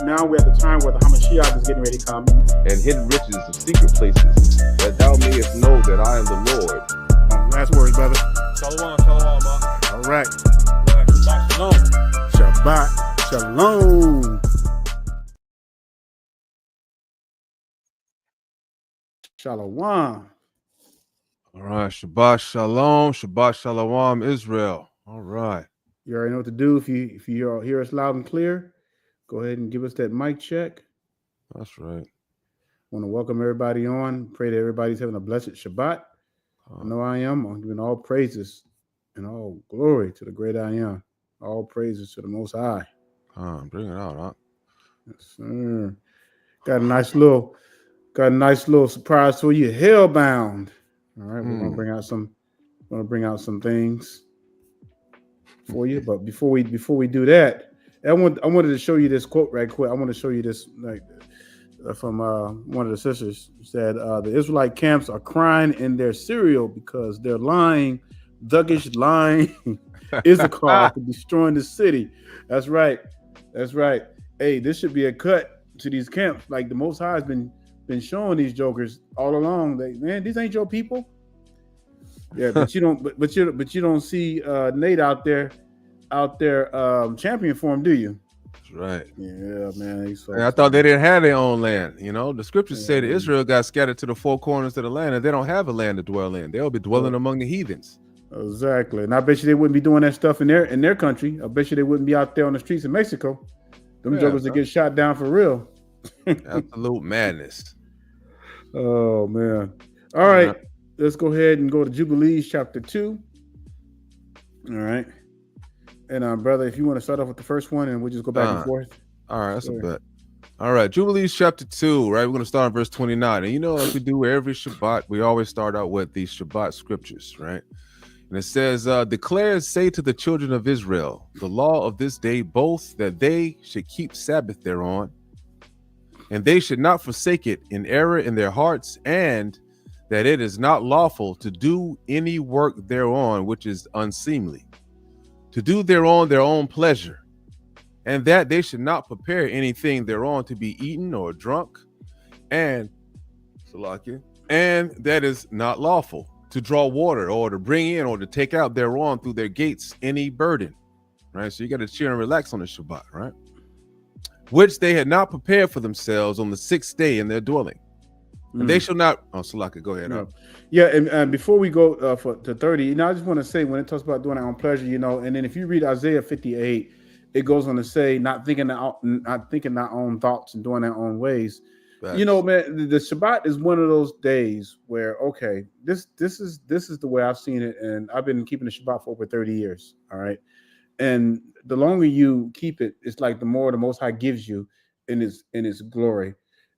now we're at the time where the Hamashiach is getting ready to come. And hidden riches of secret places, that thou mayest know that I am the Lord. Last words, brother. Shalom, ma. All right. Shabbat shalom. Shabbat shalom. Shalom. All right, Shabbat shalom, Shabbat shalom, Israel. All right. You already know what to do. If you hear us loud and clear, go ahead and give us that mic check. That's right. Want to welcome everybody on. Pray that everybody's having a blessed Shabbat. I know I am. I'm giving all praises and all glory to the great I am. All praises to the Most High. Bring it out, huh? Yes, sir. Got a nice little surprise for you. Hellbound. All right, we're gonna bring out some things for you. But before we do that, I wanted to show you this quote right quick. I want to show you this from one of the sisters. Said the Israelite camps are crying in their cereal because they're lying, thuggish lying Issachar for destroying the city. That's right. Hey, this should be a cut to these camps. Like the Most High has been showing these jokers all along. Man, these ain't your people. Yeah, but you don't see Nate out there champion for him, do you? That's right. Yeah, man. I thought they didn't have their own land. You know, the scriptures say that Israel got scattered to the four corners of the land, and they don't have a land to dwell in. They'll be dwelling among the heathens. Exactly. And I bet you they wouldn't be doing that stuff in their country. I bet you they wouldn't be out there on the streets of Mexico. Them jokers that get shot down for real. Absolute madness. Oh man. All right. Let's go ahead and go to Jubilees chapter 2. All right. And brother, if you want to start off with the first one and we'll just go back and forth. All right, that's a bet. All right, Jubilees chapter 2, right? We're going to start on verse 29. And you know, like we do every Shabbat, we always start out with these Shabbat scriptures, right? And it says, declare, say to the children of Israel, the law of this day, both that they should keep Sabbath thereon, and they should not forsake it in error in their hearts, and that it is not lawful to do any work thereon which is unseemly, to do thereon their own pleasure, and that they should not prepare anything thereon to be eaten or drunk, and that is not lawful to draw water or to bring in or to take out thereon through their gates any burden, right? So you got to chill and relax on the Shabbat, right? Which they had not prepared for themselves on the 6th day in their dwelling. And they shall not. Oh, Salaka, go ahead. Yeah, and before we go to 30, I just want to say when it talks about doing our own pleasure, and then if you read Isaiah 58, it goes on to say not thinking our own thoughts and doing our own ways. That's... man, the Shabbat is one of those days where this is the way I've seen it, and I've been keeping the Shabbat for over 30 years. All right, and the longer you keep it, it's like the more the Most High gives you in its glory.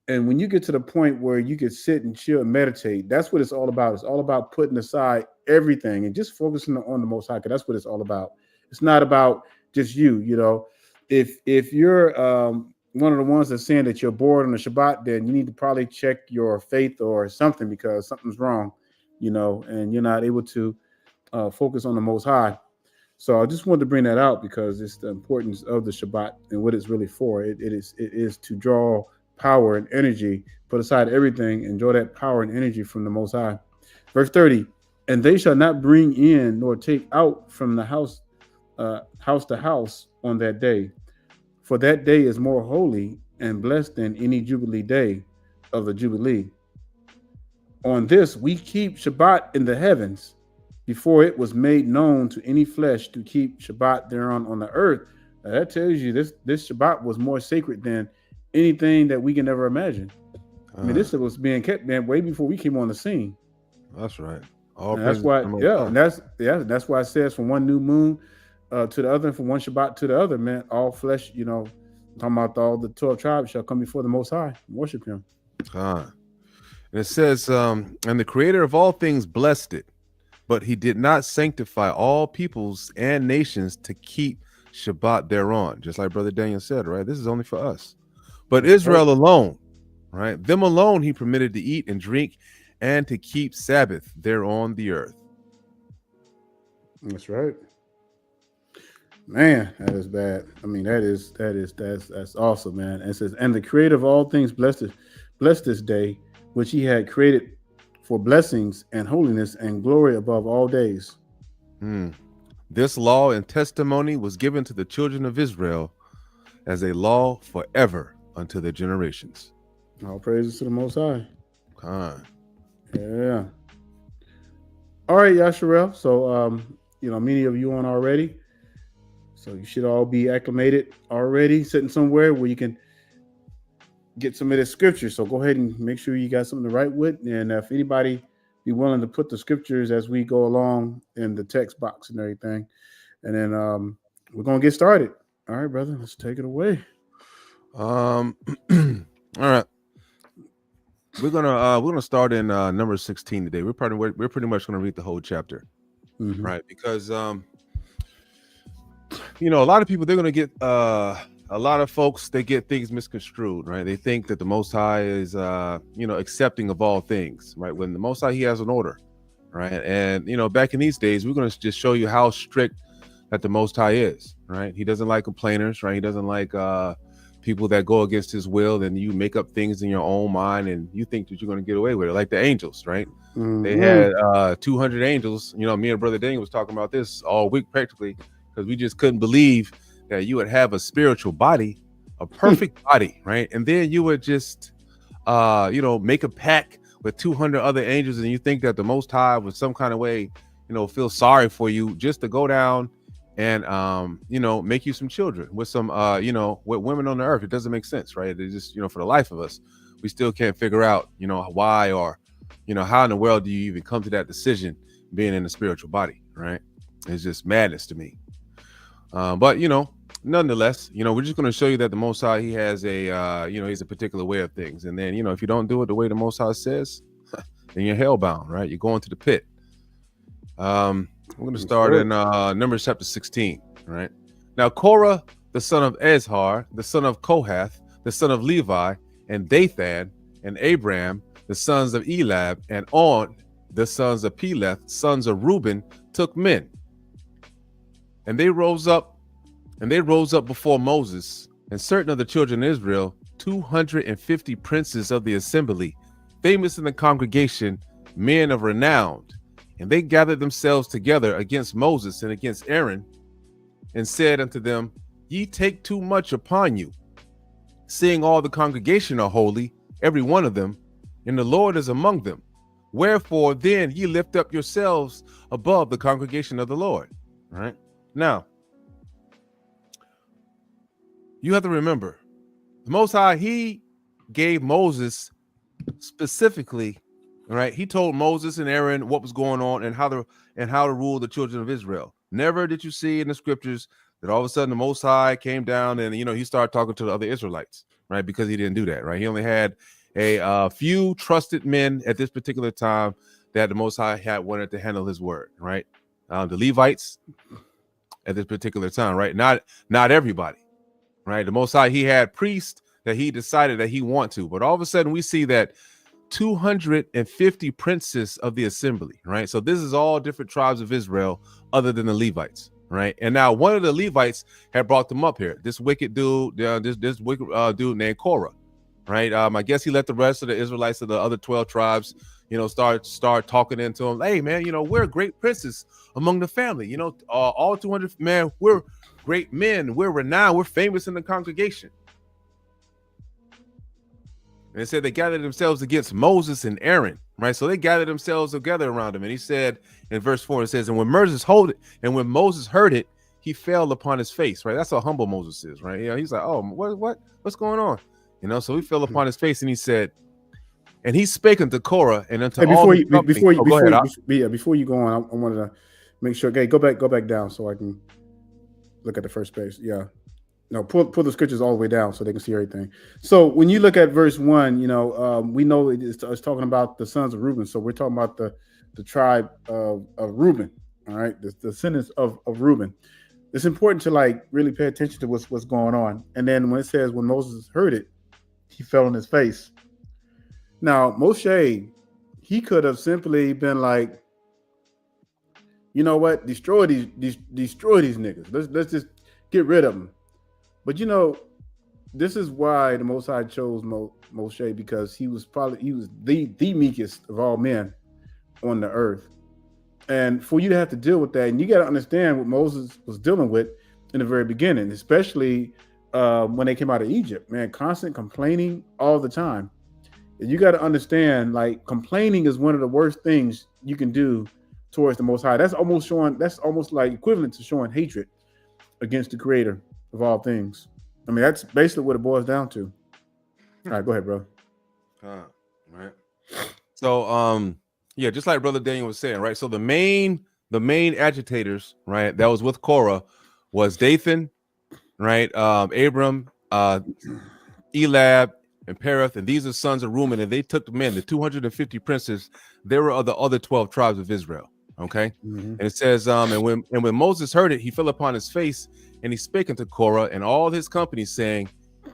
And when you get to the point where you can sit and chill and meditate, that's what it's all about. It's all about putting aside everything and just focusing on the Most High. That's what it's all about. It's not about just you. If you're one of the ones that's saying that you're bored on the Shabbat, then you need to probably check your faith or something, because something's wrong, and you're not able to focus on the Most High. So I just wanted to bring that out because it's the importance of the Shabbat and what it's really for. It is to draw power and energy, put aside everything, enjoy that power and energy from the Most High. Verse 30, and they shall not bring in nor take out from the house to house on that day, for that day is more holy and blessed than any Jubilee day of the Jubilee. On this we keep Shabbat in the heavens, before it was made known to any flesh to keep Shabbat thereon on the earth. Now, that tells you this Shabbat was more sacred than anything that we can ever imagine. I mean, this was being kept, man, way before we came on the scene. That's right. That's why, that's why it says from one new moon to the other, and from one Shabbat to the other, man, all flesh, talking about all the 12 tribes shall come before the Most High and worship him. And it says, and the creator of all things blessed it, but he did not sanctify all peoples and nations to keep Shabbat thereon. Just like Brother Daniel said, right? This is only for us. But Israel alone, right? Them alone he permitted to eat and drink and to keep Sabbath there on the earth. That's right. Man, that is bad. I mean, that's awesome, man. And it says, and the creator of all things blessed this day, which he had created for blessings and holiness and glory above all days. Hmm. This law and testimony was given to the children of Israel as a law forever unto their generations. All praises to the Most High. Kind. Yeah. All right, Yasharel. So, many of you on already. So you should all be acclimated already, sitting somewhere where you can get some of the scriptures. So go ahead and make sure you got something to write with. And if anybody be willing to put the scriptures as we go along in the text box and everything. And then we're going to get started. All right, brother, let's take it away. All right. We're gonna start in number 16 today. We're pretty much gonna read the whole chapter, right? Because a lot of people, they're gonna get a lot of folks, they get things misconstrued, right? They think that the Most High is accepting of all things, right? When the Most High, he has an order, right? And back in these days, we're gonna just show you how strict that the Most High is, right? He doesn't like complainers, right? He doesn't like people that go against his will, and you make up things in your own mind and you think that you're going to get away with it, like the angels, right? They had 200 angels. Me and Brother Daniel was talking about this all week practically, because we just couldn't believe that you would have a spiritual body, a perfect body, right? And then you would just make a pact with 200 other angels, and you think that the Most High would some kind of way feel sorry for you just to go down and make you some children with some with women on the earth. It doesn't make sense, right? It just for the life of us, we still can't figure out why, or how in the world do you even come to that decision being in a spiritual body, right? It's just madness to me. But nonetheless, we're just going to show you that the Most High, he has a he's a particular way of things. And then if you don't do it the way the Most High says, then you're hellbound, right? You're going to the pit. We're going to start in Numbers chapter 16, right? Now, Korah, the son of Ezhar, the son of Kohath, the son of Levi, and Dathan, and Abiram, the sons of Elab, and On, the sons of Peleth, sons of Reuben, took men. And they rose up before Moses, and certain of the children of Israel, 250 princes of the assembly, famous in the congregation, men of renown. And they gathered themselves together against Moses and against Aaron, and said unto them, Ye take too much upon you, seeing all the congregation are holy, every one of them, and the Lord is among them. Wherefore then ye lift up yourselves above the congregation of the Lord. All right. Now, you have to remember, the Most High, he gave Moses specifically, right? He told Moses and Aaron what was going on and how to rule the children of Israel. Never did you see in the scriptures that all of a sudden the Most High came down and he started talking to the other Israelites, right? Because he didn't do that, right? He only had a few trusted men at this particular time that the Most High had wanted to handle his word, right? The Levites at this particular time, right? Not everybody, right? The Most High, he had priests that he decided that he want to, but all of a sudden we see that 250 princes of the assembly, right? So this is all different tribes of Israel other than the Levites, right? And now one of the Levites had brought them up here. This wicked dude, this wicked dude named Korah, right? I guess he let the rest of the Israelites of the other 12 tribes, start talking into him. Hey, man, we're great princes among the family. All 200, man, we're great men. We're renowned. We're famous in the congregation. And it said they gathered themselves against Moses and Aaron, right? So they gathered themselves together around him. And he said in verse 4, it says, and when Moses heard it, he fell upon his face, right? That's how humble Moses is, right? He's like, oh, what's going on? So he fell upon his face and he said, and he spake unto Korah and unto before you go on, I wanted to make sure. Okay, go back down so I can look at the first page. Yeah. No, pull the scriptures all the way down so they can see everything. So when you look at verse 1, we know it's talking about the sons of Reuben. So we're talking about the tribe of Reuben. All right, the descendants of Reuben. It's important to really pay attention to what's going on. And then when it says when Moses heard it, he fell on his face. Now Moshe, he could have simply been like, you know what, destroy these niggas. Let's just get rid of them. But you know, this is why the Most High chose Moshe, because he was the meekest of all men on the earth. And for you to have to deal with that, and you got to understand what Moses was dealing with in the very beginning, especially when they came out of Egypt, man, constant complaining all the time. And you got to understand, like, complaining is one of the worst things you can do towards the Most High. That's almost like equivalent to showing hatred against the Creator of all things. I mean, that's basically what it boils down to. All right, go ahead, bro. Right. So, yeah, just like Brother Daniel was saying, right? So the main agitators, right, that was with Korah was Dathan, right? Abram, Elab, and Pereth, and these are sons of Reuben, and they took the men, the 250 princes. They were of the other 12 tribes of Israel. Okay, and it says, and when Moses heard it, he fell upon his face, and he spake unto Korah and all his company, saying,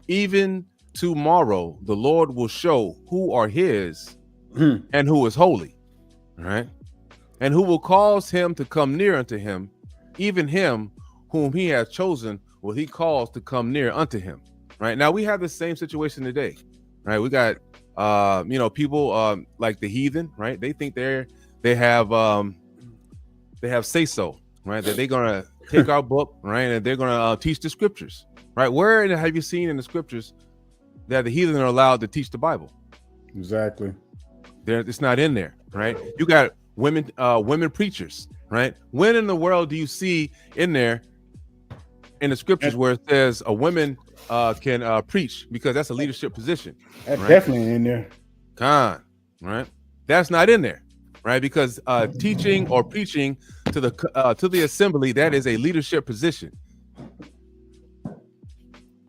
even tomorrow the Lord will show who are his and who is holy, right? And who will cause him to come near unto him, even him whom he has chosen will he cause to come near unto him. Right now, we have the same situation today, right? We got, people like the heathen, right? They think they have say so, right? That they're gonna take our book, right, and they're gonna teach the scriptures, right? Where have you seen in the scriptures that the heathen are allowed to teach the Bible? Exactly. It's not in there, right? You got women preachers, right? When in the world do you see in there in the scriptures where it says a woman can preach, because that's a leadership position? That's definitely in there. Right? That's not in there, right? Because teaching or preaching to the assembly, that is a leadership position,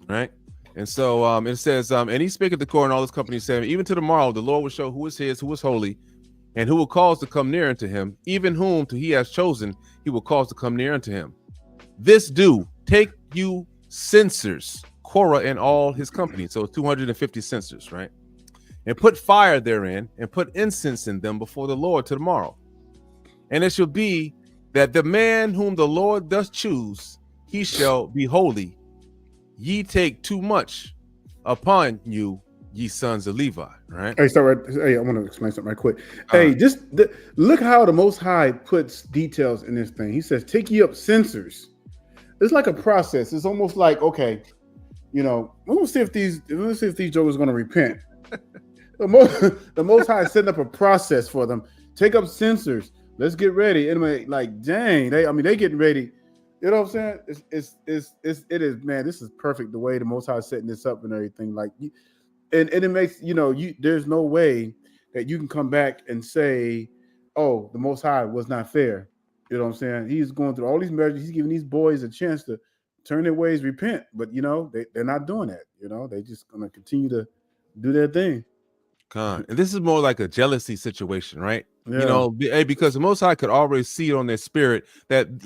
right? And so it says, and he spake at the Korah and all his company, saying, even to tomorrow the Lord will show who is his, who is holy, and who will cause to come near unto him, even whom he has chosen, he will cause to come near unto him. This do, take you censers, Korah and all his company, so 250 censers, right? And put fire therein, and put incense in them before the Lord to tomorrow. And it shall be that the man whom the Lord doth choose, he shall be holy. Ye take too much upon you, ye sons of Levi. Right? Hey, hey, I want to explain something right quick. Hey, look how the Most High puts details in this thing. He says, take ye up censers. It's like a process. It's almost like, okay, let's see if these jokers are going to repent. The Most High is setting up a process for them. Take up censers. Let's get ready. Anyway, like, dang, they getting ready. You know what I'm saying? It is, man. This is perfect the way the Most High is setting this up and everything. Like, and it makes there's no way that you can come back and say, oh, the Most High was not fair. You know what I'm saying? He's going through all these measures. He's giving these boys a chance to turn their ways, repent. But they're not doing that. They're just gonna continue to do their thing. And this is more like a jealousy situation, right? Yeah. Because the Most High could already see it on their spirit that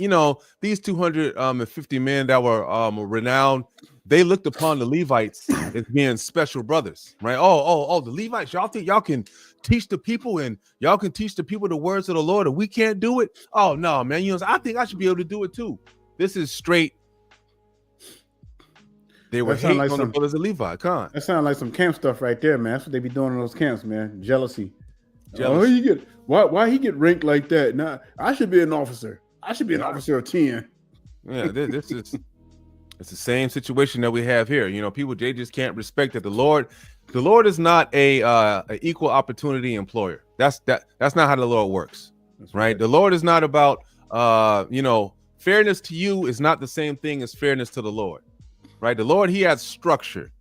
these 250 men that were renowned, they looked upon the Levites as being special brothers, right? Oh, the Levites, y'all think y'all can teach the people, and y'all can teach the people the words of the Lord, and we can't do it? Oh no, man! I think I should be able to do it too. This is straight. They were hating on the brothers of Levi. That sounds like some camp stuff right there, man. That's what they be doing in those camps, man. Jealousy. Why he get ranked like that? Nah, I should be an officer. I should be an officer of 10. Yeah, it's the same situation that we have here. People, they just can't respect that the Lord is not a equal opportunity employer. That's not how the Lord works. That's right. The Lord is not about fairness to you is not the same thing as fairness to the Lord. Right? The Lord, he has structure,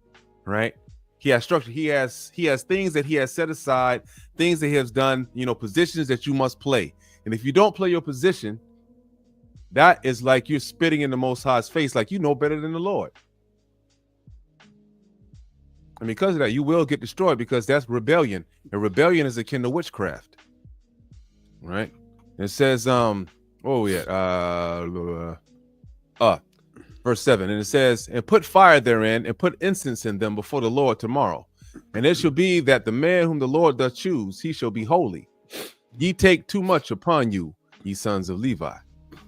right? He has structure. He has things that he has set aside, things that he has done, positions that you must play. And if you don't play your position, that is like you're spitting in the Most High's face, like you know better than the Lord. And because of that, you will get destroyed, because that's rebellion. And rebellion is akin to witchcraft. Right? And it says, verse 7, and it says, and put fire therein, and put incense in them before the Lord tomorrow. And it shall be that the man whom the Lord doth choose, he shall be holy. Ye take too much upon you, ye sons of Levi.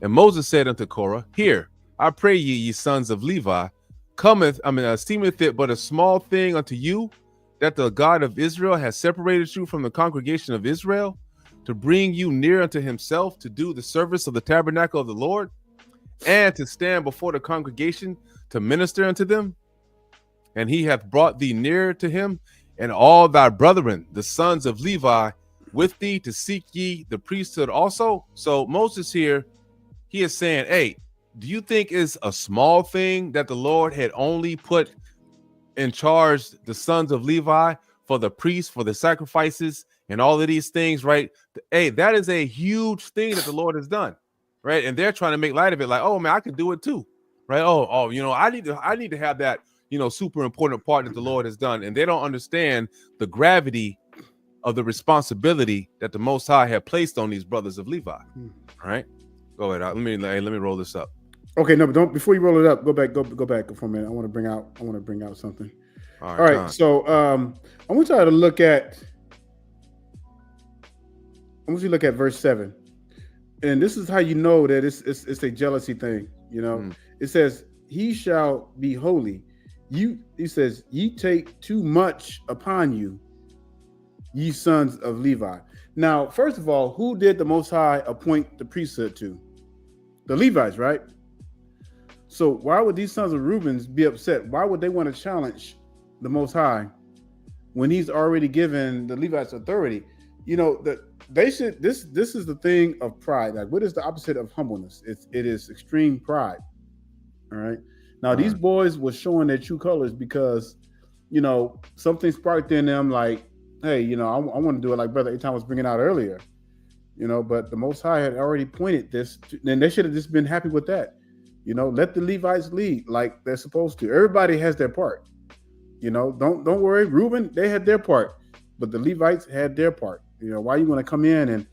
And Moses said unto Korah, hear, I pray ye sons of Levi, seemeth it but a small thing unto you, that the God of Israel has separated you from the congregation of Israel, to bring you near unto himself, to do the service of the tabernacle of the Lord, and to stand before the congregation to minister unto them? And he hath brought thee near to him, and all thy brethren, the sons of Levi, with thee, to seek ye the priesthood also. So Moses here, he is saying, hey, do you think it's a small thing that the Lord had only put in charge the sons of Levi for the priests, for the sacrifices, and all of these things, right? Hey, that is a huge thing that the Lord has done, right? And they're trying to make light of it, like, oh man, I can do it too, right? Oh, I need to have that, super important part that the Lord has done, and they don't understand the gravity of the responsibility that the Most High had placed on these brothers of Levi. All right, go ahead. Let me roll this up. Okay, no, but don't. Before you roll it up, go back for a minute. I want to bring out something. All right. So I want you to look at. I want you to look at verse 7, and this is how you know that it's a jealousy thing. It says, "He shall be holy." He says, "Ye take too much upon you, ye sons of Levi." Now, first of all, who did the Most High appoint the priesthood to? The Levites, right? So why would these sons of Reuben be upset? Why would they want to challenge the Most High when he's already given the Levites authority? That they should. This is the thing of pride. Like, what is the opposite of humbleness? It is extreme pride. All right. Now these boys were showing their true colors because, something sparked in them. Like, hey, I want to do it like Brother Eitan was bringing out earlier. But the Most High had already pointed this, and they should have just been happy with that. Let the Levites lead like they're supposed to. Everybody has their part. Don't worry. Reuben, they had their part, but the Levites had their part. Why you want to come in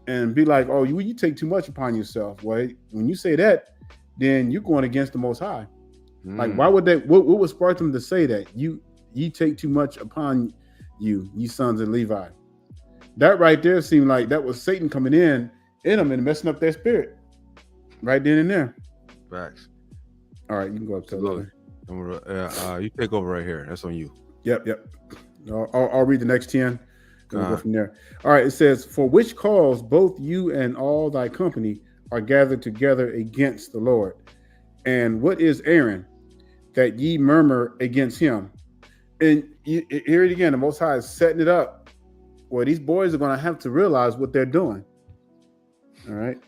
and be like, oh, you take too much upon yourself? Well, when you say that, then you're going against the Most High. Like, why would they? What would spark them to say that you take too much upon you, ye sons of Levi? That right there seemed like that was Satan coming in them and messing up their spirit right then and there. Facts. All right, you can go up to you take over right here. That's on you. Yep. I'll read the next 10. We'll go from there. All right, it says, "For which cause both you and all thy company are gathered together against the Lord. And what is Aaron, that ye murmur against him?" And hear it again. The Most High is setting it up where these boys are going to have to realize what they're doing. All right.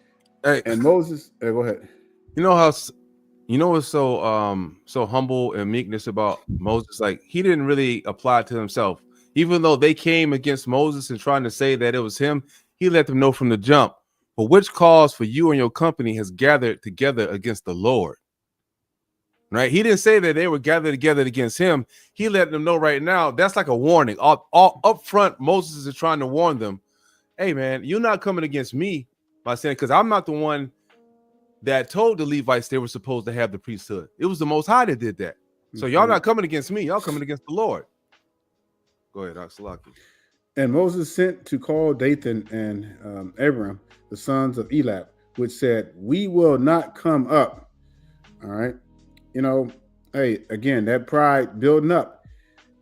Hey, and Moses, go ahead. What's so humble and meekness about Moses? Like, he didn't really apply it to himself. Even though they came against Moses and trying to say that it was him, he let them know from the jump. For which cause for you and your company has gathered together against the Lord. Right? He didn't say that they were gathered together against him. He let them know right now. That's like a warning. All up front, Moses is trying to warn them. Hey, man, you're not coming against me by saying, because I'm not the one that told the Levites they were supposed to have the priesthood. It was the Most High that did that. So y'all not coming against me. Y'all coming against the Lord. Go ahead, Salaki. "And Moses sent to call Dathan and Abiram, the sons of Elab, which said, We will not come up." All right. Hey, again, that pride building up.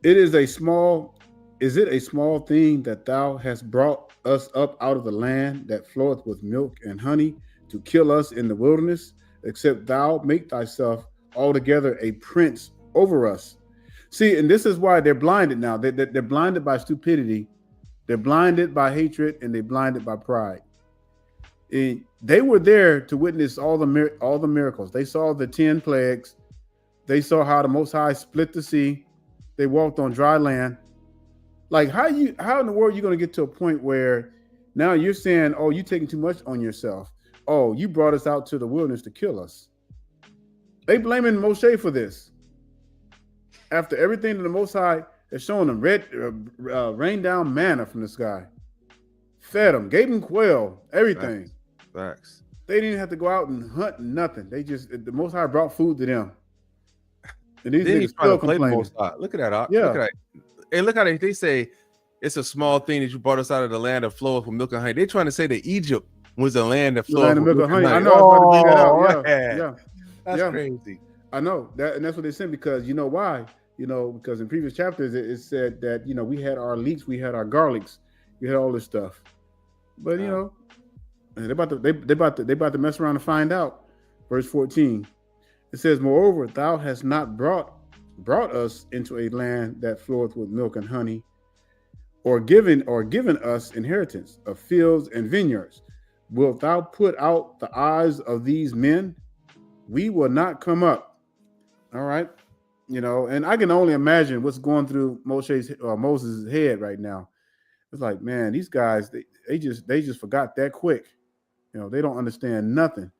Is it a small thing that thou hast brought us up out of the land that floweth with milk and honey, to kill us in the wilderness, except thou make thyself altogether a prince over us? See, and this is why they're blinded now. They're blinded by stupidity. They're blinded by hatred, and they're blinded by pride. And they were there to witness all the miracles. They saw the 10 plagues. They saw how the Most High split the sea. They walked on dry land. Like, how in the world are you going to get to a point where now you're saying, oh, you're taking too much on yourself? Oh, you brought us out to the wilderness to kill us. They blaming Moshe for this. After everything that the Most High has shown them, rained down manna from the sky, fed them, gave them quail, everything. Facts. They didn't have to go out and hunt, nothing. The Most High brought food to them. And these niggas still complaining. Look at that. Yeah. Look at that. Hey, look how they say it's a small thing that you brought us out of the land that floweth with milk and honey. They're trying to say that Egypt was the land that flowed with milk and honey. I know. I was about to bring that out. Yeah. That's crazy. I know that, and that's what they said, because you know why? Because in previous chapters it said that we had our leeks, we had our garlics, we had all this stuff, but and they about to mess around and find out. Verse 14, it says, "Moreover, thou hast not brought us into a land that floweth with milk and honey, or given us inheritance of fields and vineyards. Wilt thou put out the eyes of these men? We will not come up." All right. And I can only imagine what's going through Moses' head right now. It's like, man, these guys, they just forgot that quick. They don't understand nothing.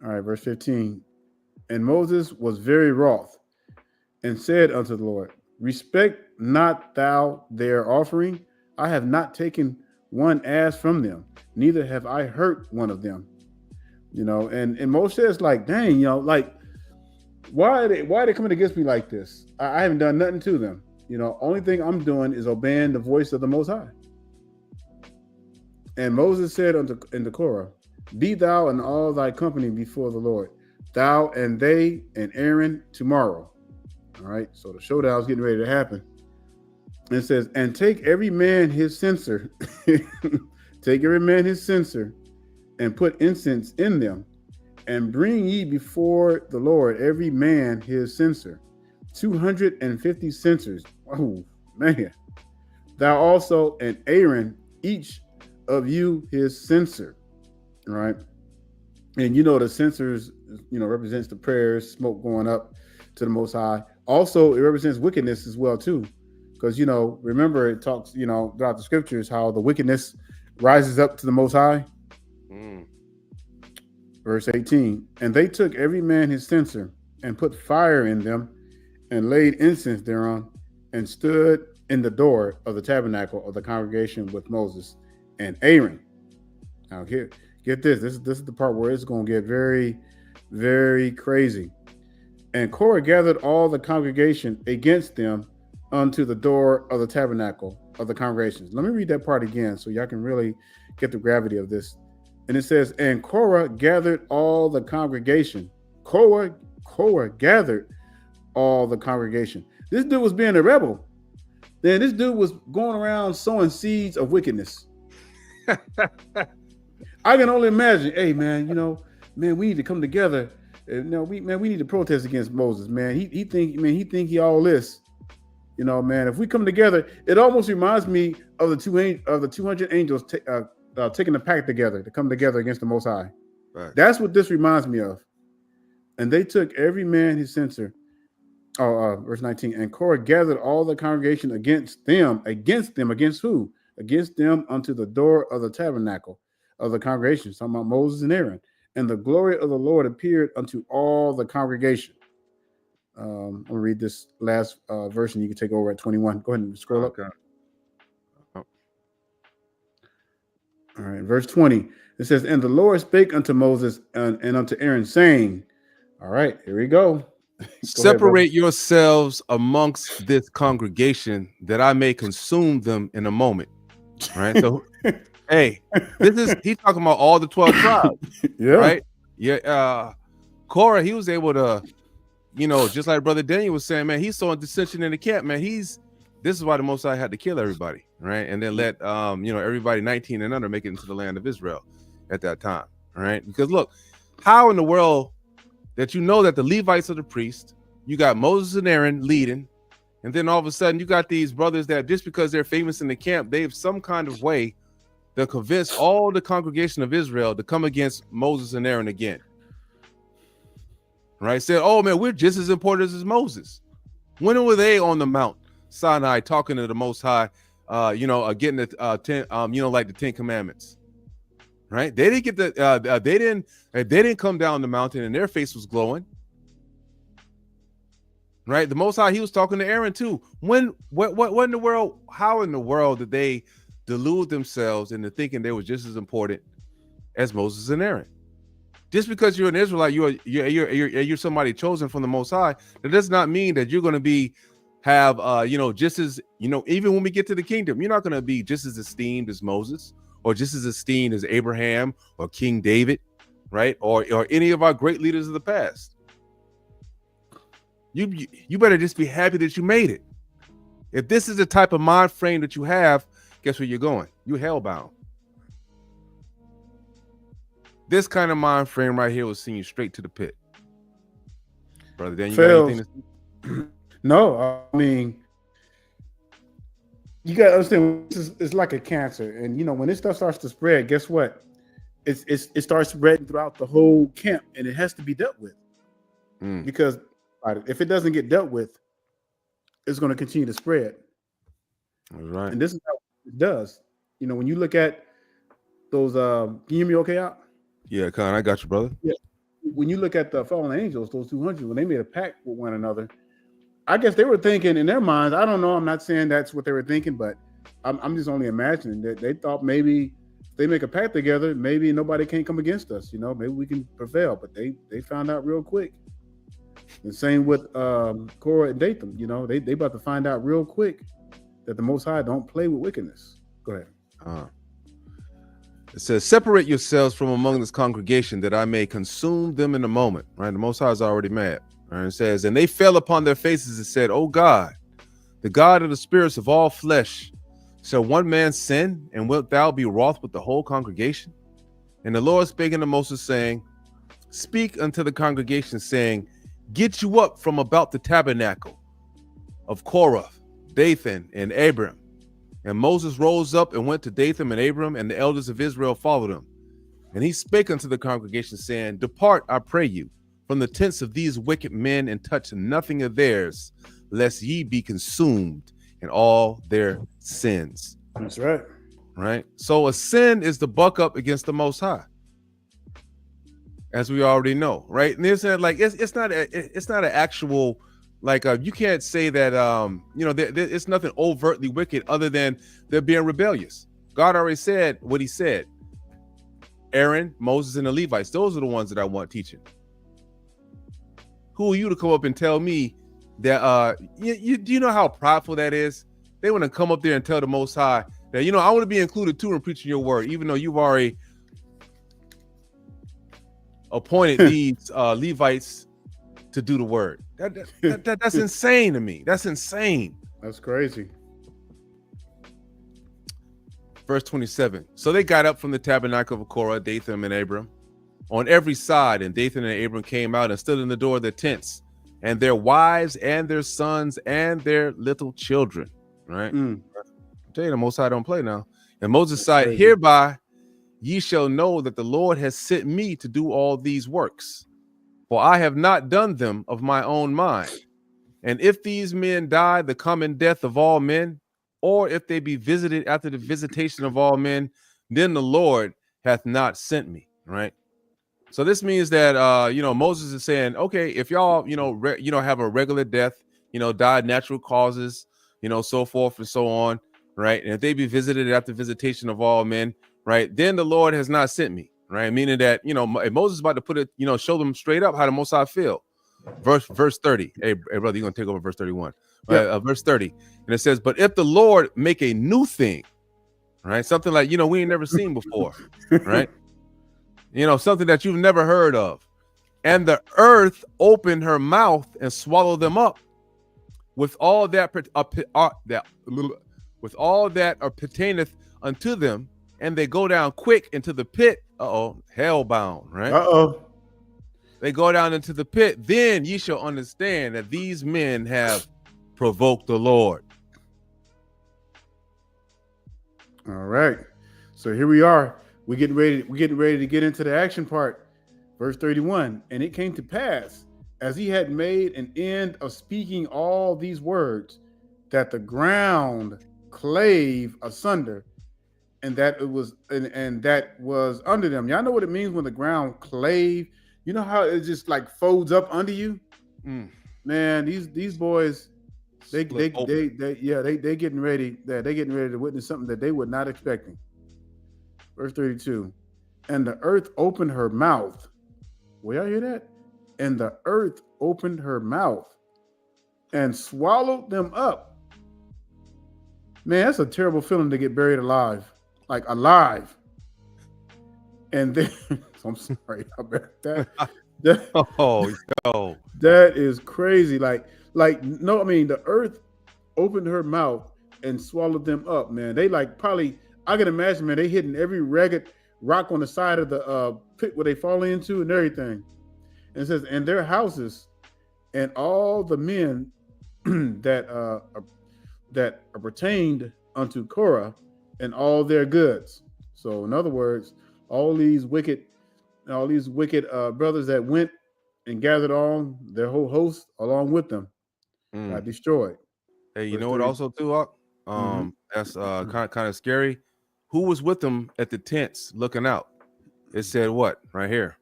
All right, verse 15. "And Moses was very wroth, and said unto the Lord, Respect not thou their offering. I have not taken one ass from them, neither have I hurt one of them." And Moshe is like, dang, like, why are they coming against me like this? I haven't done nothing to them. Only thing I'm doing is obeying the voice of the Most High. "And Moses said unto Korah, Be thou and all thy company before the Lord, thou and they and Aaron tomorrow." All right, so the showdown is getting ready to happen. And it says, "And take every man his censer, take every man his censer, and put incense in them, and bring ye before the Lord every man his censer, 250 censers." Oh man! "Thou also and Aaron, each of you his censer." Right? And the censers, represents the prayers, smoke going up to the Most High. Also, it represents wickedness as well too, because remember, it talks throughout the scriptures how the wickedness rises up to the Most High. Verse 18, "And they took every man his censer, and put fire in them, and laid incense thereon, and stood in the door of the tabernacle of the congregation with Moses and Aaron." Now here, get this. This is the part where it's going to get very, very crazy. "And Korah gathered all the congregation against them unto the door of the tabernacle of the congregations." Let me read that part again so y'all can really get the gravity of this. And it says, "And Korah gathered all the congregation." Korah gathered all the congregation. This dude was being a rebel. Then this dude was going around sowing seeds of wickedness. I can only imagine, hey man, we need to come together. We need to protest against Moses, man. He think he all this. Man, if we come together, it almost reminds me of the 200 angels taking a pact together to come together against the Most High. Right. That's what this reminds me of. "And they took every man his censer." Verse 19, "And Korah gathered all the congregation against them. Against who? Against them unto the door of the tabernacle of the congregation." Talking about Moses and Aaron. "And the glory of the Lord appeared unto all the congregation." I'll read this last verse, and you can take over at 21. Go ahead and scroll up. All right, verse 20. It says, "And the Lord spake unto Moses and unto Aaron, saying," all right, here we go. "Separate yourselves amongst this congregation, that I may consume them in a moment." All right. So, hey, he's talking about all the 12 tribes. Yeah. Right. Yeah. Korah, he was able to, just like Brother Daniel was saying, man, he saw a dissension in the camp, man. This is why the Most High had to kill everybody, right? And then let everybody 19 and under make it into the land of Israel at that time. All right. Because look, how in the world that that the Levites are the priests, you got Moses and Aaron leading, and then all of a sudden you got these brothers that just because they're famous in the camp, they have some kind of way to convince all the congregation of Israel to come against Moses and Aaron again. Right? Said, "Oh man, we're just as important as Moses." When were they on the Mount Sinai talking to the Most High? Getting the 10, like the 10 Commandments. Right? They didn't get they didn't come down the mountain and their face was glowing. Right? The Most High, he was talking to Aaron too. What in the world? How in the world did they delude themselves into thinking they were just as important as Moses and Aaron? Just because you're an Israelite, you're somebody chosen from the Most High, that does not mean that you're going to have just as, even when we get to the kingdom, you're not going to be just as esteemed as Moses or just as esteemed as Abraham or King David. right? Or any of our great leaders of the past. You better just be happy that you made it. If this is the type of mind frame that you have, guess where you're going? You're hellbound. This kind of mind frame right here will send you straight to the pit. Brother Dan, you got anything to say? No, I mean, you got to understand, it's like a cancer. And, when this stuff starts to spread, guess what? It starts spreading throughout the whole camp, and it has to be dealt with. Because if it doesn't get dealt with, it's going to continue to spread. All right. And this is how it does. When you look at those, can you hear me okay out? Yeah, Con, I got you, brother. Yeah. When you look at the fallen angels, those 200, when they made a pact with one another, I guess they were thinking in their minds, I don't know, I'm not saying that's what they were thinking, but I'm just only imagining that they thought maybe if they make a pact together, maybe nobody can't come against us, maybe we can prevail. But they found out real quick. The same with Korah and Dathan, they about to find out real quick that the Most High don't play with wickedness. Go ahead. It says, separate yourselves from among this congregation that I may consume them in a moment. Right? The Most High is already mad. Right? It says, and they fell upon their faces and said, O God, the God of the spirits of all flesh, shall one man sin, and wilt thou be wroth with the whole congregation? And the Lord spake unto Moses, saying, speak unto the congregation, saying, get you up from about the tabernacle of Korah, Dathan, and Abiram. And Moses rose up and went to Dathan and Abiram, and the elders of Israel followed him. And he spake unto the congregation, saying, depart, I pray you, from the tents of these wicked men, and touch nothing of theirs, lest ye be consumed in all their sins. That's right. Right? So a sin is the buck up against the Most High, as we already know, right? And it's like it's not an actual, like you can't say that it's nothing overtly wicked other than they're being rebellious. God already said what he said. Aaron, Moses, and the Levites, those are the ones that I want teaching. Who are you to come up and tell me that do you know how prideful that is? They want to come up there and tell the Most High that, I want to be included too in preaching your word, even though you've already appointed these Levites to do the word. That's insane to me. That's insane. That's crazy. Verse 27. So they got up from the tabernacle of Korah, Dathan, and Abiram on every side, and Dathan and Abiram came out and stood in the door of their tents, and their wives and their sons and their little children. Right? I tell you, the Most High don't play now. And Moses said, hereby ye shall know that the Lord has sent me to do all these works, for I have not done them of my own mind. And if these men die the common death of all men, or if they be visited after the visitation of all men, then the Lord hath not sent me. Right? So this means that Moses is saying, okay, if y'all have a regular death, died natural causes, so forth and so on, right? And if they be visited after visitation of all men, right, then the Lord has not sent me, right? Meaning that, Moses is about to put it, show them straight up how the Most High feel. Verse 30. Hey, brother, you're going to take over verse 31. Right? Verse 30. And it says, but if the Lord make a new thing, right? Something like, we ain't never seen before, right? Something that you've never heard of. And the earth opened her mouth and swallowed them up with all that pertaineth unto them, and they go down quick into the pit. Hellbound, right? They go down into the pit. Then ye shall understand that these men have provoked the Lord. All right. So here we are. We're getting ready to get into the action part. Verse 31. And it came to pass, as he had made an end of speaking all these words, that the ground clave asunder, and that it was and that was under them. Y'all know what it means when the ground clave? You know how it just like folds up under you? Man, these boys, they getting ready. They're getting ready to witness something that they were not expecting. Verse 32. And the earth opened her mouth. Will y'all hear that? And the earth opened her mouth and swallowed them up. Man, that's a terrible feeling to get buried alive. Like alive. And then So I'm sorry about that. That Oh, yo. that is crazy. Like no, I mean the earth opened her mouth and swallowed them up, man. They like probably I can imagine, man, they hitting every ragged rock on the side of the pit where they fall into and everything. And it says, and their houses and all the men that are pertained unto Korah and all their goods. So in other words, all these wicked brothers that went and gathered on their whole host along with them got destroyed. Hey, you Verse know what 3. also too, Hawk? Mhm. That's kind of scary. Who was with them at the tents looking out? It said what right here?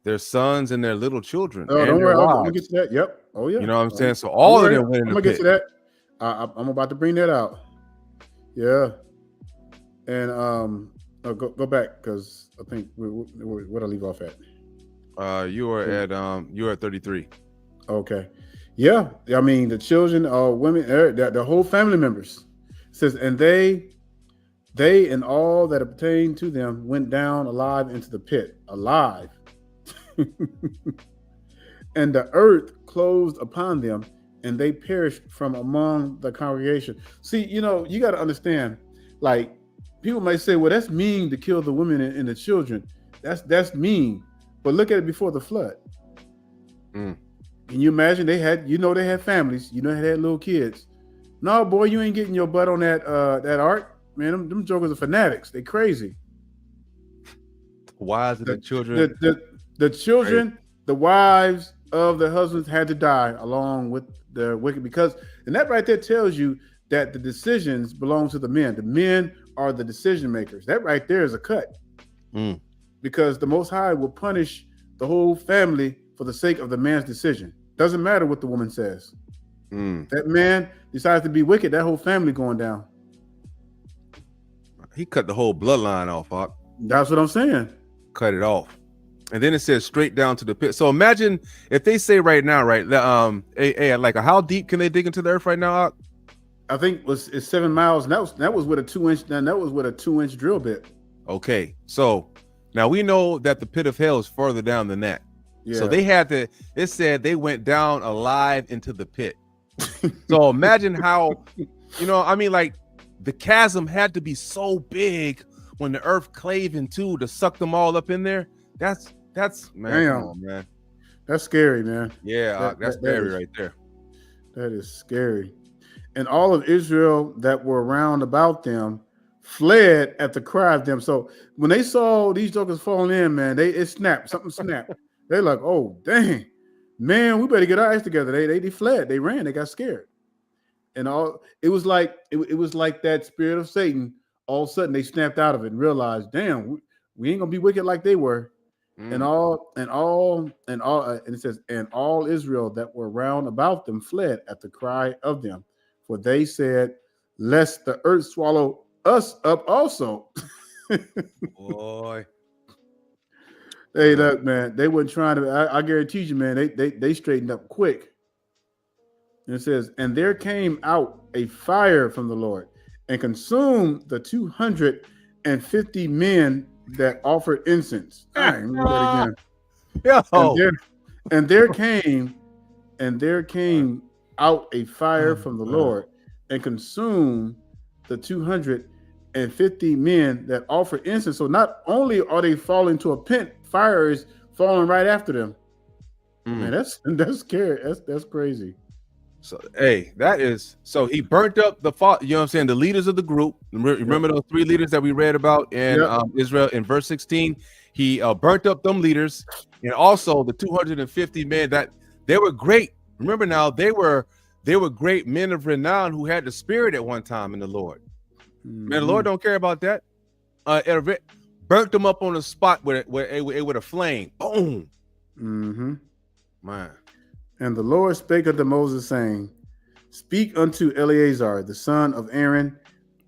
Their sons and their little children Oh, and don't their worry. I'm gonna get wives. to that. Yep. Oh yeah. You know what I'm saying? So Don't all of worry. them went in I'm the gonna get pit. to that. I'm about to bring that out. Yeah. And go back because I think where I leave off at. You were at 33. Okay. Yeah. I mean the children, women, the whole family members. It says, and they and all that pertained to them went down alive into the pit, alive. And the earth closed upon them, and they perished from among the congregation. See, you got to understand, like, people might say, well, that's mean to kill the women and the children. That's mean. But look at it before the flood. Can you imagine they had families, they had little kids. No, boy, you ain't getting your butt on that ark. Man, them jokers are fanatics. They crazy. Wives and the children. The children, the wives of the husbands had to die along with the wicked, and that right there tells you that the decisions belong to the men. The men are the decision makers. That right there is a cut. Because the Most High will punish the whole family for the sake of the man's decision. Doesn't matter what the woman says. That man decides to be wicked, that whole family going down. He cut the whole bloodline off, Hawk. That's what I'm saying. Cut it off. And then it says straight down to the pit. So imagine if they say right now, right? Like how deep can they dig into the earth right now, Hawk? I think it's 7 miles. And that was with a 2-inch. That was with a 2-inch drill bit. Okay. So now we know that the pit of hell is further down than that. Yeah. So it said they went down alive into the pit. So imagine how, like the chasm had to be so big when the earth clave in two to suck them all up in there. That's man, come on, man. That's scary, man. Yeah, that's scary right there. That is scary. And all of Israel that were round about them fled at the cry of them. So when they saw these jokers falling in, man, it snapped. Something snapped. They're like, oh, dang, man, we better get our act together. They fled. They ran. They got scared. And it was like that spirit of Satan. All of a sudden, they snapped out of it and realized, damn, we ain't gonna be wicked like they were. And it says, and all Israel that were round about them fled at the cry of them, for they said, lest the earth swallow us up also. Boy. Hey, look, man, they weren't trying to. I guarantee you, man, they straightened up quick. And it says, and there came out a fire from the Lord and consumed the 250 men that offered incense. All right, let me read that again. And there came out a fire from the Lord and consumed the 250 men that offered incense. So not only are they falling to a pit, fire is falling right after them. Man, that's scary. That's crazy. So he burnt up the leaders of the group. Remember those 3 leaders that we read about in Israel in verse 16? He burnt up them leaders, and also the 250 men that they were great. Remember now, they were great men of renown who had the spirit at one time in the Lord. Man, the Lord don't care about that. It burnt them up on the spot where it with a flame. Boom. Man. And the Lord spake unto Moses, saying, speak unto Eleazar, the son of Aaron,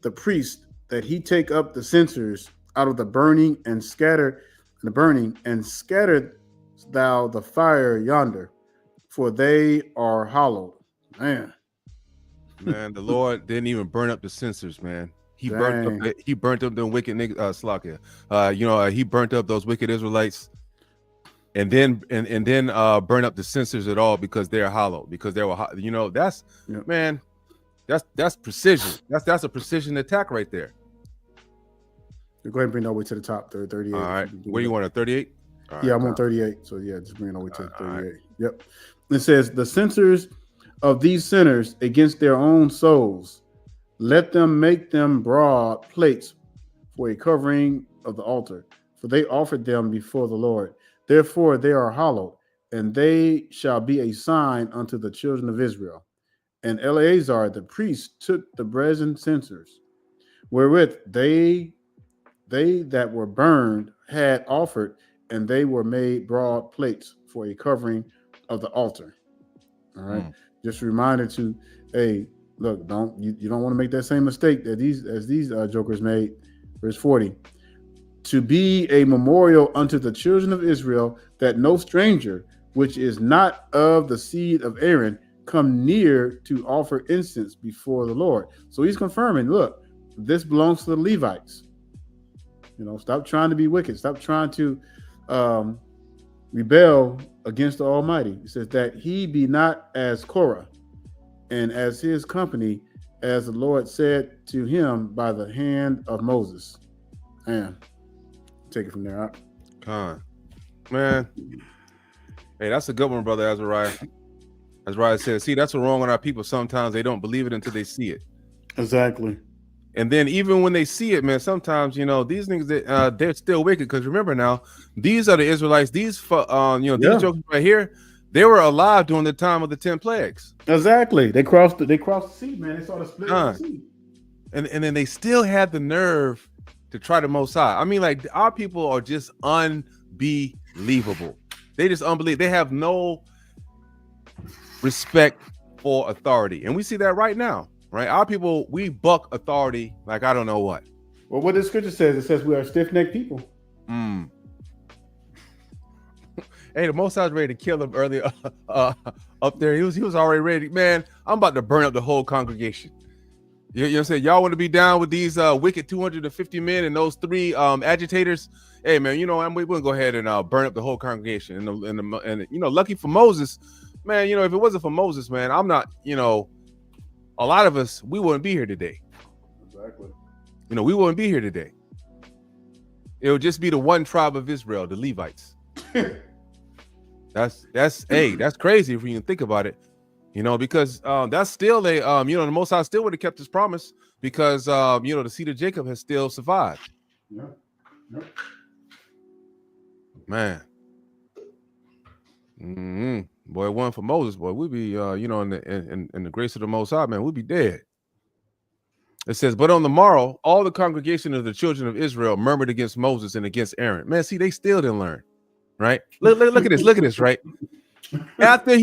the priest, that he take up the censers out of the burning and scatter thou the fire yonder, for they are hollow. Man, the Lord didn't even burn up the censers, man. He Dang. burnt up the wicked niggas, Slakia. He burnt up those wicked Israelites, and then burn up the censers at all because they're hollow, because they were, that's Yep. man, that's precision. That's a precision attack right there. Go ahead and bring it all the way to the top, 38. All right, where you want, a 38? Yeah, I'm on 38. So yeah, just bring it all the way to 38. Right. Yep. It says, the censors of these sinners against their own souls, let them make them broad plates for a covering of the altar, for they offered them before the Lord. Therefore they are hallowed, and they shall be a sign unto the children of Israel. And Eleazar the priest took the brazen censers, wherewith they that were burned had offered, and they were made broad plates for a covering of the altar. All right. Just a reminder to, hey, look, you don't want to make that same mistake that these jokers made. Verse 40. To be a memorial unto the children of Israel, that no stranger, which is not of the seed of Aaron, come near to offer incense before the Lord. So he's confirming, look, this belongs to the Levites. Stop trying to be wicked. Stop trying to rebel against the Almighty. He says that he be not as Korah, and as his company, as the Lord said to him by the hand of Moses. Man, take it from there. Man, hey, that's a good one, brother Azariah. Azariah said, see, that's what's wrong on our people. Sometimes they don't believe it until they see it. Exactly. And then even when they see it, man, sometimes, these niggas, they're still wicked. Because remember now, these are the Israelites. These jokers right here, they were alive during the time of the 10 plagues. Exactly. They crossed the sea, man. They saw the split of the sea. And then they still had the nerve to try the Most High. I mean, like, our people are just unbelievable. They just unbelievable. They have no respect for authority. And we see that right now. Right, our people, we buck authority like I don't know what. Well, what the scripture says, it says we are stiff-necked people. Hey, the Most High was ready to kill him earlier up there. He was already ready. Man, I'm about to burn up the whole congregation. You know what I'm saying? Y'all want to be down with these wicked 250 men and those 3 agitators? Hey, man, we're gonna go ahead and burn up the whole congregation. And lucky for Moses, man. If it wasn't for Moses, man, I'm not. A lot of us, we wouldn't be here today. Exactly. We wouldn't be here today. It would just be the one tribe of Israel, the Levites. That's crazy if you can think about it. Because that's still the Most High still would have kept his promise because the seed of Jacob has still survived. Yeah. Yep. Man. Boy, one for Moses, boy, we'd be, in the grace of the Most High, man, we'd be dead. It says, but on the morrow, all the congregation of the children of Israel murmured against Moses and against Aaron. Man, see, they still didn't learn, right? Look at this. Look at this, right? After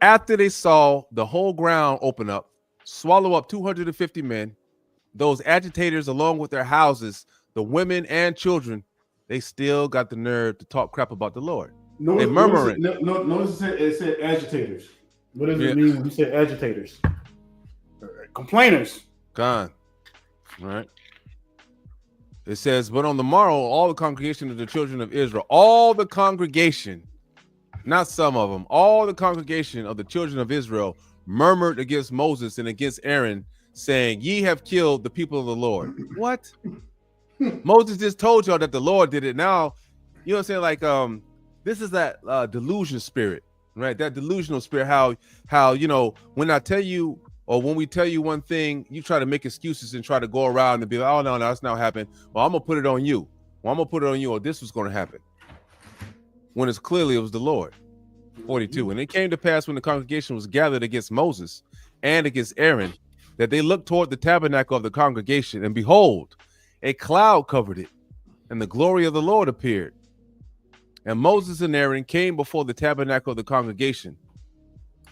after they saw the whole ground open up, swallow up 250 men, those agitators, along with their houses, the women and children, they still got the nerve to talk crap about the Lord. They murmuring. Notice it said agitators. What does it mean when you say agitators? Complainers. Gone. Right. It says, but on the morrow, all the congregation of the children of Israel, all the congregation, not some of them, all the congregation of the children of Israel murmured against Moses and against Aaron, saying, ye have killed the people of the Lord. What? Moses just told y'all that the Lord did it. Now, you know what I'm saying? Like, this is that delusion spirit, right? That delusional spirit. How when I tell you, or when we tell you one thing, you try to make excuses and try to go around and be like, oh no, that's not happening. Well, I'm gonna put it on you. Well, I'm gonna put it on you, or this was gonna happen. When it's clearly it was the Lord. 42. And it came to pass when the congregation was gathered against Moses and against Aaron, that they looked toward the tabernacle of the congregation, and behold, a cloud covered it, and the glory of the Lord appeared. And Moses and Aaron came before the tabernacle of the congregation.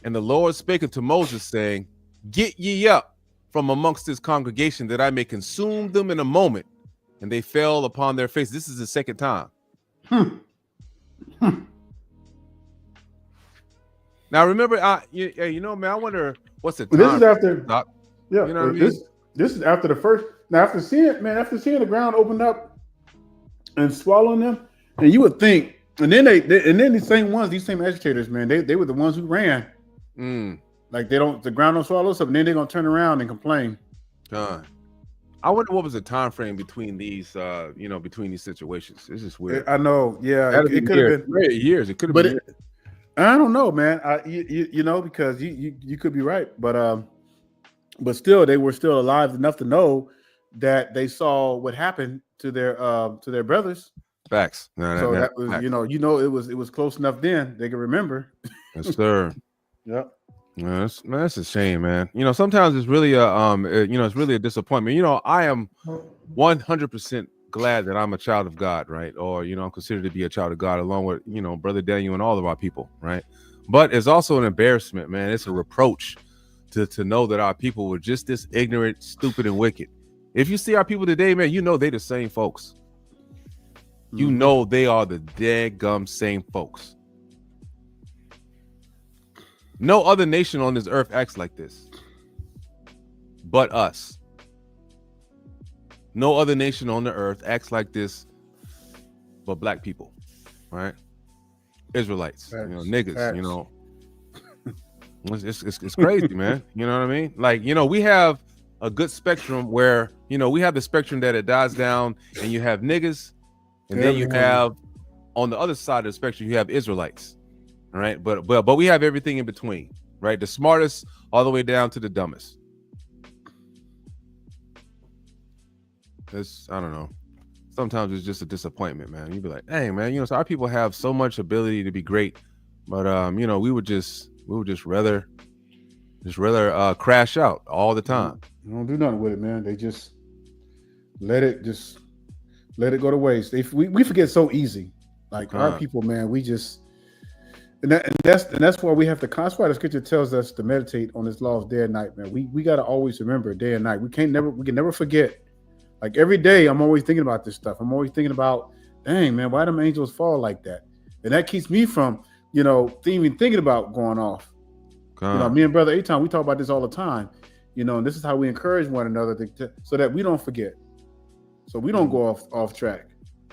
And the Lord spake unto Moses, saying, get ye up from amongst this congregation, that I may consume them in a moment. And they fell upon their face. This is the second time. Now remember, you know, man, I wonder what's the time. This is after, Doc? yeah. You know what I mean? This is after the first. Now after seeing the ground open up and swallowing them, and you would think, and then these same agitators, man, they were the ones who ran. Like the ground don't swallow us up, and then they're gonna turn around and complain. I wonder what was the time frame between these, between these situations. It's just weird. I know, yeah, it could have been years. It could have been years. I don't know, man. You know, because you could be right, but still, they were still alive enough to know that they saw what happened to their brothers. Facts. So that was facts. It was close enough then they could remember. Yes, sir. Yep. Man, that's a shame, man. You know, sometimes it's really it's really a disappointment. You know, I am 100% glad that I'm a child of God, right? Or, I'm considered to be a child of God along with, Brother Daniel and all of our people, right? But it's also an embarrassment, man. It's a reproach to know that our people were just this ignorant, stupid, and wicked. If you see our people today, man, they the same folks. You know they are the daggum same folks. No other nation on this earth acts like this but us. No other nation on the earth acts like this but black people, right? Israelites, Facts. Niggas, Facts. It's crazy, man. You know what I mean? Like, we have a good spectrum where, we have the spectrum that it dies down and you have niggas, and then you have on the other side of the spectrum, you have Israelites. All right, but we have everything in between, right? The smartest all the way down to the dumbest. I don't know. Sometimes it's just a disappointment, man. You'd be like, hey, man, so our people have so much ability to be great, but we would just rather crash out all the time. You don't do nothing with it, man. They just let it go to waste. We forget so easy. Like our people, man, we just. And that's why we have to. That's why the scripture tells us to meditate on His laws day and night, man. We got to always remember day and night. We can never forget. Like every day, I'm always thinking about this stuff. I'm always thinking about, dang, man, why them angels fall like that? And that keeps me from, even thinking about going off. Me and Brother Aton, we talk about this all the time. And this is how we encourage one another so that we don't forget, so we don't go off track.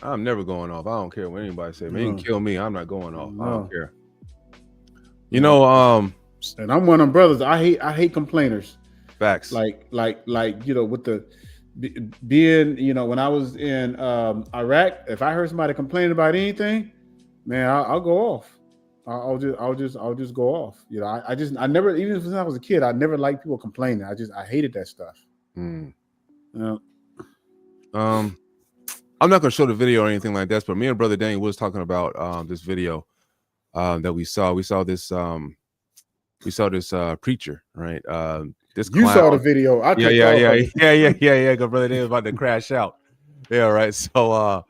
I'm never going off. I don't care what anybody say. Man, you can kill me. I'm not going off. I don't care. And I'm one of them brothers. I hate complainers. Facts. Like with the being, when I was in Iraq, if I heard somebody complaining about anything, man, I'll go off. I'll just go off. I never, even since I was a kid, I never liked people complaining. I hated that stuff. Yeah. I'm not gonna show the video or anything like that, but me and Brother Daniel was talking about this video that we saw. We saw this preacher, right? This you clown. saw the video. Yeah. Because Brother Daniel was about to crash out. Yeah, right. So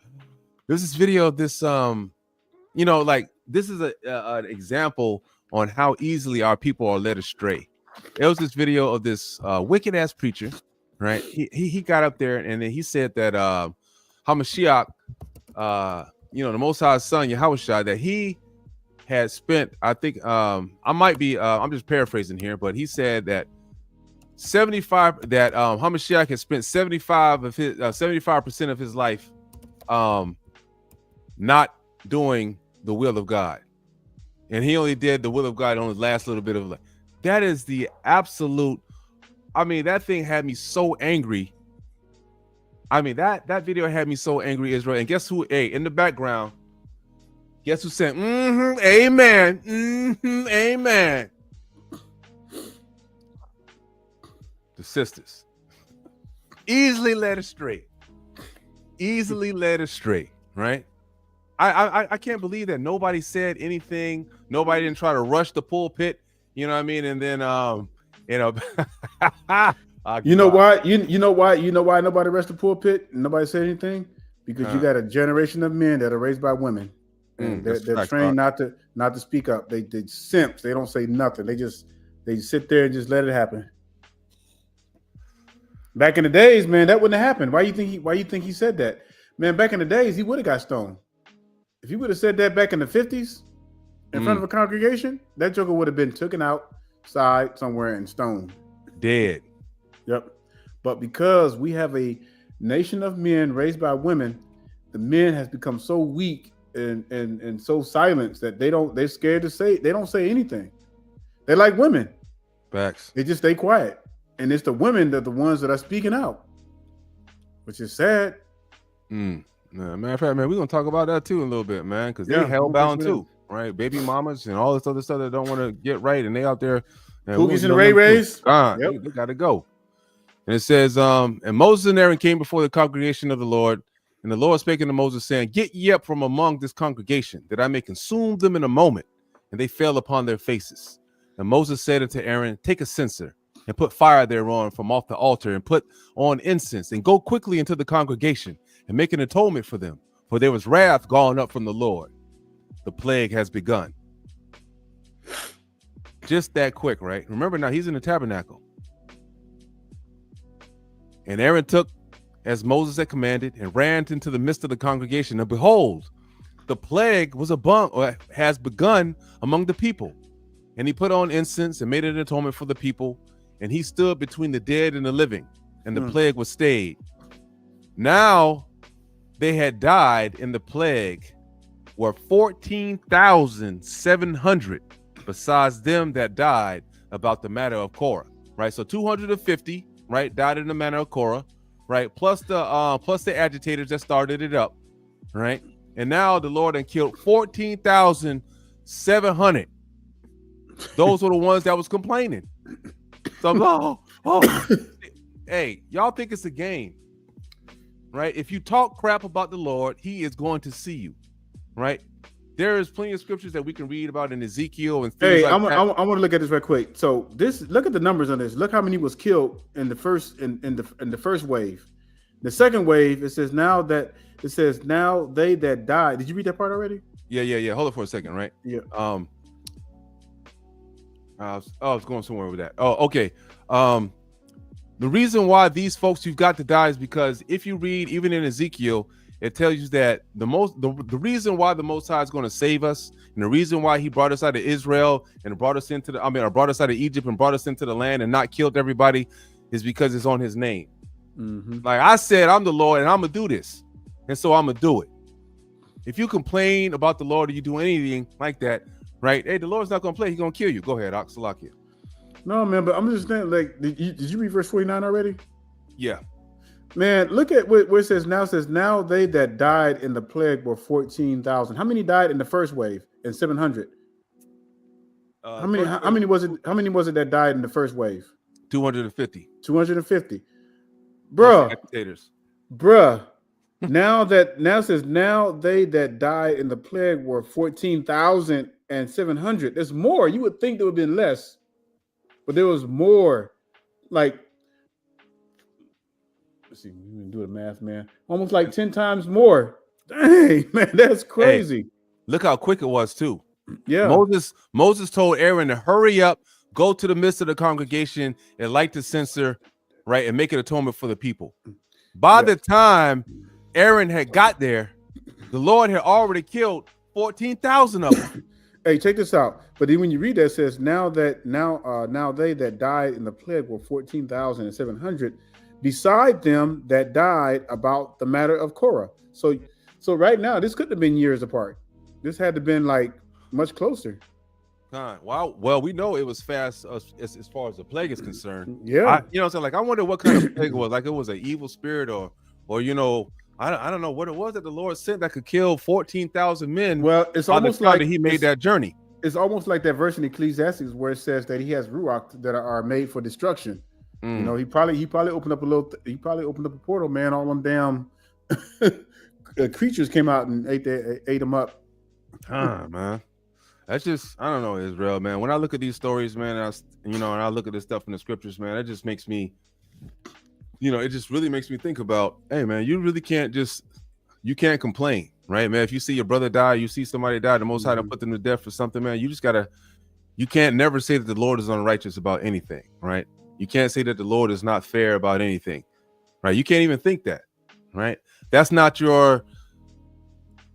there's this video of this like this is an example on how easily our people are led astray. There was this video of this wicked ass preacher, right? He got up there and then he said that Hamashiach, the Most High's son Yahushua, that he had spent, I think, I'm just paraphrasing here, but he said that Hamashiach had spent 75% of his life not doing the will of God, and he only did the will of God on his last little bit of life. That is the absolute. I mean, that thing had me so angry. I mean, that video had me so angry, Israel. And guess who? Hey, in the background, guess who said, amen, amen? The sisters. Easily led astray, right? I can't believe that nobody said anything. Nobody didn't try to rush the pulpit. You know what I mean? And then you know why nobody rushed the pulpit and nobody said anything? Because you got a generation of men that are raised by women. And they're trained not to speak up. They simps. They don't say nothing. They sit there and just let it happen. Back in the days, man, that wouldn't have happened. Why you think he said that? Man, back in the days, he would have got stoned. If he would have said that back in the 50s, in front of a congregation, that joker would have been taken outside somewhere and stoned. Dead. Yep. But because we have a nation of men raised by women, the men has become so weak and so silenced that they're scared to say, they don't say anything. They're like women. Facts. They just stay quiet. And it's the women that are the ones that are speaking out, which is sad. Matter of fact, man, we're gonna talk about that too in a little bit, man, because they're hellbound too, right? Baby mamas and all this other stuff that don't want to get right, and they out there. Cookies and Ray Rays. They gotta go. And it says, and Moses and Aaron came before the congregation of the Lord, and the Lord spake unto Moses, saying, Get ye up from among this congregation, that I may consume them in a moment. And they fell upon their faces. And Moses said unto Aaron, Take a censer, and put fire thereon from off the altar, and put on incense, and go quickly into the congregation, and make an atonement for them. For there was wrath gone up from the Lord. The plague has begun. Just that quick, right? Remember now, he's in the tabernacle. And Aaron took as Moses had commanded and ran into the midst of the congregation. And behold, the plague has begun among the people. And he put on incense and made an atonement for the people. And he stood between the dead and the living. And the plague was stayed. Now they had died in the plague were 14,700 besides them that died about the matter of Korah. Right. So 250. Right, died in the manner of Korah, right? Plus the agitators that started it up, right? And now the Lord had killed 14,700. Those were the ones that was complaining. So I'm like, hey, y'all think it's a game, right? If you talk crap about the Lord, He is going to see you, right? There is plenty of scriptures that we can read about in Ezekiel and things I want to look at this right quick. So look at the numbers on this. Look how many was killed in the first in the first wave. The second wave, it says now they that died. Did you read that part already? Yeah. Hold it for a second, right? Yeah. I was going somewhere with that. Oh, okay. The reason why these folks you've got to die is because if you read even in Ezekiel, it tells you that the reason why the Most High is going to save us, and the reason why He brought us out of Israel and brought us brought us out of Egypt and brought us into the land and not killed everybody, is because it's on His name. Like I said, I'm the Lord and I'm gonna do this, and so I'm gonna do it. If you complain about the Lord or you do anything like that, right? Hey, the Lord's not gonna play; He's gonna kill you. Go ahead, Salakia. No, man, but I'm just saying, like, did you read verse 49 already? Yeah. Man, look at where it says now. It says now they that died in the plague were 14,000. How many died in the first wave? And 700. How many was it that died in the first wave? 250. 250. Bruh. Now it says now they that died in the plague were 14,700. There's more. You would think there would have been less, but there was more. Like, let's see, we can do the math, man. Almost like 10 times more. Dang, man, that's crazy. Hey, look how quick it was too. Yeah. Moses told Aaron to hurry up, go to the midst of the congregation and light the censer, right, and make an atonement for the people. By the time Aaron had got there, the Lord had already killed 14,000 of them. Hey, check this out. But then when you read that, it says now they that died in the plague were 14,700. Beside them that died about the matter of Korah. So right now, this couldn't have been years apart. This had to have been like much closer. Wow. Well, we know it was fast as far as the plague is concerned. Yeah. So like I wonder what kind of plague it was. Like it was an evil spirit or I don't know what it was that the Lord sent that could kill 14,000 men. Well, it's almost like He made that journey. It's almost like that verse in Ecclesiastes where it says that He has ruach that are made for destruction. You know, he probably opened up a portal, man. All them damn creatures came out and ate them up. Man, that's just, I don't know, Israel, man. When I look at these stories, man, and I look at this stuff in the scriptures, man, it just makes me, it just really makes me think about, hey, man, you really can't complain, right, man? If you see your brother die, you see somebody die, the Most High to put them to death for something, man, you can't never say that the Lord is unrighteous about anything, right? You can't say that the Lord is not fair about anything, right? You can't even think that, right? That's not your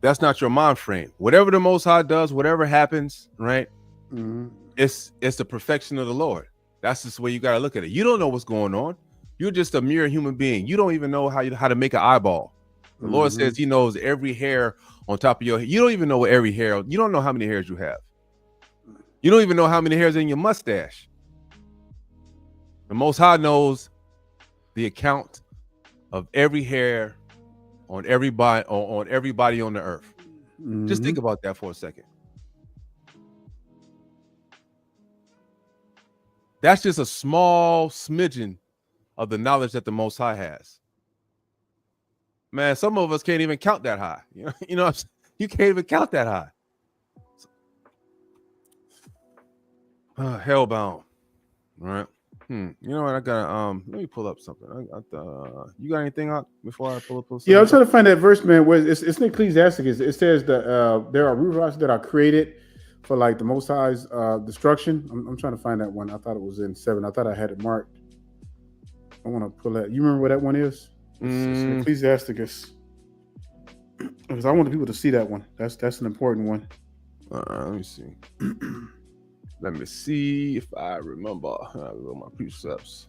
That's not your mind frame. Whatever the Most High does, whatever happens, right? Mm-hmm. It's the perfection of the Lord. That's just the way you got to look at it. You don't know what's going on. You're just a mere human being. You don't even know how to make an eyeball. The Lord says he knows every hair on top of your head. You don't even know every hair. You don't know how many hairs you have. You don't even know how many hairs in your mustache. The Most High knows the account of every hair on everybody on the earth. Just think about that for a second. That's just a small smidgen of the knowledge that the Most High has. Man, some of us can't even count that high. You know, you can't even count that high. Hellbound. All right. You know what? I got let me pull up something. You got anything out before I pull up something? Yeah, I'm trying to find that verse, man. Where it's in Ecclesiastes. It says that there are root that are created for like the Most High's destruction. I'm trying to find that one. I thought it was in 7. I thought I had it marked. I want to pull that. You remember what that one is? It's Ecclesiastes. Because I want the people to see that one. That's an important one. Let me see. Let me see if I remember. My precepts.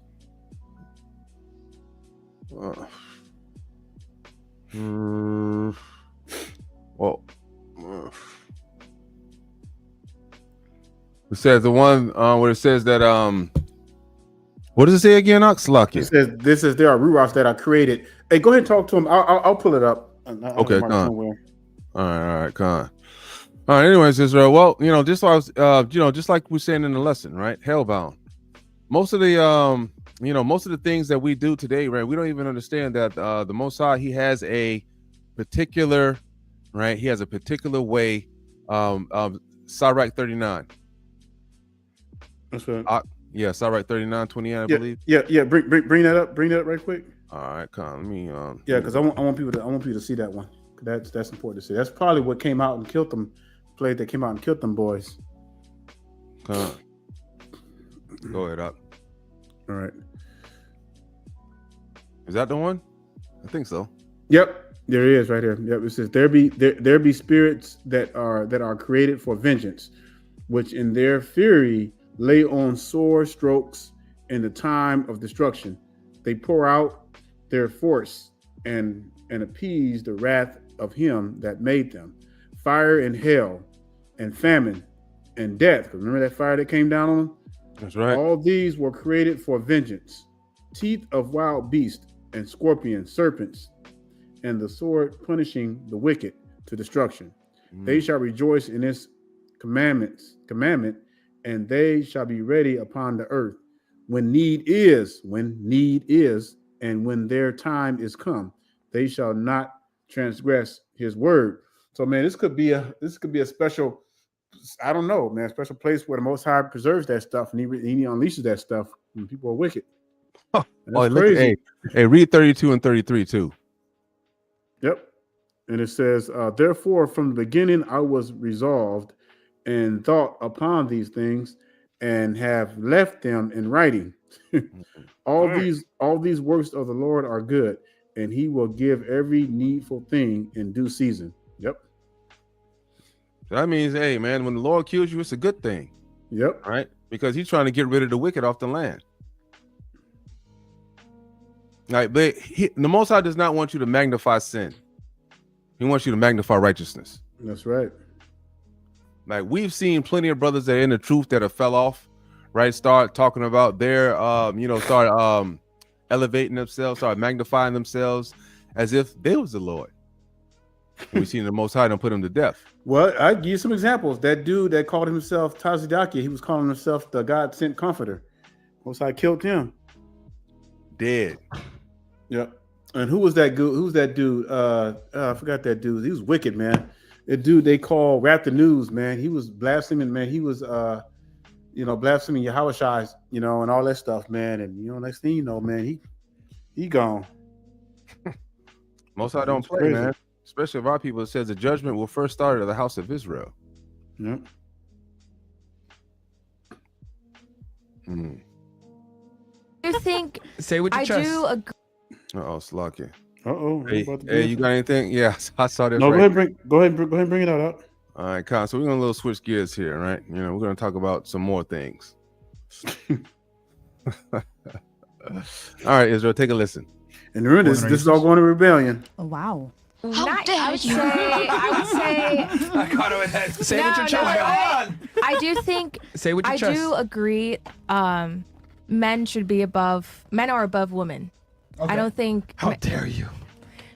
It says the one where it says that what does it say again, Oxlock? It says there are ruachs that are created. Hey, go ahead and talk to him. I'll pull it up. Okay, all right, Con. All right. Anyways, Israel. Well, just like we're saying in the lesson, right? Hellbound. Most of the things that we do today, right? We don't even understand that the Most High, he has a particular, right? He has a particular way. Sirach 39. That's right. Yeah, Sirach 39:28, I believe. Yeah. Bring that up. Bring that up right quick. All right, Con. Let me. Yeah, because I want people to see that one. That's important to see. That's probably what came out and killed them. Played that came out and killed them boys. Go ahead up. All right. Is that the one? I think so. Yep, there it is right here. Yep, it says there be spirits that are created for vengeance, which in their fury lay on sore strokes in the time of destruction. They pour out their force and appease the wrath of him that made them. Fire and hell and famine and death. Remember that fire that came down on them? That's right. All these were created for vengeance. Teeth of wild beasts and scorpions, serpents, and the sword punishing the wicked to destruction. They shall rejoice in its commandment, and they shall be ready upon the earth when need is, and when their time is come, they shall not transgress his word. So, man, this could be a special, I don't know, man, special place where the Most High preserves that stuff and he unleashes that stuff when people are wicked. That's crazy. Hey, read 32 and 33 too. Yep. And it says, therefore, from the beginning I was resolved and thought upon these things and have left them in writing. All these works of the Lord are good, and he will give every needful thing in due season. Yep. That means, hey, man, when the Lord kills you, it's a good thing. Yep. Right? Because he's trying to get rid of the wicked off the land. Like, but the Most High does not want you to magnify sin. He wants you to magnify righteousness. That's right. Like, we've seen plenty of brothers that are in the truth that have fell off, right? Start talking about their, start elevating themselves, start magnifying themselves as if they was the Lord. We've seen the Most High don't put him to death. Well, I give you some examples. That dude that called himself Tazidaki, he was calling himself the God sent comforter. Most High killed him. Dead. Yep. And who was that dude? Who's that dude? I forgot that dude. He was wicked, man. The dude they call Rap the News, man. He was blaspheming, man. He was blaspheming Yahushua, and all that stuff, man. And next thing you know, man, he gone. Most I don't play, crazy, man. Especially if our people, it says the judgment will first start at the house of Israel. Yep. I think say what you I trust. do agree. Slocky. Hey, you got anything? Yeah, I saw this. No, right. go ahead and bring it out. All right, Con. So we're gonna little switch gears here, right? We're gonna talk about some more things. All right, Israel, take a listen. And remember, this is all going to rebellion. Oh, wow. How dare you? I would say. I caught it with that. Say what you're I do think. Say what your I chest. do agree. Men are above women. Okay. I don't think. How dare you?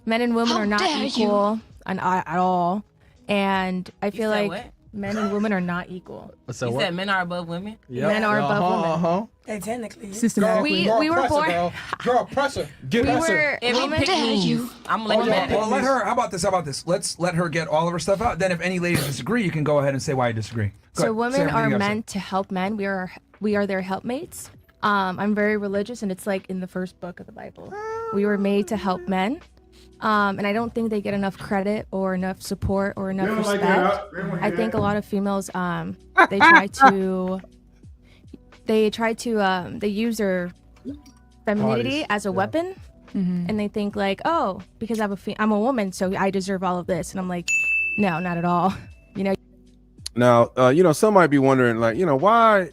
Men and women are not equal at all, and I feel like what? men and women are not equal. So You said men are above women? Men are above women. Hey, technically. Systematically. We were born. Girl, pressure. We were. If women, you pick me, I'm gonna let you Well, let her. How about this? Let's let her get all of her stuff out. Then, if any ladies disagree, you can go ahead and say why you disagree. Go So ahead. Say women everything are you gotta say. meant to help men. We are their helpmates. I'm very religious, and it's like in the first book of the Bible. We were made to help men, and I don't think they get enough credit or enough support or enough respect. I think a lot of females, they use their femininity as a weapon, and they think like, oh, because I'm a woman, so I deserve all of this, and I'm like, no, not at all. Now, some might be wondering, like, why,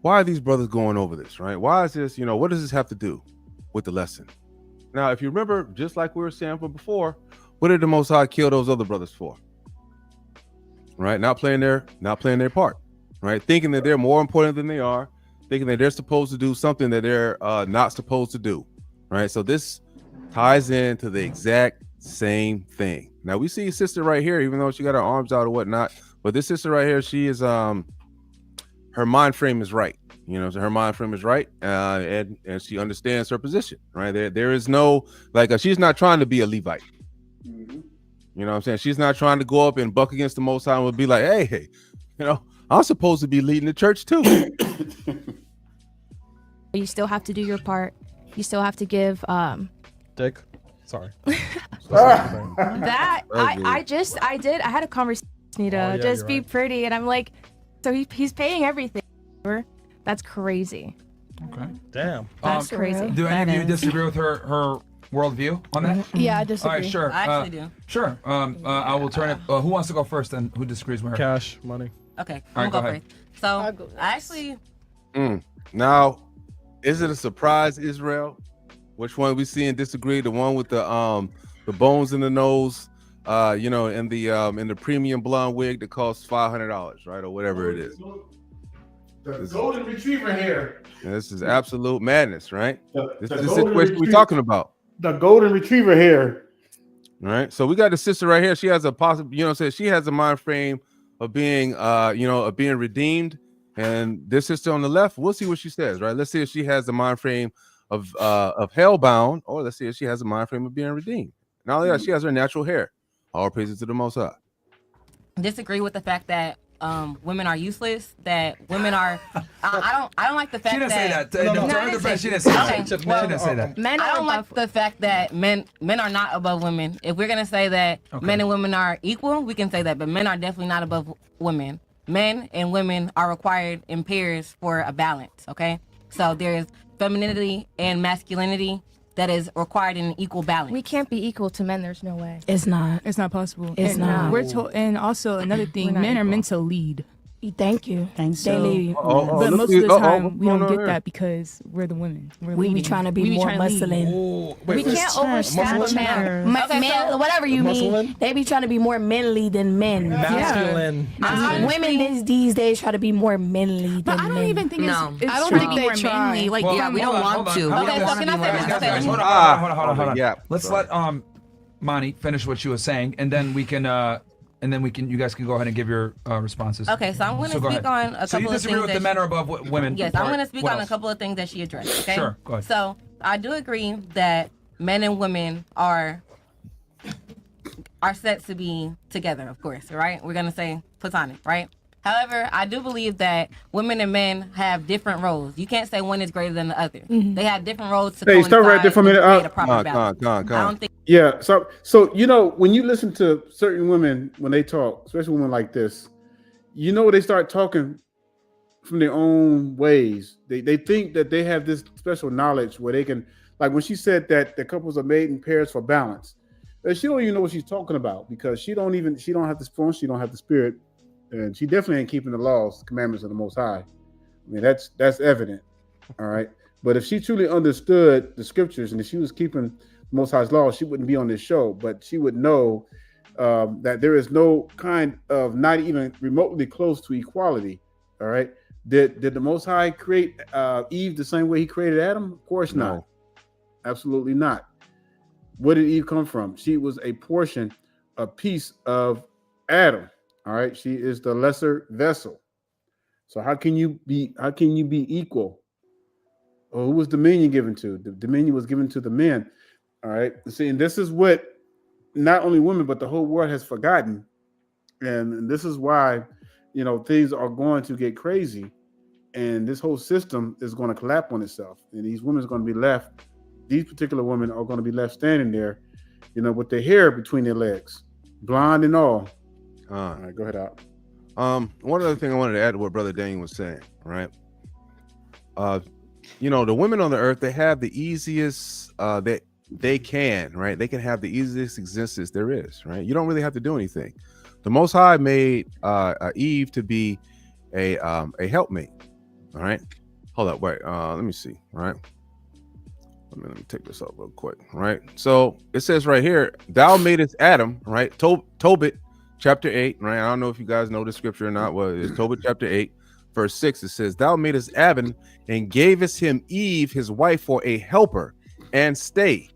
why are these brothers going over this, right? Why is this, what does this have to do with the lesson? Now, if you remember, just like we were saying from before, what did the Most High kill those other brothers for? Right? Not playing their part, right? Thinking that they're more important than they are, thinking that they're supposed to do something that they're not supposed to do, right? So this ties into the exact same thing. Now, we see a sister right here, even though she got her arms out or whatnot, but this sister right here, she is, her mind frame is right. So her mind frame is right, and she understands her position, right? There is no, she's not trying to be a Levite. You know what I'm saying? She's not trying to go up and buck against the Most High and would be like, hey, I'm supposed to be leading the church too. You still have to do your part. You still have to give. Dick. Sorry. That I had a conversation. Just be pretty, and I'm like, so he's paying everything. That's crazy. Okay. Damn. That's crazy. Do any of you disagree with her worldview on that? Yeah, I disagree. All right, sure. I actually do. Sure. I will turn it. Who wants to go first and who disagrees with her? Cash, money. Okay, All I'm right, go gonna ahead. go first. So I actually, Now, is it a surprise, Israel? Which one we see and disagree? The one with the bones in the nose, in the premium blonde wig that costs $500, right, or whatever it is. The golden retriever hair. This is absolute madness, right? This is the golden situation we're talking about. The golden retriever hair. Right. So we got the sister right here. She has a possible, she has a mind frame of being, of being redeemed. And this sister on the left, we'll see what she says, right? Let's see if she has the mind frame of hellbound, or let's see if she has a mind frame of being redeemed. Not only that, she has her natural hair. All praises to the Most High. disagree with the fact that women are useless. That women are. I don't like the fact that. She didn't say that. No, No, I didn't say- she didn't say that. Okay, She well, didn't say that. Men I are don't like the fact that men are not above women. If we're gonna say that men and women are equal, we can say that, but men are definitely not above women. Men and women are required in pairs for a balance. Okay, so there's femininity and masculinity that is required in an equal balance. We can't be equal to men. There's no way. It's not. It's not possible. It's And not. We're told, and also another thing, not men are equal. meant to lead. Thank you. Thanks. They lead. But most of the time, we don't get that because we're the women. We're We be leading. trying to be We more trying to lead. muscling. Oh, We wait, can't overstep Muscle men. matter. Okay, Men, whatever you mean, Muscling? they be trying to be more manly than men. Masculine. Women these days try to be more manly But than I don't men. even think No. it's I don't true. think they More try. manly. Like, Well, Yeah, we don't hold on, want hold to. on. Okay, so can I say this? Guys, Okay. hold on. Yeah. Let's let Monty finish what she was saying, and then we can you guys can go ahead and give your responses. Okay, so I'm going to go speak ahead. on a So you couple of disagree things with the that men are above women? Yes, I'm part. going to speak What on a else? couple of things that she addressed. Okay. Sure, go ahead. So I do agree that men and women are set to be together, of course, right? We're gonna say platonic, right? However, I do believe that women and men have different roles. You can't say one is greater than the other. They have different roles to Hey, stop right there for a coincide minute. and create a proper Come balance. on. I don't think Yeah, so when you listen to certain women when they talk, especially women like this, they start talking from their own ways. They think that they have this special knowledge where they can, Like when she said that the couples are made in pairs for balance, she don't even know what she's talking about because she don't have the phone, she don't have the spirit, and she definitely ain't keeping the laws, commandments of the Most High. I mean, that's evident. All right. But if she truly understood the scriptures and if she was keeping the Most High's laws, she wouldn't be on this show. But she would know that there is no kind of not even remotely close to equality. All right. Did the Most High create Eve the same way he created Adam? Of course not. No. Absolutely not. Where did Eve come from? She was a piece of Adam. All right. She is the lesser vessel. So how can you be equal? Well, who was dominion given to? The dominion was given to the men. All right. See, and this is what not only women, but the whole world has forgotten. And this is why, things are going to get crazy. And this whole system is going to collapse on itself. And these women are going to be left, these particular women are going to be left standing there, with their hair between their legs, blonde and all. All right, go ahead out. One other thing I wanted to add to what Brother Daniel was saying, right? The women on the earth, they have the easiest that they can, right? They can have the easiest existence there is, right? You don't really have to do anything. The Most High made Eve to be a helpmate. All right. Hold up, wait. Let me see. All right. Let me take this up real quick. Right. So it says right here, thou madest Adam, right? Tobit chapter 8, right? I don't know if you guys know the scripture or not. Well, it's Tobit chapter 8, verse 6. It says, thou madest Adam and gavest him Eve, his wife, for a helper and stay.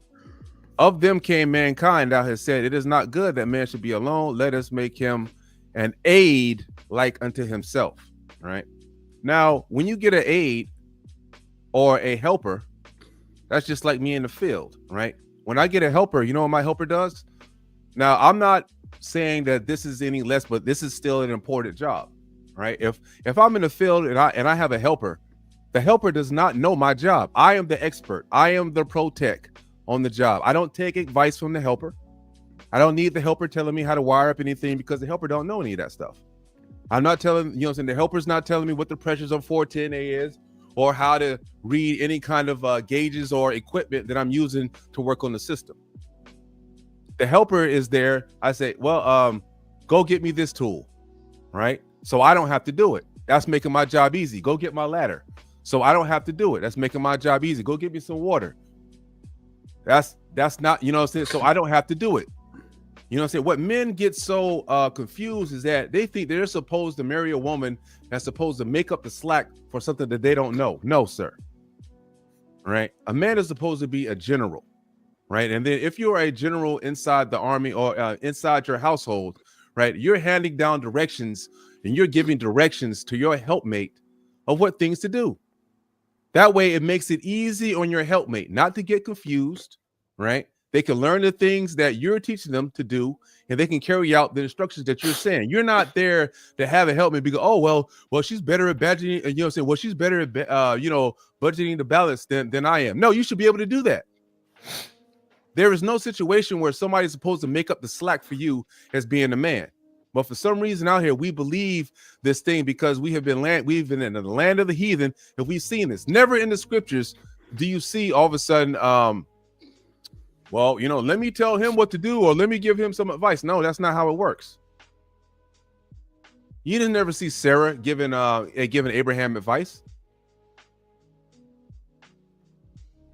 Of them came mankind. Thou hast said, it is not good that man should be alone. Let us make him an aid like unto himself. Right. Now, when you get an aid or a helper, that's just like me in the field, right? When I get a helper, you know what my helper does? Now, I'm not saying that this is any less, but this is still an important job, right? If I'm in the field and I have a helper, the helper does not know my job. I am the expert. I am the pro tech on the job. I don't take advice from the helper. I don't need the helper telling me how to wire up anything because the helper don't know any of that stuff. I'm not telling, the helper's not telling me what the pressures on 410A is or how to read any kind of gauges or equipment that I'm using to work on the system. The helper is there. I say, well, go get me this tool, right? So I don't have to do it. That's making my job easy. Go get my ladder. So I don't have to do it. That's making my job easy. Go get me some water. That's not, so I don't have to do it. What men get so confused is that they think they're supposed to marry a woman that's supposed to make up the slack for something that they don't know. No, sir. Right? A man is supposed to be a general, right? And then if you're a general inside the army or inside your household, right, you're handing down directions and you're giving directions to your helpmate of what things to do. That way it makes it easy on your helpmate not to get confused, right? They can learn the things that you're teaching them to do, and they can carry out the instructions that you're saying. You're not there to have a helpmate because, well, she's better at budgeting, she's better at, budgeting the balance than I am. No, you should be able to do that. There is no situation where somebody's supposed to make up the slack for you as being a man. But for some reason out here, we believe this thing because we've been in the land of the heathen, and we've seen this. Never in the scriptures do you see all of a sudden, let me tell him what to do or let me give him some advice. No, that's not how it works. You didn't ever see Sarah giving Abraham advice.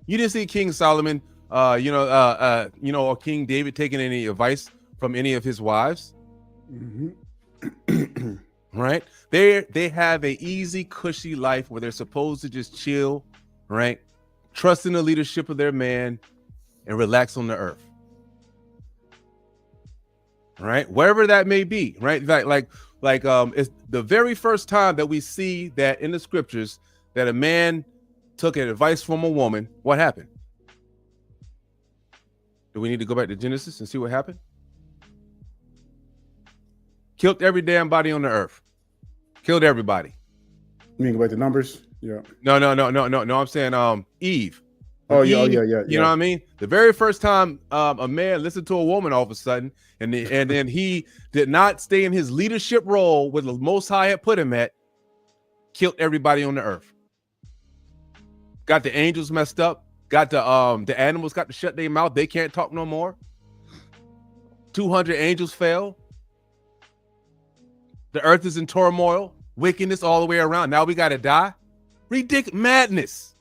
You didn't see King Solomon, or King David taking any advice from any of his wives. Mm-hmm. Right? They have a easy, cushy life where they're supposed to just chill, right? Trust in the leadership of their man and relax on the earth. Right? Wherever that may be, right? Like it's the very first time that we see that in the scriptures that a man took advice from a woman. What happened? Do we need to go back to Genesis and see what happened? Killed every damn body on the earth. Killed everybody. You mean go back to Numbers? Yeah. No. I'm saying Eve. Oh, Eve, yeah. You know what I mean? The very first time a man listened to a woman all of a sudden, and then he did not stay in his leadership role where the Most High had put him at, killed everybody on the earth. Got the angels messed up, got the animals got to shut their mouth. They can't talk no more. 200 angels fell. The earth is in turmoil, wickedness all the way around. Now we got to die. Ridiculous madness.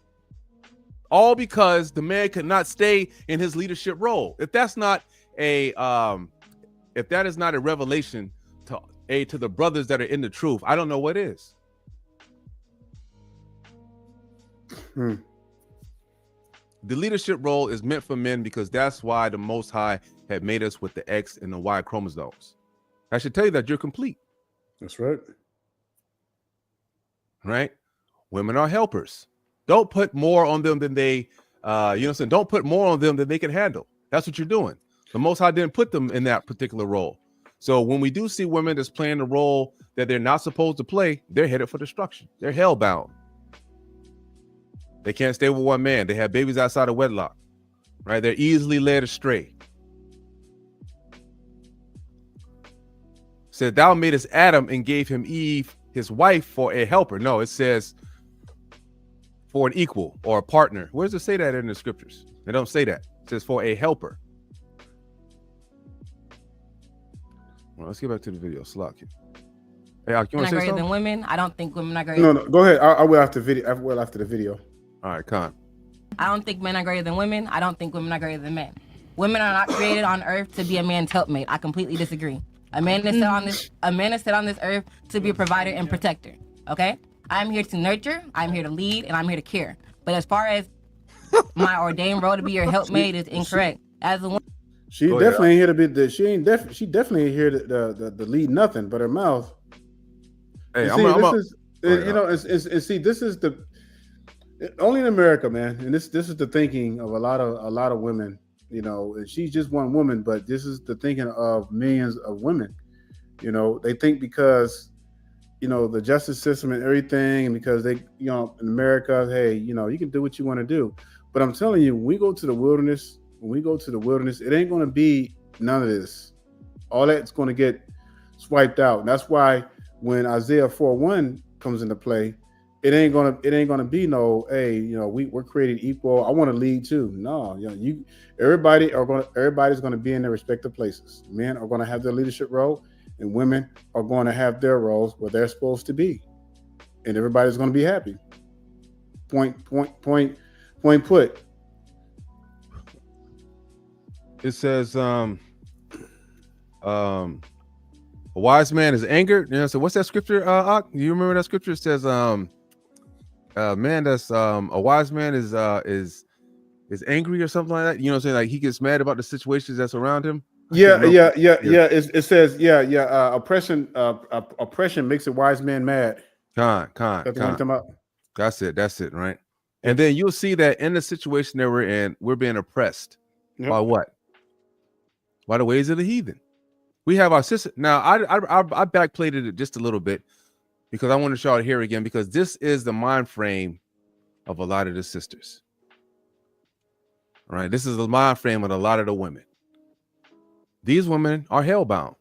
All because the man could not stay in his leadership role. If that's not if that is not a revelation to the brothers that are in the truth, I don't know what is. The leadership role is meant for men because that's why the Most High had made us with the X and the Y chromosomes. I should tell you that you're complete. That's right. Right? Women are helpers. Don't put more on them than they, don't put more on them than they can handle. That's what you're doing. The Most High didn't put them in that particular role. So when we do see women that's playing the role that they're not supposed to play, they're headed for destruction. They're hellbound. They can't stay with one man. They have babies outside of wedlock, right? They're easily led astray. Said, thou madest Adam and gave him Eve, his wife, for a helper. No, it says for an equal or a partner. Where does it say that in the scriptures? They don't say that. It says for a helper. Well, let's get back to the video. Slack you. Hey, you want to say greater something? than women. I don't think women are greater. No, go ahead. I will after video. I will after the video. All right, Con. I don't think men are greater than women. I don't think women are greater than men. Women are not created on earth to be a man's helpmate. I completely disagree. A man is set on this earth to be a provider and protector. Okay? I'm here to nurture, I'm here to lead, and I'm here to care. But as far as my ordained role to be your helpmate is incorrect. As a woman, she definitely ain't here to be she definitely ain't here to lead nothing but her mouth. Hey, this is the only in America, man, and this is the thinking of a lot of women. You know, and she's just one woman, but this is the thinking of millions of women. You know, they think because, you know, the justice system and everything, and because they, you know, in America, hey, you know, you can do what you want to do. But I'm telling you, when we go to the wilderness, it ain't going to be none of this. All that's going to get swiped out. And that's why when Isaiah 4:1 comes into play, it ain't gonna be no, hey, you know, we're created equal. I want to lead too. No, you know, everybody's gonna be in their respective places. Men are gonna have their leadership role, and women are going to have their roles where they're supposed to be, and everybody's gonna be happy. Point put. It says, a wise man is angered. You know, so what's that scripture? Ak? You remember that scripture? It says, man that's a wise man is angry or something like that. You know what I'm saying? Like he gets mad about the situations that's around him. Yeah. It says, oppression makes a wise man mad. That's it, right? And then you'll see that in the situation that we're in, we're being oppressed by what? By the ways of the heathen. We have our sister. Now, I backplated it just a little bit because I want to show it here again, because this is the mind frame of a lot of the sisters. All right, this is the mind frame of a lot of the women. These women are hellbound.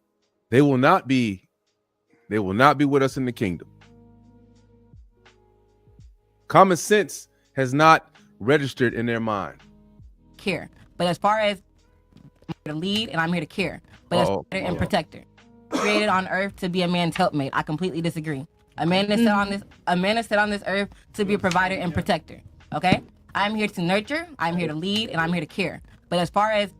They will not be with us in the kingdom. Common sense has not registered in their mind. Care. But as far as I'm here to lead and I'm here to care. But as and protector. Created on earth to be a man's helpmate. I completely disagree. A man is set on this earth to be a provider and protector. Okay? I'm here to nurture, I'm here to lead, and I'm here to care. But as far as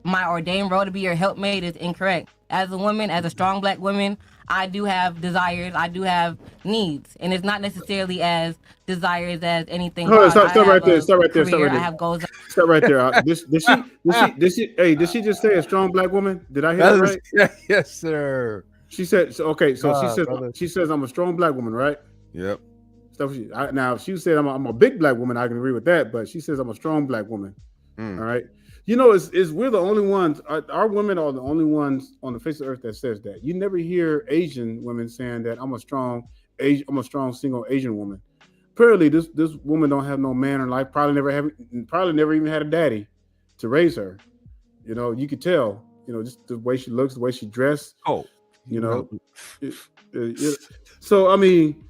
my ordained role to be your helpmate is incorrect. As a woman, as a strong black woman, I do have desires, I do have needs, and it's not necessarily as desires as anything. Stop right there. I have goals. Stop right there. Did she just say a strong black woman? Did I hear that right? Yes, sir. She said okay. So she says I'm a strong black woman, right? Yep. Now, if she said I'm a big black woman, I can agree with that. But she says I'm a strong black woman. All right. You know, we're the only ones. Our women are the only ones on the face of the earth that says that. You never hear Asian women saying that I'm a strong single Asian woman. Apparently, this woman don't have no man in life. Probably never even had a daddy to raise her. You know, you could tell. You know, just the way she looks, the way she dressed. Oh, you know. So I mean,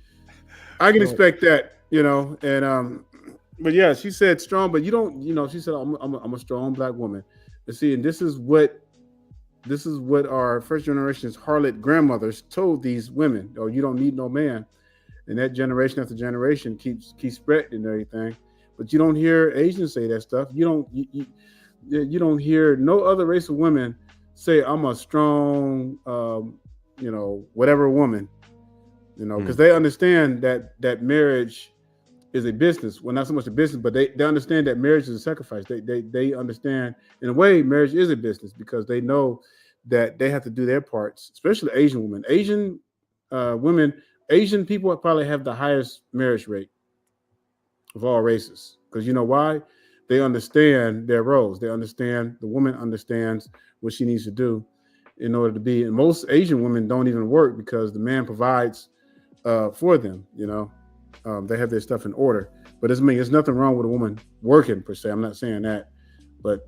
I can expect that. You know, and But yeah, she said strong, but you don't, she said I'm a strong black woman. And see, and this is what our first generation's harlot grandmothers told these women. Oh, you don't need no man. And that generation after generation keeps spreading and everything. But you don't hear Asians say that stuff. You don't hear no other race of women say I'm a strong whatever woman, because they understand that marriage is a business. Well, not so much a business, but they understand that marriage is a sacrifice. They understand, in a way, marriage is a business, because they know that they have to do their parts, especially Asian women. Asian women, Asian people probably have the highest marriage rate of all races. Because you know why? They understand their roles. They understand, the woman understands what she needs to do in order to be. And most Asian women don't even work because the man provides for them, they have their stuff in order. But there's nothing wrong with a woman working per se. I'm not saying that. But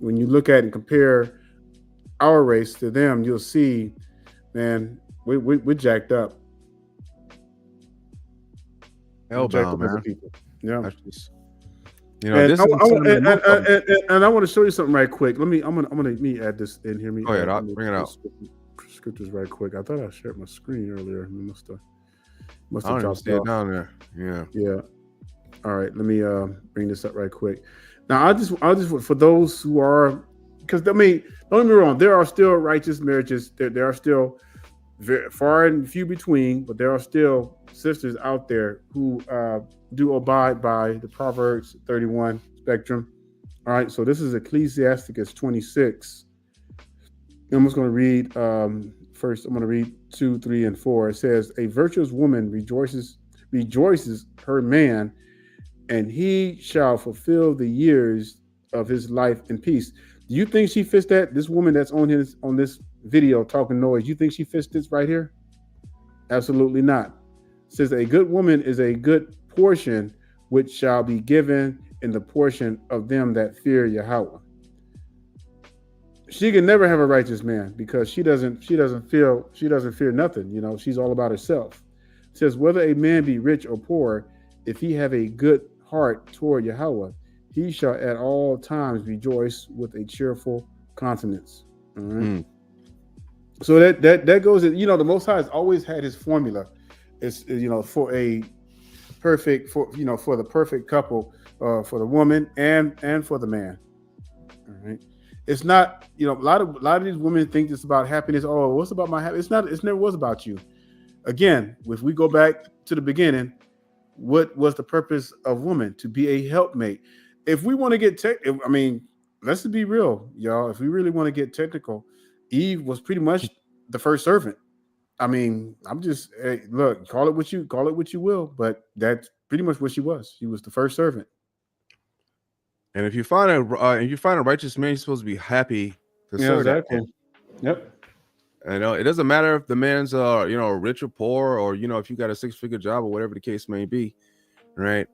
when you look at and compare our race to them, you'll see, man, we're jacked up. Hellbound, man. People. Yeah. That's just, and I want to show you something right quick. I'm gonna add this in here. Go ahead, bring it out. Scriptures right quick. I thought I shared my screen earlier. Must have dropped it down there. Yeah. All right, let me bring this up right quick. Now, I'll just for those who are, because don't get me wrong, there are still righteous marriages. There are still very far and few between, but there are still sisters out there who do abide by the Proverbs 31 spectrum. All right, so this is Ecclesiasticus 26. I'm just going to read first. I'm going to read 2, 3, and 4. It says, "A virtuous woman rejoices her man, and he shall fulfill the years of his life in peace." Do you think she fits that? This woman that's on this video talking noise, you think she fits this right here? Absolutely not. It says, "A good woman is a good portion which shall be given in the portion of them that fear Yahweh." She can never have a righteous man because she doesn't fear nothing. She's all about herself. It says, "Whether a man be rich or poor, if he have a good heart toward Yahweh, he shall at all times rejoice with a cheerful countenance." All right. So that goes. The Most High has always had his formula. It's for a perfect for the perfect couple, for the woman and for the man. All right. It's not, a lot of these women think it's about happiness. Oh, what's about my happiness? It's not. It never was about you. Again, if we go back to the beginning, what was the purpose of woman? To be a helpmate. If we want to get let's just be real, y'all. If we really want to get technical, Eve was pretty much the first servant. Look, call it what you will, but that's pretty much what she was. She was the first servant. And if you find a righteous man, you're supposed to be happy to serve exactly. that. Yep. It doesn't matter if the man's rich or poor, or if you got a 6-figure job or whatever the case may be, right?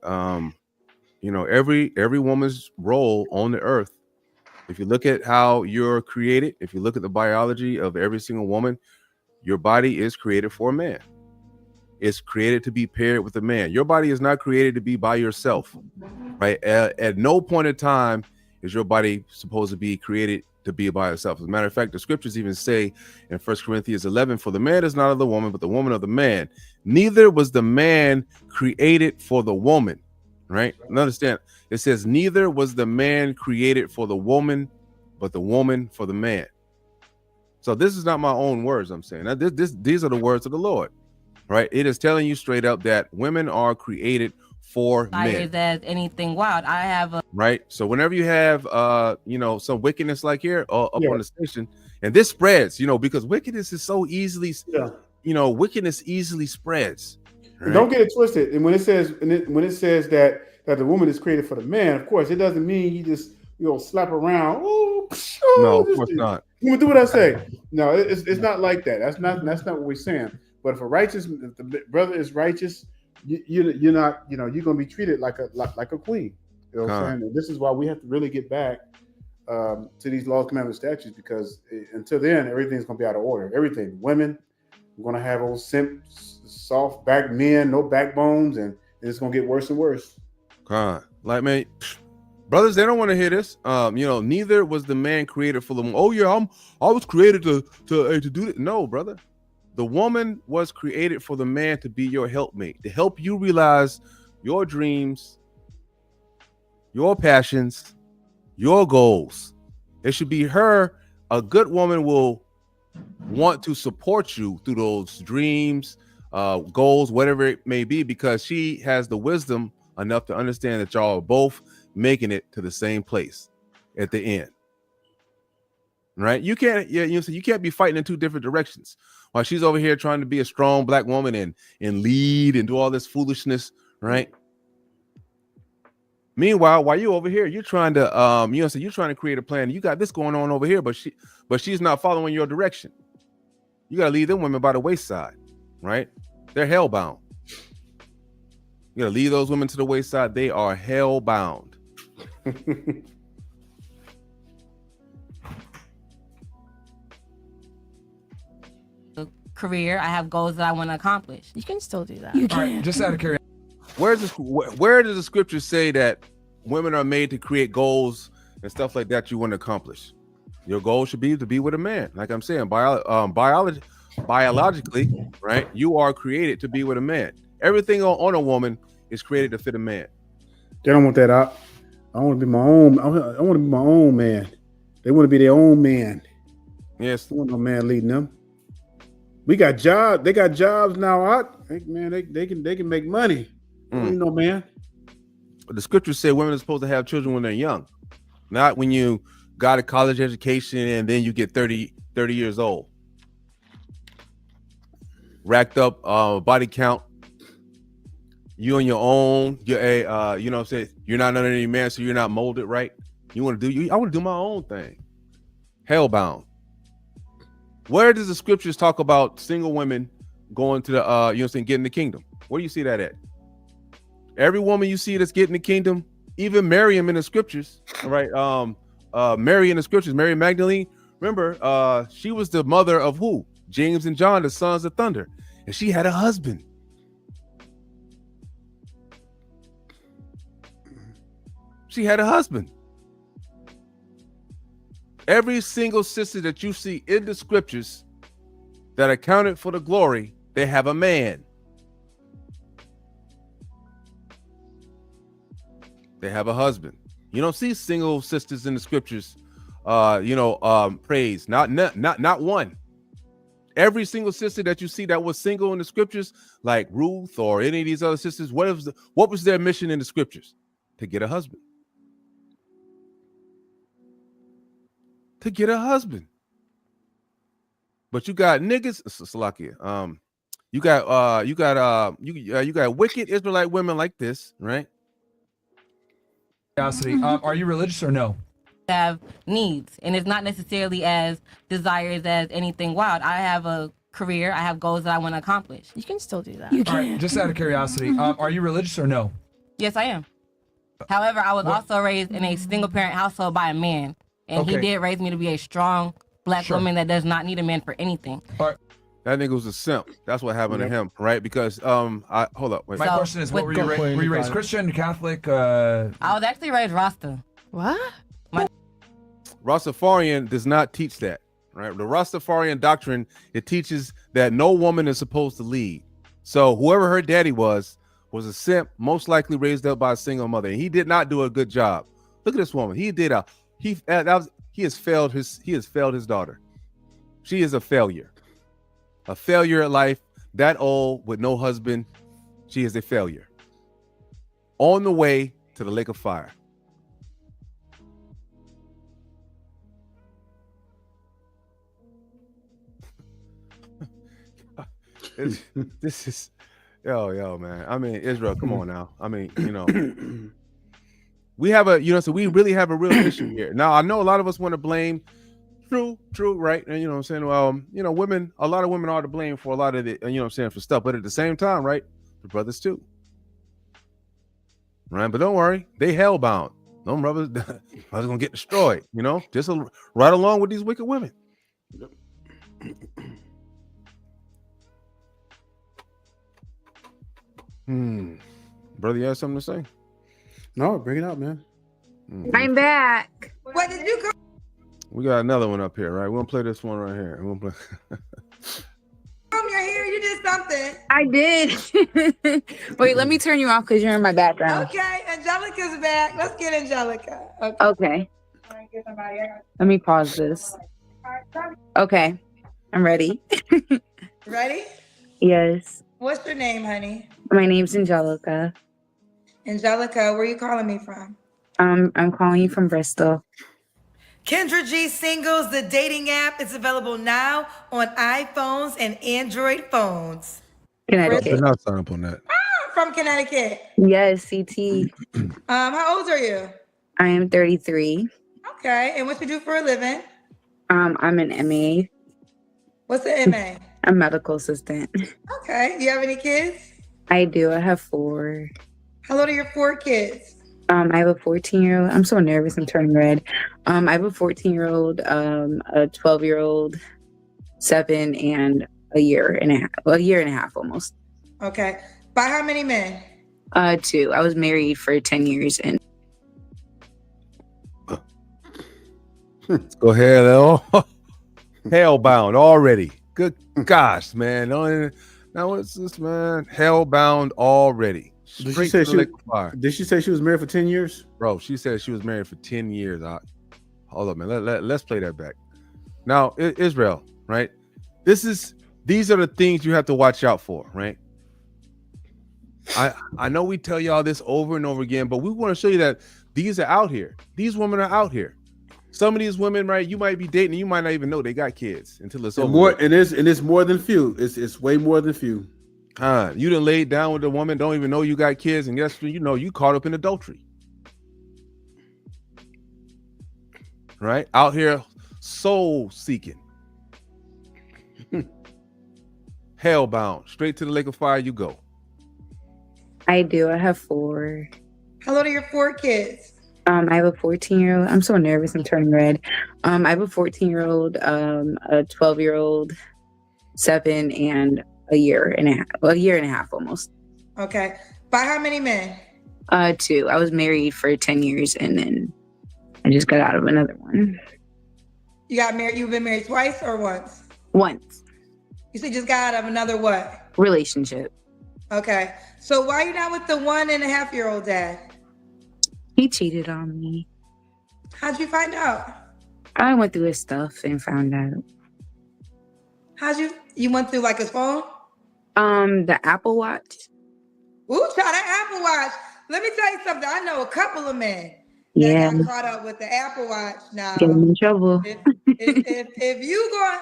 Every woman's role on the earth. If you look at how you're created, if you look at the biology of every single woman, your body is created for a man. It's created to be paired with a man. Your body is not created to be by yourself, right? At no point in time is your body supposed to be created to be by itself. As a matter of fact, the scriptures even say in 1 Corinthians 11, "For the man is not of the woman, but the woman of the man. Neither was the man created for the woman," right? And understand, it says, "Neither was the man created for the woman, but the woman for the man." So this is not my own words. I'm saying that these are the words of the Lord. Right, it is telling you straight up that women are created for men. Is that anything wild? I have a right. So whenever you have some wickedness like here up on the station, and this spreads, because wickedness is so easily, wickedness easily spreads. Right? Don't get it twisted. And when it says that the woman is created for the man, of course, it doesn't mean you just slap around. No, of course not. You do what I say. No, it's not like that. That's not what we're saying. But if the brother is righteous, you're not, you're gonna be treated like a queen. You know what I'm saying? And this is why we have to really get back to these laws, commandments, statutes, because until then, everything's gonna be out of order. Everything, women, we're gonna have old soft back men, no backbones, and it's gonna get worse and worse. Like, man, brothers, they don't want to hear this. Neither was the man created for the woman. Oh yeah, I was created to do it. No, brother. The woman was created for the man to be your helpmate, to help you realize your dreams, your passions, your goals. It should be her. A good woman will want to support you through those dreams, goals, whatever it may be, because she has the wisdom enough to understand that y'all are both making it to the same place at the end. Right? You can't, you can't be fighting in two different directions. While she's over here trying to be a strong black woman and lead and do all this foolishness, right? Meanwhile, while you over here, you're trying to, you're trying to create a plan. You got this going on over here, but she's not following your direction. You got to leave them women by the wayside, right? They're hellbound. You got to leave those women to the wayside. They are hellbound. Career, I have goals that I want to accomplish. You can still do that. You All can. right, just out of curiosity. Where does the scripture say that women are made to create goals and stuff like that you want to accomplish? Your goal should be to be with a man. Like I'm saying, biologically, right? You are created to be with a man. Everything on a woman is created to fit a man. They don't want that out. I want to be my own. I want to be my own man. They want to be their own man. Yes. I want no man leading them. We got jobs. They got jobs now. Man, they can make money. You know, man. The scriptures say women are supposed to have children when they're young, not when you got a college education and then you get 30 years old. Racked up body count. You on your own. You're you know what I'm saying? You're not under any man, so you're not molded right. You want to do I want to do my own thing. Hellbound. Where does the scriptures talk about single women going to the getting the kingdom? Where do you see that at? Every woman you see that's getting the kingdom, even Miriam in the scriptures, right? Mary in the scriptures, Mary Magdalene. Remember, she was the mother of who? James and John, the sons of thunder, and she had a husband. She had a husband. Every single sister that you see in the scriptures that accounted for the glory, they have a man. They have a husband. You don't see single sisters in the scriptures, praise. Not one. Every single sister that you see that was single in the scriptures, like Ruth or any of these other sisters, what was their mission in the scriptures? To get a husband. To get a husband. But you got niggas, Salakia. You got wicked Israelite women like this, right? Are you religious or no? Have needs, and it's not necessarily as desires as anything wild. I have a career. I have goals that I want to accomplish. You can still do that. You All can. right, just out of curiosity, are you religious or no? Yes, I am. However, I was also raised in a single parent household by a man, and he did raise me to be a strong black woman that does not need a man for anything. That nigga was a simp. That's what happened to him, right? Because hold up. Wait. My question is, what were you raised Christian, Catholic? I was actually raised Rasta. What? Rastafarian does not teach that, right? The Rastafarian doctrine, it teaches that no woman is supposed to lead. So whoever her daddy was a simp, most likely raised up by a single mother, and he did not do a good job. Look at this woman. He has failed his daughter. She is a failure. A failure at life, that old with no husband. She is a failure. On the way to the lake of fire. This is, yo, man. I mean, Israel, come on now. I mean, we have so we really have a real issue here. Now, I know a lot of us want to blame. True, right? And I'm saying, women, a lot of women are to blame for a lot of the, for stuff. But at the same time, right, the brothers too. Right? But don't worry, they hellbound. Them brothers gonna get destroyed, just right along with these wicked women. Brother, you have something to say? No, bring it out, man. I'm back. What did you call? We got another one up here, right? We're gonna play this one right here. We're gonna play. You're here. You did something. I did. Wait, let me turn you off because you're in my background. Okay, Angelica's back. Let's get Angelica. Okay. Let me pause this. Okay, I'm ready. Ready? Yes. What's your name, honey? My name's Angelica. Angelica, where are you calling me from? I'm calling you from Bristol. Kendra G Singles, the dating app, is available now on iPhones and Android phones. Connecticut. Not sign up on that. From Connecticut. Yes, CT. How old are you? I am 33. Okay, and what you do for a living? I'm an MA. What's the MA? A medical assistant. Okay, do you have any kids? I do. I have 4. How old are your 4 kids? I have a 14-year-old. I'm so nervous. I'm turning red. I have a 14-year-old, a 12-year-old, 7, and a year and a half almost. Okay. By how many men? 2. I was married for 10 years and Let's go ahead. Hellbound already. Good gosh, man. Now what's this, man? Hellbound already. Did she say she was married for 10 years? Bro, she said she was married for 10 years. Hold up, man. Let's play that back. Now, Israel, right? These are the things you have to watch out for, right? I know we tell y'all this over and over again, but we want to show you that these are out here. These women are out here. Some of these women, right? You might be dating, and you might not even know they got kids until it's over. And it's more than few. It's way more than few. You done laid down with a woman, don't even know you got kids, and guess what? You know you caught up in adultery. Right? Out here soul seeking. Hellbound. Straight to the lake of fire you go. I do. I have 4. How old are your 4 kids? I have a 14-year-old. I'm so nervous. I'm turning red. I have a 14-year-old, a 12-year-old, 7, and a year and a half almost. Okay. By how many men? 2. I was married for 10 years and then I just got out of another one. You got married? You've been married twice or once? Once. You said just got out of another what? Relationship. Okay. So why are you not with the 1.5-year-old dad? He cheated on me. How'd you find out? I went through his stuff and found out. You went through like his phone? The Apple Watch. Ooh, child, that Apple Watch. Let me tell you something. I know a couple of men that got caught up with the Apple Watch. Now, get in trouble. if you go,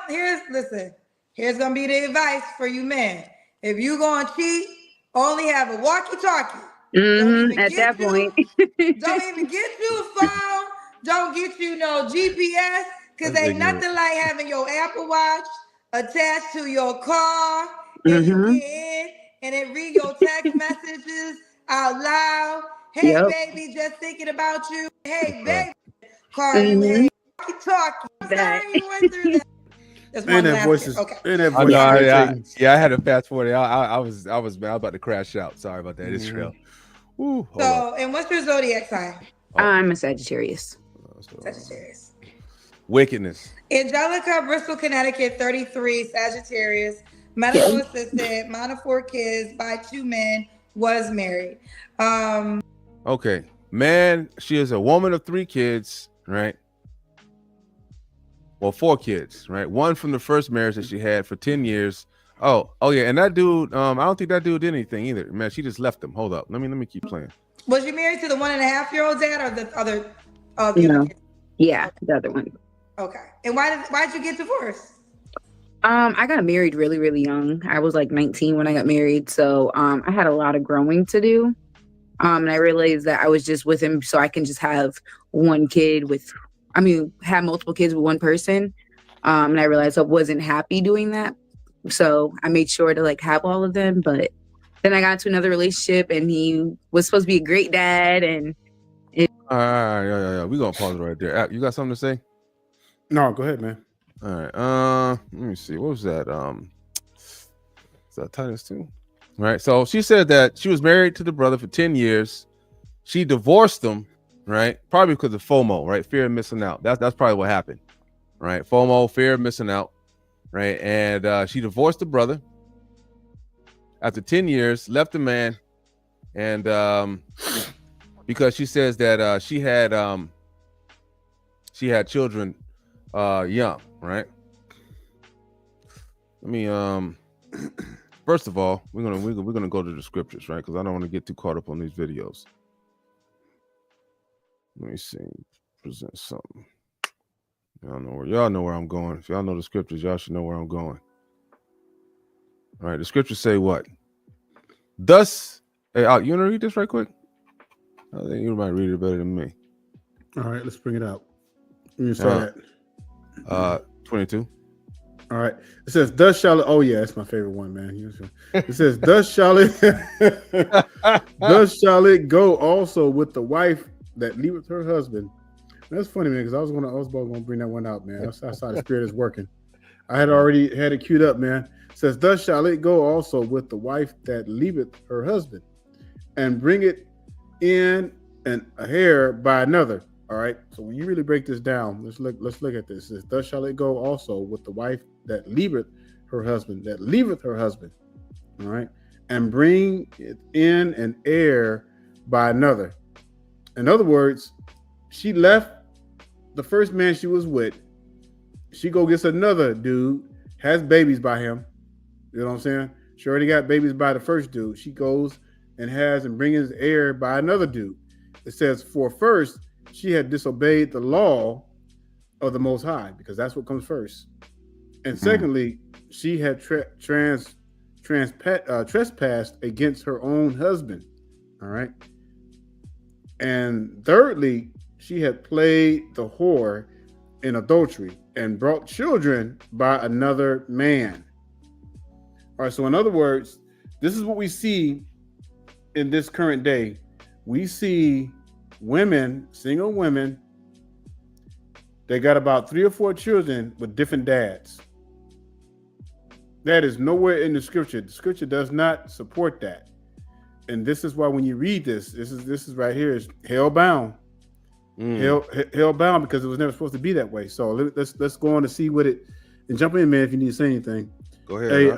here's gonna be the advice for you men. If you gonna cheat, only have a walkie-talkie. At that point. Don't even get you a phone. Don't get you no GPS, because ain't nothing like having your Apple Watch attached to your car, and you get in and it read your text messages out loud. Hey, baby, just thinking about you. Hey, baby, call you. Hey, walkie-talkie. Sorry you went through that. That's one last voices. Okay. I had to fast forward. I was about to crash out. Sorry about that, Israel. Ooh, and what's your zodiac sign? I'm a Sagittarius. Sagittarius. Wickedness. Angelica, Bristol, Connecticut, 33, Sagittarius, medical assistant, mom of 4 kids by 2 men, was married. Okay, man, she is a woman of 3 kids, right? Well, 4 kids, right? 1 from the first marriage that she had for 10 years. Oh yeah, and that dude, I don't think that dude did anything either. Man, she just left him. Hold up, let me keep playing. Was you married to the 1.5-year-old dad or the other? Yeah, the other one. Okay, and why'd you get divorced? I got married really, really young. I was like 19 when I got married, so I had a lot of growing to do. And I realized that I was just with him so I can just have have multiple kids with one person. And I realized I wasn't happy doing that. So I made sure to have all of them. But then I got into another relationship and he was supposed to be a great dad. And all right, yeah. We're going to pause right there. You got something to say? No, go ahead, man. All right. Let me see. What was that? Is that Titus 2? Right. So she said that she was married to the brother for 10 years. she divorced him, right? Probably because of FOMO, right? Fear of missing out. That's probably what happened, right? FOMO, fear of missing out, right? And she divorced the brother after 10 years, left the man, and because she says that she had children young, right? Let me first of all, we're gonna go to the scriptures, right? Because I don't want to get too caught up on these videos. Let me see. Present something. Y'all know where I'm going. If y'all know the scriptures, y'all should know where I'm going. All right, the scriptures say what? Thus, hey, you want to read this right quick? I think you might read it better than me. All right, let's bring it out. Let me start at 22. All right. It says, thus shall it, oh yeah, that's my favorite one, man. It says, thus shall it thus shall it go also with the wife that leaveth her husband. That's funny, man, because I was about going to bring that one out, man. That's how the spirit is working. I had already had it queued up, man. It says, thus shall it go also with the wife that leaveth her husband, and bring it in an heir by another. All right. So when you really break this down, let's look at this. It says, thus shall it go also with the wife that leaveth her husband, all right, and bring it in an heir by another. In other words, she left the first man she was with. She go gets another dude, has babies by him. You know what I'm saying? She already got babies by the first dude. She goes and brings his heir by another dude. It says, for first, she had disobeyed the law of the Most High, because that's what comes first. And secondly, she had trespassed against her own husband. All right. And thirdly, she had played the whore in adultery and brought children by another man. All right. So in other words, this is what we see in this current day. We see women, single women, they got about 3 or 4 children with different dads. That is nowhere in the scripture. The scripture does not support that. And this is why when you read this is right here is hell bound. Hell bound, because it was never supposed to be that way. So let's go on to see what it, and jump in, man, if you need to say anything. Go ahead. Hey,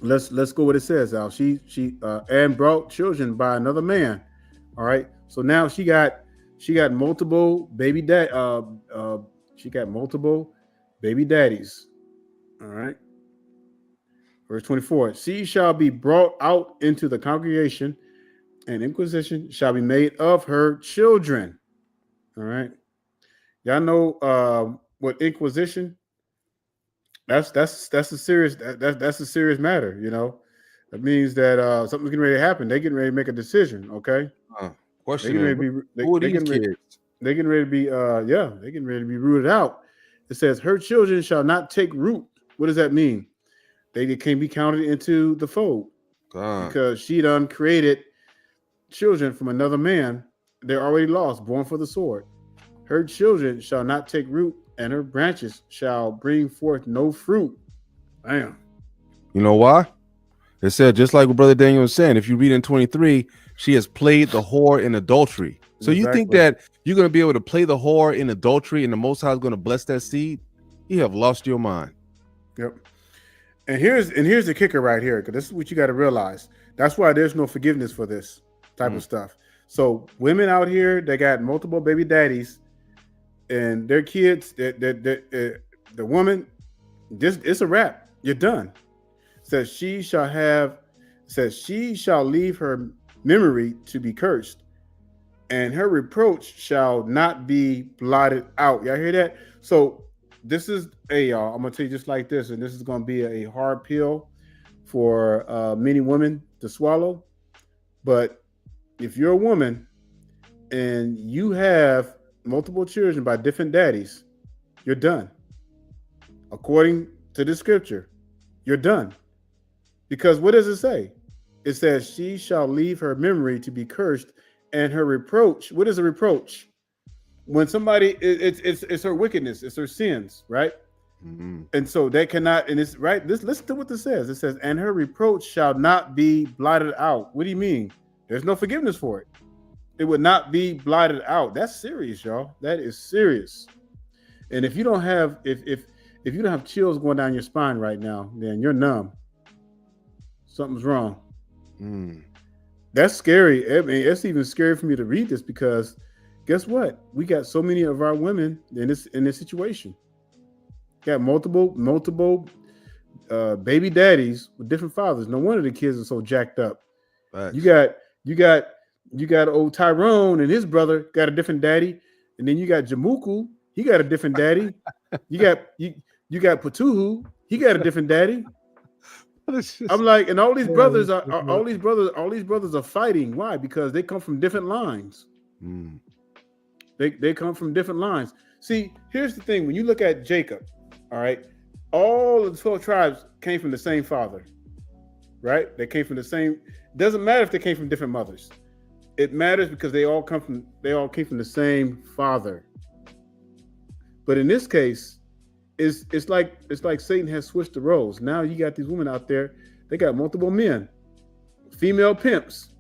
let's go what it says, Al. She and brought children by another man. All right. So now she got multiple baby she got multiple baby daddies. All right. Verse 24. She shall be brought out into the congregation, and inquisition shall be made of her children. All right. Y'all know what inquisition? That's a serious that's a serious matter, you know. That means that something's getting ready to happen. They're getting ready to make a decision, okay? Question: They're getting ready to be rooted out. It says her children shall not take root. What does that mean? They can't be counted into the fold because she done created children from another man. They're already lost, born for the sword. Her children shall not take root, and her branches shall bring forth no fruit. Damn. You know why? It said, just like what Brother Daniel was saying, if you read in 23, she has played the whore in adultery. So you think that you're going to be able to play the whore in adultery and the Most High is going to bless that seed? You have lost your mind. Yep. And here's the kicker right here, because this is what you got to realize. That's why there's no forgiveness for this type of stuff. So women out here, they got multiple baby daddies, and their kids, the woman, it's a wrap. You're done. Says she shall leave her memory to be cursed, and her reproach shall not be blotted out. Y'all hear that? So this is y'all, I'm gonna tell you just like this, and this is gonna be a hard pill for many women to swallow. But if you're a woman and you have multiple children by different daddies, you're done. According to the scripture, you're done. Because what does it say? It says she shall leave her memory to be cursed, and her reproach. What is a reproach? When somebody, it's her wickedness, it's her sins, right? Mm-hmm. And so they cannot, and it's right. Listen to what this says. It says, and her reproach shall not be blotted out. What do you mean? There's no forgiveness for it. It would not be blotted out. That's serious, y'all. That is serious. And if you don't have if you don't have chills going down your spine right now, then you're numb. Something's wrong. That's scary. I mean, it's even scary for me to read this because guess what? We got so many of our women in this situation. Got multiple baby daddies with different fathers. No wonder the kids are so jacked up. Facts. You got old Tyrone and his brother got a different daddy, and then you got Jamuku, he got a different daddy. You got Patuhu, he got a different daddy. I'm like, and all these brothers are fighting. Why? Because they come from different lines. They come from different lines. See, here's the thing: when you look at Jacob, all right, all of the 12 tribes came from the same father, right? They came from the same. Doesn't matter if they came from different mothers. It matters because they all came from the same father. But in this case, it's like Satan has switched the roles. Now you got these women out there, they got multiple men, female pimps.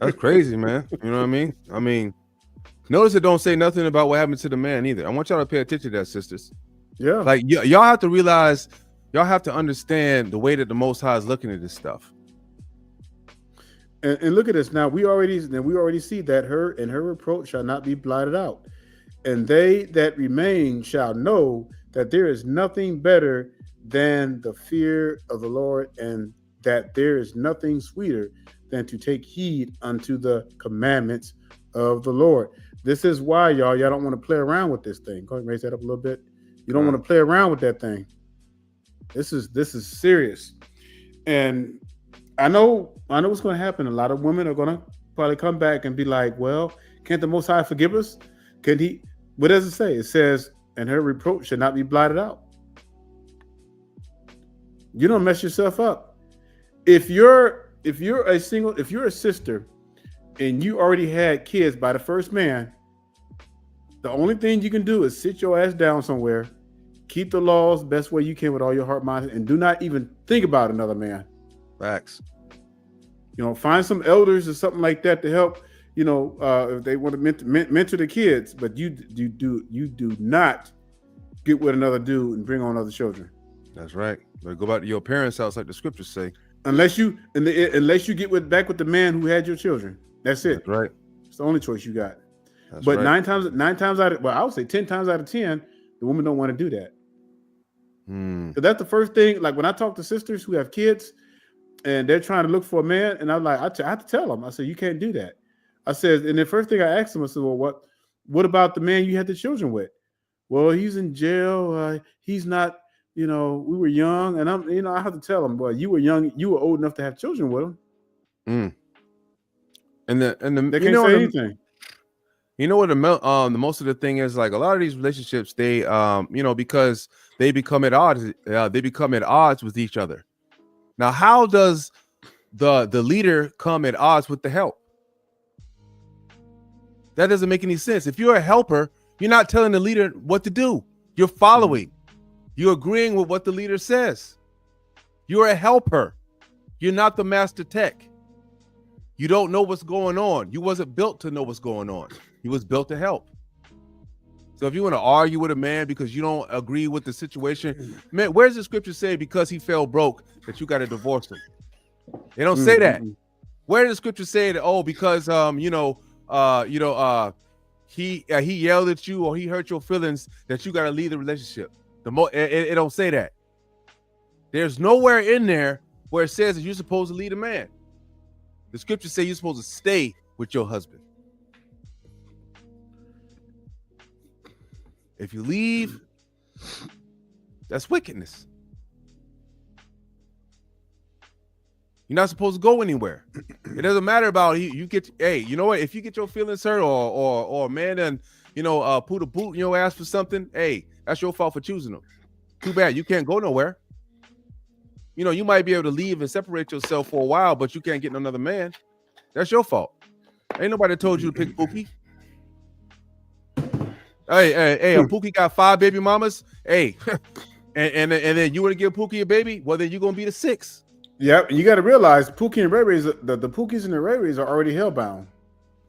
That's crazy, man. You know what I mean? I mean, notice it don't say nothing about what happened to the man either. I want y'all to pay attention to that, sisters. Yeah. Like y'all have to realize, y'all have to understand the way that the Most High is looking at this stuff. And look at this now. We already see that her reproach shall not be blotted out. And they that remain shall know that there is nothing better than the fear of the Lord, and that there is nothing sweeter than to take heed unto the commandments of the Lord. This is why, y'all don't want to play around with this thing. Go ahead and raise that up a little bit. You don't want to play around with that thing. This is serious. And I know what's going to happen. A lot of women are going to probably come back and be like, well, can't the Most High forgive us? Can he? What does it say? It says, and her reproach should not be blotted out. You don't mess yourself up. If you're a sister and you already had kids by the first man, the only thing you can do is sit your ass down somewhere, keep the laws best way you can with all your heart, mind, and do not even think about another man. Facts. Find some elders or something like that to help. If they want to mentor the kids, but you do not get with another dude and bring on other children. That's right. But go back to your parents' house, like the scriptures say. Unless you get back with the man who had your children. That's it. That's right. It's the only choice you got. That's but right. 9 times out of, well, I would say 10 times out of 10, the women don't want to do that. So that's the first thing. Like when I talk to sisters who have kids and they're trying to look for a man, and I'm like, I have to tell them. I said, you can't do that. I said, and the first thing I asked them, I said, well, what about the man you had the children with? Well, he's in jail. He's not, we were young, and I have to tell them, well, you were young, you were old enough to have children with him. And they can't say anything. You know what the most of the thing is, like a lot of these relationships, they because they become at odds. They become at odds with each other. Now, how does the leader come at odds with the help? That doesn't make any sense. If you're a helper, you're not telling the leader what to do. You're following. You're agreeing with what the leader says. You're a helper. You're not the master tech. You don't know what's going on. You wasn't built to know what's going on. You was built to help. So if you want to argue with a man because you don't agree with the situation, man, where's the scripture say because he fell broke that you got to divorce him? They don't say that. Where does the scripture say that? Because he yelled at you or he hurt your feelings that you got to leave the relationship. It don't say that. There's nowhere in there where it says that you're supposed to lead a man. The scriptures say you're supposed to stay with your husband. If you leave, that's wickedness. You're not supposed to go anywhere. It doesn't matter about you get. Hey, you know what? If you get your feelings hurt or a man and put a boot in your ass for something, hey, that's your fault for choosing them. Too bad you can't go nowhere. You might be able to leave and separate yourself for a while, but you can't get another man. That's your fault. Ain't nobody told you to pick Pookie. Hey, Pookie got 5 baby mamas. Hey, and then you want to give Pookie a baby? Well, then you're gonna be the 6th. Yep, and you got to realize Pookie and Ray Rays, the Pookies and the Ray Rays are already hellbound.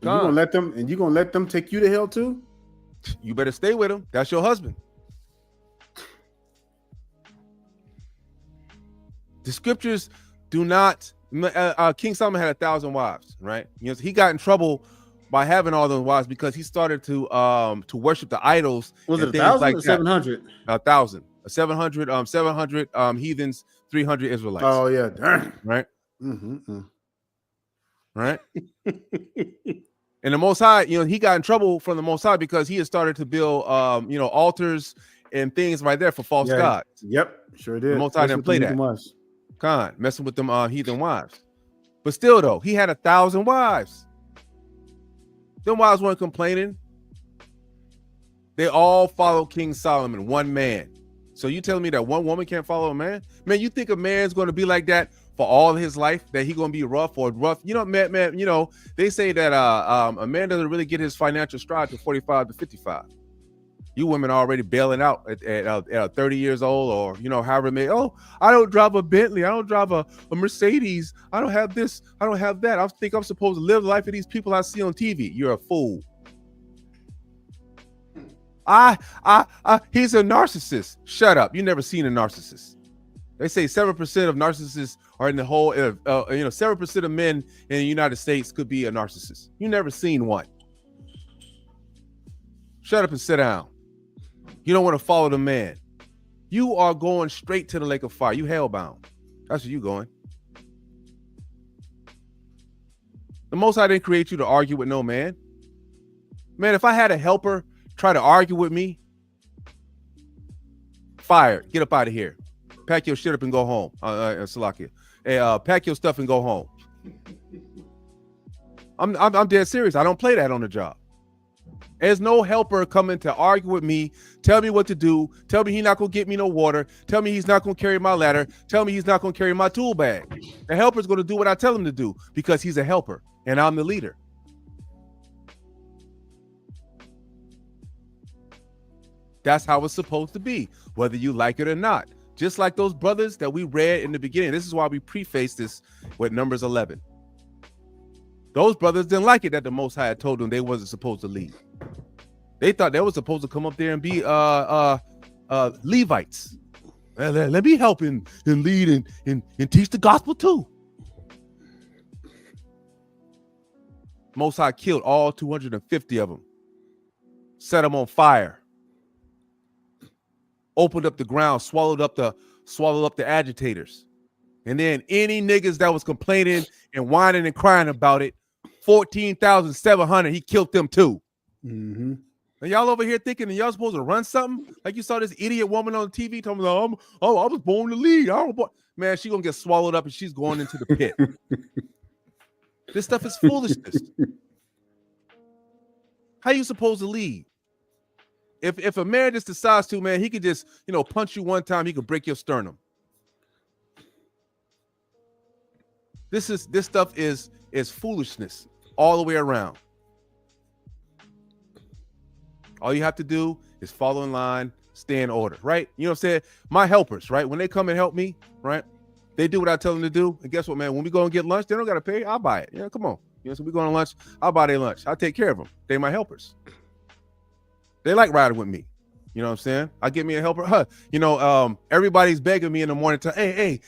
And you gonna let them take you to hell too? You better stay with him. That's your husband. The scriptures do not. King Solomon had 1,000 wives, right? You know, he got in trouble by having all those wives because he started to worship the idols. Was it 1,000 or 700? 1,000, 700 heathens, 300 Israelites. Oh yeah, darn. Right. Mm-hmm. Right. And the Most High, you know, he got in trouble from the Most High because he had started to build, you know, altars and things right there for false gods. Yep, sure did. The Most High didn't play that. Messing with them heathen wives. But still, though, he had 1,000 wives. Them wives weren't complaining. They all followed King Solomon, one man. So you telling me that one woman can't follow a man? Man, you think a man's going to be like that for all his life, that he going to be rough? You know, man, you know, they say that a man doesn't really get his financial stride to 45 to 55. You women are already bailing out at 30 years old, or, you know, however many. Oh, I don't drive a Bentley. I don't drive a Mercedes. I don't have this. I don't have that. I think I'm supposed to live the life of these people I see on TV. You're a fool. He's a narcissist. Shut up. You never seen a narcissist. They say 7% of narcissists are in the whole, 7% of men in the United States could be a narcissist. You never seen one. Shut up and sit down. You don't want to follow the man. You are going straight to the lake of fire. You hellbound. That's where you going. The Most High didn't create you to argue with no man. Man, if I had a helper try to argue with me, fired. Get up out of here. Pack your shit up and go home. Salakia. Hey, pack your stuff and go home. I'm dead serious. I don't play that on the job. There's no helper coming to argue with me, tell me what to do, tell me he's not going to get me no water, tell me he's not going to carry my ladder, tell me he's not going to carry my tool bag. The helper's going to do what I tell him to do because he's a helper and I'm the leader. That's how it's supposed to be, whether you like it or not. Just like those brothers that we read in the beginning. This is why we preface this with Numbers 11. Those brothers didn't like it that the Most High had told them they wasn't supposed to lead. They thought they were supposed to come up there and be Levites. Let me help and lead and teach the gospel too. Most High killed all 250 of them. Set them on fire. Opened up the ground, swallowed up the agitators. And then any niggas that was complaining and whining and crying about it, 14,700, he killed them too. Mm-hmm. And y'all over here thinking that y'all supposed to run something? Like you saw this idiot woman on TV talking about, I was born to lead. Man, she gonna get swallowed up and she's going into the pit. This stuff is foolishness. How you supposed to lead? If a man just decides to, man, he could just, punch you one time, he could break your sternum. This stuff is foolishness all the way around. All you have to do is follow in line, stay in order, right? You know what I'm saying? My helpers, right? When they come and help me, right? They do what I tell them to do. And guess what, man? When we go and get lunch, they don't got to pay. I'll buy it. Yeah, come on. So we go on lunch. I'll buy their lunch. I'll take care of them. They're my helpers. They like riding with me. You know what I'm saying? I get me a helper. Everybody's begging me in the morning to, hey,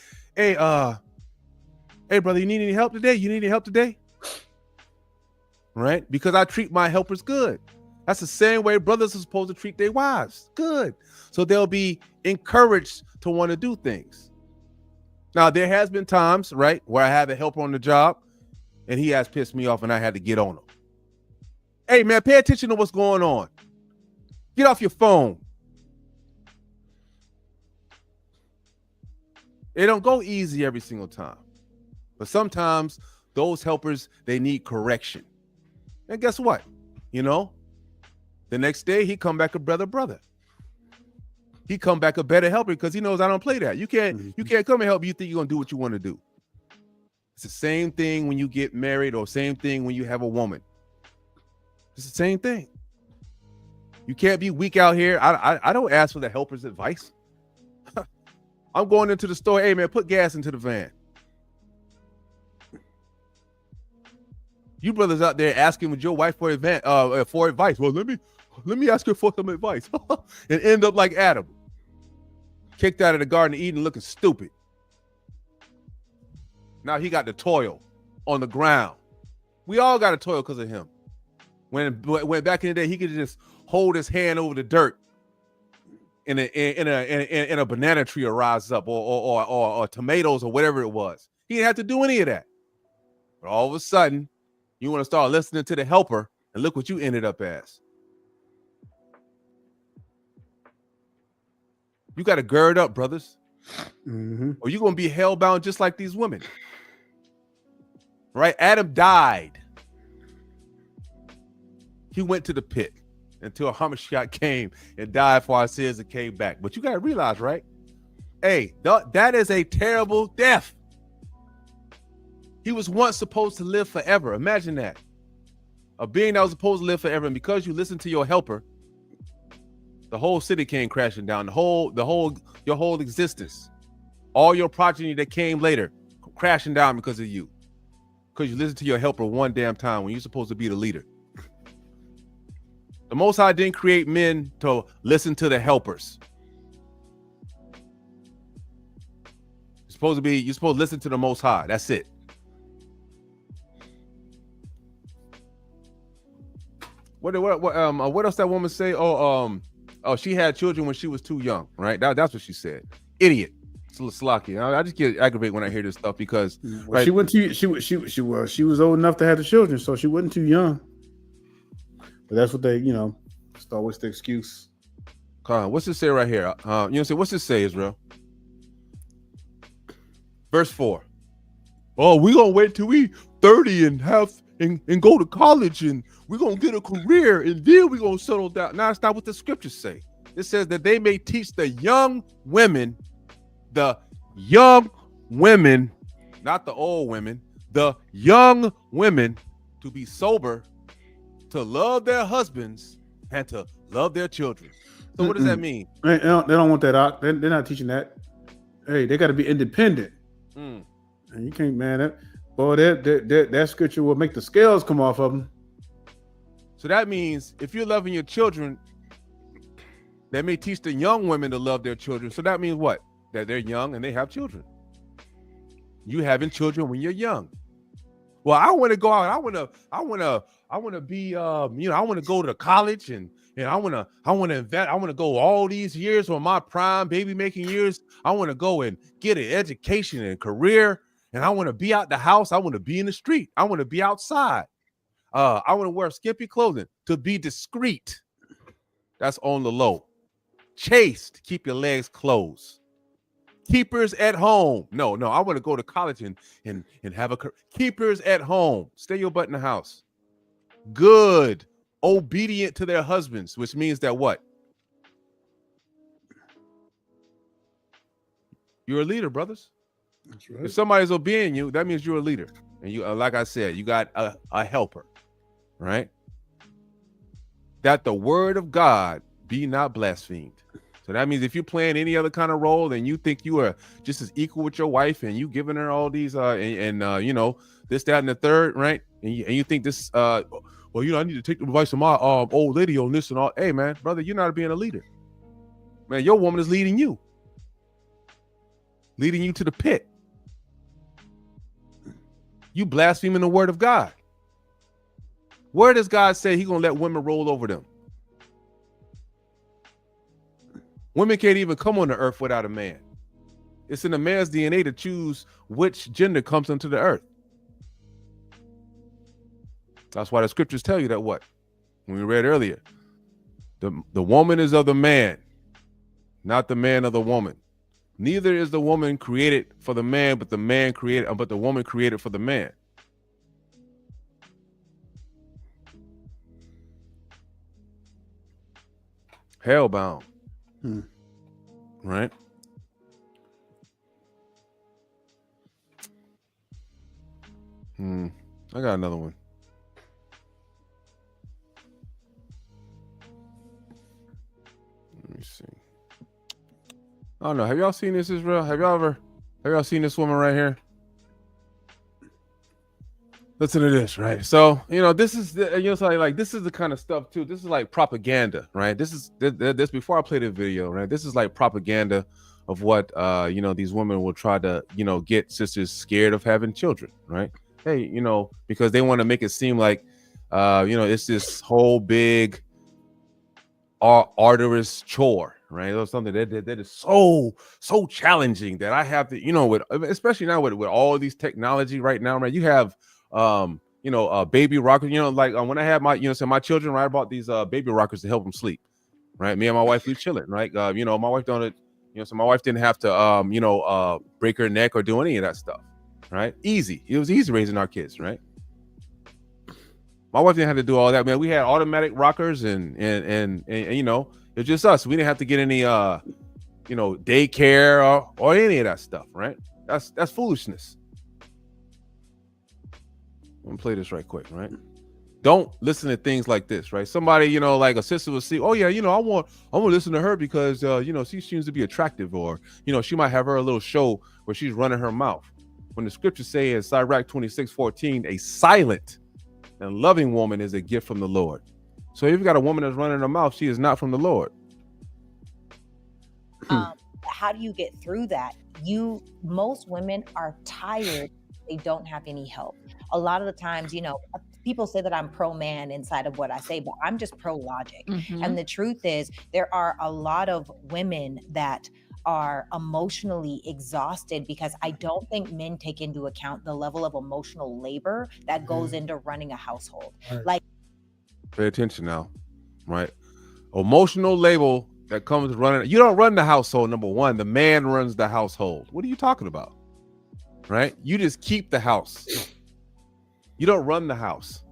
brother, you need any help today? You need any help today? Right? Because I treat my helpers good. That's the same way brothers are supposed to treat their wives. Good. So they'll be encouraged to want to do things. Now, there has been times, right, where I have a helper on the job and he has pissed me off and I had to get on him. Hey, man, pay attention to what's going on. Get off your phone. It don't go easy every single time. But sometimes those helpers, they need correction. And guess what? The next day he come back a brother. He come back a better helper because he knows I don't play that. You can't come and help you think you're gonna do what you want to do. It's the same thing when you get married or same thing when you have a woman. It's the same thing. You can't be weak out here. I don't ask for the helper's advice. I'm going into the store. Hey, man, put gas into the van. You brothers out there asking with your wife for advice. Well, let me ask her for some advice, and end up like Adam, kicked out of the Garden of Eden, looking stupid. Now he got to toil on the ground. We all got to toil because of him. When back in the day, he could just hold his hand over the dirt, in a banana tree will rise up, or tomatoes or whatever it was. He didn't have to do any of that. But all of a sudden, you want to start listening to the helper, and look what you ended up as. You got to gird up, brothers, or you're going to be hell-bound just like these women. Right? Adam died. He went to the pit until Hamashiach came and died for our sins and came back. But you got to realize, right? Hey, that is a terrible death. He was once supposed to live forever. Imagine that. A being that was supposed to live forever, and because you listen to your helper, the whole city came crashing down. Your whole existence, all your progeny that came later, crashing down because of you. Because you listen to your helper one damn time when you're supposed to be the leader. The Most High didn't create men to listen to the helpers. You're supposed to listen to the Most High. That's it. What else that woman say? Oh, she had children when she was too young, right? That's what she said. Idiot. Slacky. I just get aggravated when I hear this stuff because right, she was old enough to have the children, so she wasn't too young. But that's what they, it's always the excuse. What's this say right here? What's this say, Israel? Verse 4. Oh, we're gonna wait till we 30 and go to college, and we're gonna get a career, and then we're gonna settle down. Now, that's not what the scriptures say. It says that they may teach the young women, not the old women, the young women to be sober, to love their husbands, and to love their children. So what does that mean? They don't want that out. They're not teaching that. Hey, they got to be independent. And you can't, man. That scripture will make the scales come off of them. So that means if you're loving your children, that may teach the young women to love their children. So that means what? That they're young and they have children. You having children when you're young. Well, I want to go out. I want to be, I want to go to college and I want to invest. I want to go all these years on my prime baby making years. I want to go and get an education and career. And I want to be out the house. I want to be in the street. I want to be outside. I want to wear skimpy clothing to be discreet. That's on the low. Chaste, keep your legs closed. Keepers at home. No, I want to go to college and have a career. Keepers at home. Stay your butt in the house. Good. Obedient to their husbands, which means that what? You're a leader, brothers. That's right. If somebody's obeying you, that means you're a leader. And you, like I said, you got a helper, right? That the word of God be not blasphemed. So that means if you're playing any other kind of role and you think you are just as equal with your wife and you giving her all these this, that, and the third, right? And you think this I need to take the advice of my old lady on this and all. Hey man, brother, you're not being a leader. Man, your woman is leading you to the pit. You blaspheming the word of God. Where does God say he's gonna let women roll over them? Women can't even come on the earth without a man. It's in a man's DNA to choose which gender comes into the earth. That's why the scriptures tell you that what? When we read earlier, the woman is of the man, not the man of the woman. Neither is the woman created for the man, but the woman created for the man. Hellbound. Right? I got another one. Let me see. I don't know. Have y'all seen this, Israel? Have y'all seen this woman right here? Listen to this, right? So, this is this is the kind of stuff too. This is like propaganda, right? This is this before I play the video, right? This is like propaganda of what these women will try to get sisters scared of having children, right? Hey, because they want to make it seem like it's this whole big arduous chore, right? Or something that is so challenging that I have to, with especially now with all these technology right now, right? You have baby rockers, like when I had my, my children, right, I bought these baby rockers to help them sleep, right? Me and my wife, we chilling, right? My wife don't, so my wife didn't have to, break her neck or do any of that stuff, right? Easy. It was easy raising our kids, right? My wife didn't have to do all that, man. We had automatic rockers and it's just us. We didn't have to get any, daycare or any of that stuff, right? That's foolishness. I'm gonna play this right quick, right? Don't listen to things like this, right? Somebody, like a sister will see, oh yeah, I want to listen to her because she seems to be attractive, or she might have her little show where she's running her mouth. When the scriptures say in Sirach 26:14, a silent and loving woman is a gift from the Lord. So if you've got a woman that's running her mouth, she is not from the Lord. How do you get through that? Most women are tired. They don't have any help. A lot of the times, people say that I'm pro man inside of what I say, but I'm just pro logic. Mm-hmm. And the truth is, there are a lot of women that are emotionally exhausted because I don't think men take into account the level of emotional labor that goes into running a household. Right. Like, pay attention now, right? Emotional labor that comes running. You don't run the household, number one. The man runs the household. What are you talking about? Right? You just keep the house. You don't run the house.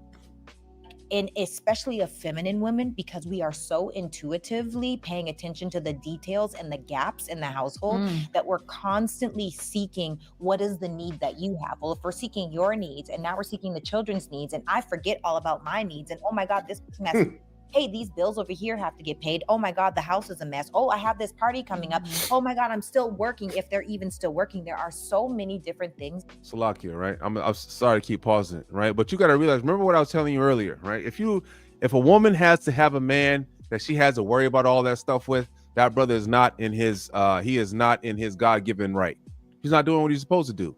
and especially of feminine women, because we are so intuitively paying attention to the details and the gaps in the household that we're constantly seeking what is the need that you have. Well, if we're seeking your needs and now we're seeking the children's needs, and I forget all about my needs, and oh my God, this person has hey, these bills over here have to get paid. Oh my God, the house is a mess. Oh, I have this party coming up. Oh my God, I'm still working. If they're even still working, there are so many different things. Salakia, right? I'm sorry to keep pausing it, right? But you got to realize, remember what I was telling you earlier, right? If a woman has to have a man that she has to worry about all that stuff with, that brother is not in his, he is not in his God-given right. He's not doing what he's supposed to do.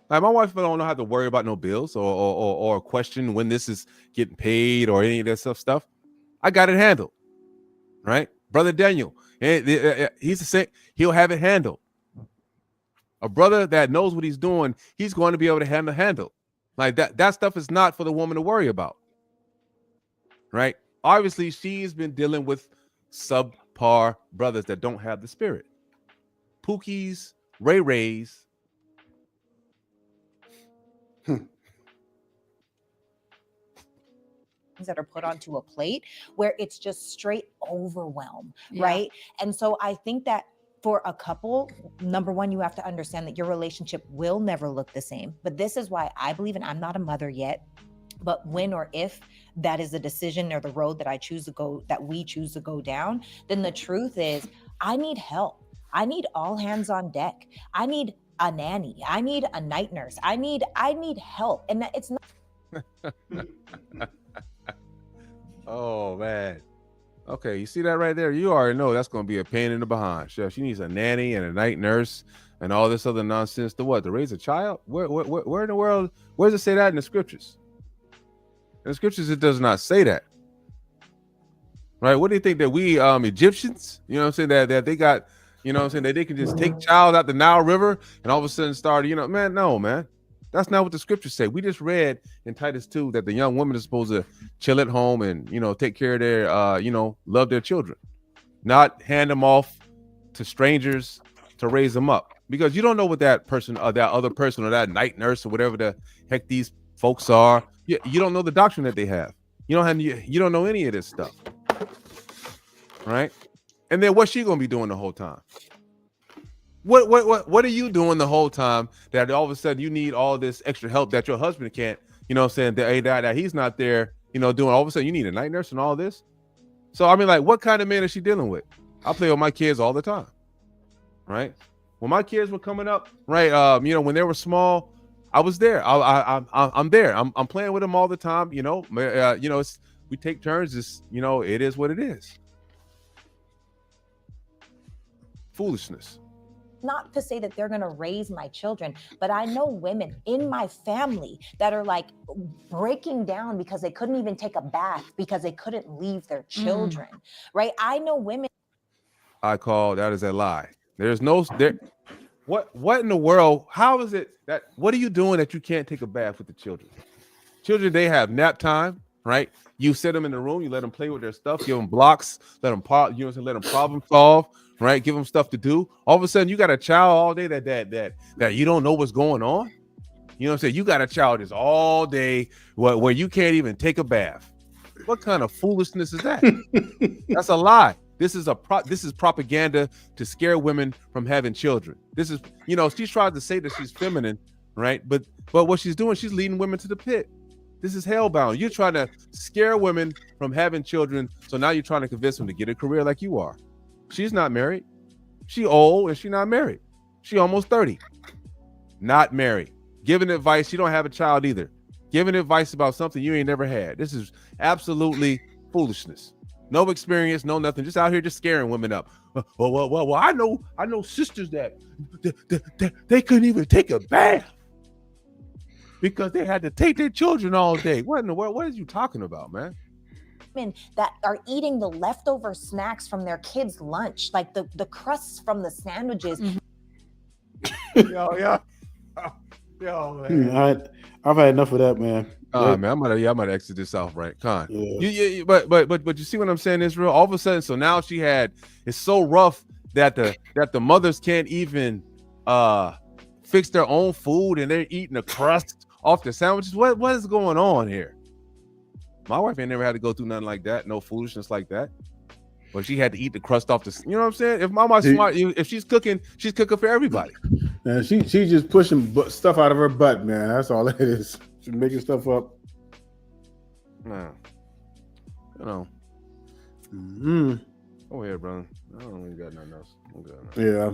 Like my wife don't know how to worry about no bills or question when this is getting paid or any of that stuff. I got it handled, right? Brother Daniel, he's the same. He'll have it handled. A brother that knows what he's doing, he's going to be able to handle. Like that stuff is not for the woman to worry about, right? Obviously, she's been dealing with subpar brothers that don't have the spirit. Pookies, Ray Rays. That are put onto a plate where it's just straight overwhelm, right? And so I think that for a couple, number one, you have to understand that your relationship will never look the same. But this is why I believe, and I'm not a mother yet, but when or if that is a decision or the road that we choose to go down, then the truth is I need help. I need all hands on deck. I need a nanny. I need a night nurse. I need help. And it's not. Oh man. Okay, you see that right there? You already know that's going to be a pain in the behind. Chef, she needs a nanny and a night nurse and all this other nonsense to what? To raise a child? Where in the world? Where does it say that in the scriptures? In the scriptures, it does not say that. Right? What do you think that we Egyptians? You know what I'm saying? That they got, you know what I'm saying, that they can just take child out the Nile River and all of a sudden start, man, no, man. That's not what the scriptures say. We just read in Titus 2 that the young woman is supposed to chill at home and, take care of their, love their children, not hand them off to strangers to raise them up, because you don't know what that person or that other person or that night nurse or whatever the heck these folks are. You don't know the doctrine that they have. You don't know any of this stuff. Right. And then what's she going to be doing the whole time? What are you doing the whole time that all of a sudden you need all this extra help that your husband can't, that he's not there, doing? All of a sudden you need a night nurse and all this. So, I mean, like, what kind of man is she dealing with? I play with my kids all the time, right? When my kids were coming up, right, when they were small, I was there. I'm there. I'm playing with him all the time. You know, we take turns. It's, it is what it is. Foolishness. Not to say that they're going to raise my children, but I know women in my family that are like breaking down because they couldn't even take a bath because they couldn't leave their children, right? I know women. I call that is a lie. There's no there. What in the world? How is it that? What are you doing that you can't take a bath with the children? Children, they have nap time, right? You set them in the room, you let them play with their stuff, give them blocks, let them let them problem solve, right? Give them stuff to do. All of a sudden, you got a child all day that you don't know what's going on. You know what I'm saying? You got a child that's all day where you can't even take a bath. What kind of foolishness is that? That's a lie. This is propaganda to scare women from having children. This is, she's trying to say that she's feminine, right? But what she's doing, she's leading women to the pit. This is hellbound. You're trying to scare women from having children, so now you're trying to convince them to get a career like you are. She's not married. She old and she's not married. She almost 30. Not married. Giving advice. She don't have a child either. Giving advice about something you ain't never had. This is absolutely foolishness. No experience, no nothing. Just out here just scaring women up. Well, I know sisters that they couldn't even take a bath because they had to take their children all day. What in the world? What are you talking about, man? That are eating the leftover snacks from their kids' lunch, like the crusts from the sandwiches. Yo, man. I've had enough of that, man. Man, I might exit this out, right? Con. Yeah. But you see what I'm saying, Israel? All of a sudden, so now it's so rough that the mothers can't even fix their own food and they're eating the crust off the sandwiches. What is going on here? My wife ain't never had to go through nothing like that, no foolishness like that. But she had to eat the crust off the, you know what I'm saying? If Mama's smart, if she's cooking for everybody. And she's just pushing stuff out of her butt, man. That's all it is. She's making stuff up. Nah. Go ahead, brother. I don't really got nothing else. I'm good. Yeah.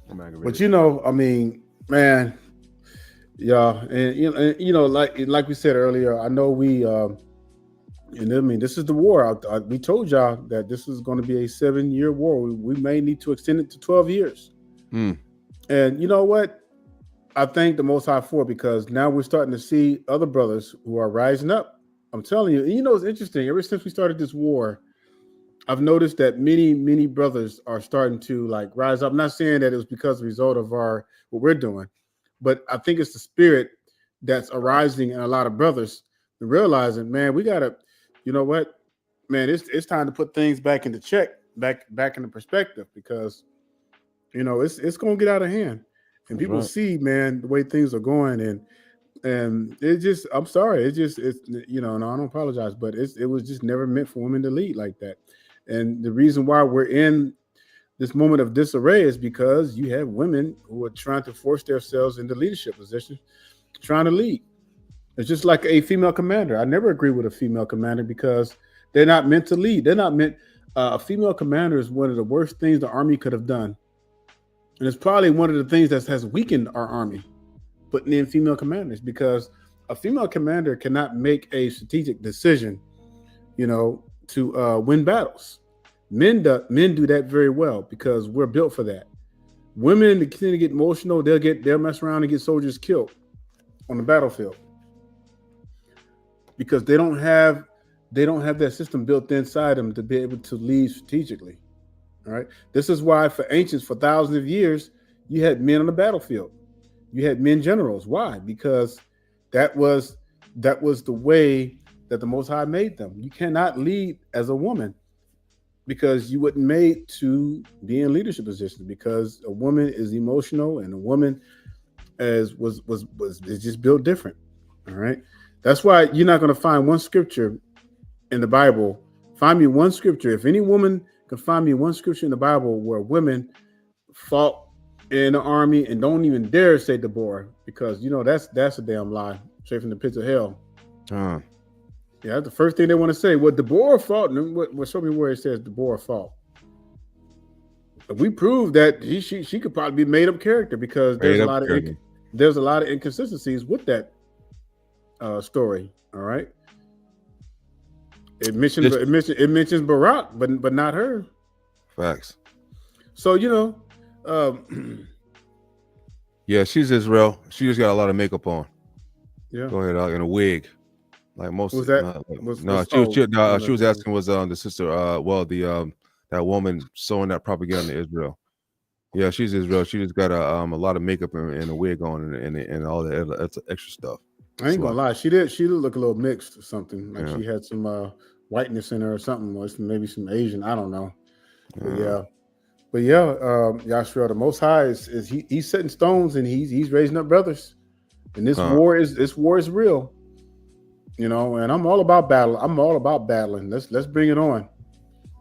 I'm aggravated. But I mean, man, yeah, and like we said earlier, I know we this is the war. We told y'all that this is going to be a 7-year war. We may need to extend it to 12 years. And you know what? I thank the Most High for it, because now we're starting to see other brothers who are rising up. I'm telling you, it's interesting. Ever since we started this war, I've noticed that many brothers are starting to rise up. I'm not saying that it was because of the result of what we're doing, but I think it's the spirit that's arising in a lot of brothers and realizing, man, we gotta, you know what, man, it's time to put things back into check, back into perspective, because it's gonna get out of hand, and people see, man, the way things are going, and it just, I'm sorry, it's no, I don't apologize, but it was just never meant for women to lead like that. And the reason why we're in this moment of disarray is because you have women who are trying to force themselves into leadership positions, trying to lead. It's just like a female commander. I never agree with a female commander because they're not meant to lead. They're not meant. A female commander is one of the worst things the Army could have done. And it's probably one of the things that has weakened our Army, putting in female commanders, because a female commander cannot make a strategic decision, to win battles. Men do that very well because we're built for that. Women tend to get emotional. They'll mess around and get soldiers killed on the battlefield because they don't have that system built inside them to be able to lead strategically. All right. This is why for ancients, for thousands of years, you had men on the battlefield. You had men generals. Why? Because that was the way that the Most High made them. You cannot lead as a woman because you weren't made to be in leadership positions, because a woman is emotional and a woman is just built different. All right. That's why you're not going to find one scripture in the Bible. Find me one scripture. If any woman can find me one scripture in the Bible where women fought in the army and don't even dare say Deborah, because that's a damn lie, straight from the pits of hell. Yeah, that's the first thing they want to say. Well, Deborah fought, and what show me where it says Deborah fought. But we proved that she could probably be made up character, because there's a lot of there's a lot of inconsistencies with that story. All right. It mentions Barak, but not her. Facts. So yeah, she's Israel. She just got a lot of makeup on. Yeah. Go ahead, in a wig, like most. Was that? She was asking was the sister. That woman sewing that propaganda in Israel. Yeah, she's Israel. She just got a lot of makeup and a wig on and all the extra stuff. I ain't gonna lie. She did look a little mixed or something. Like she had some whiteness in her or something, or maybe some Asian. I don't know. But Yashua, the Most High is he's setting stones and he's raising up brothers, and this war is real. And I'm all about battle. I'm all about battling. Let's bring it on.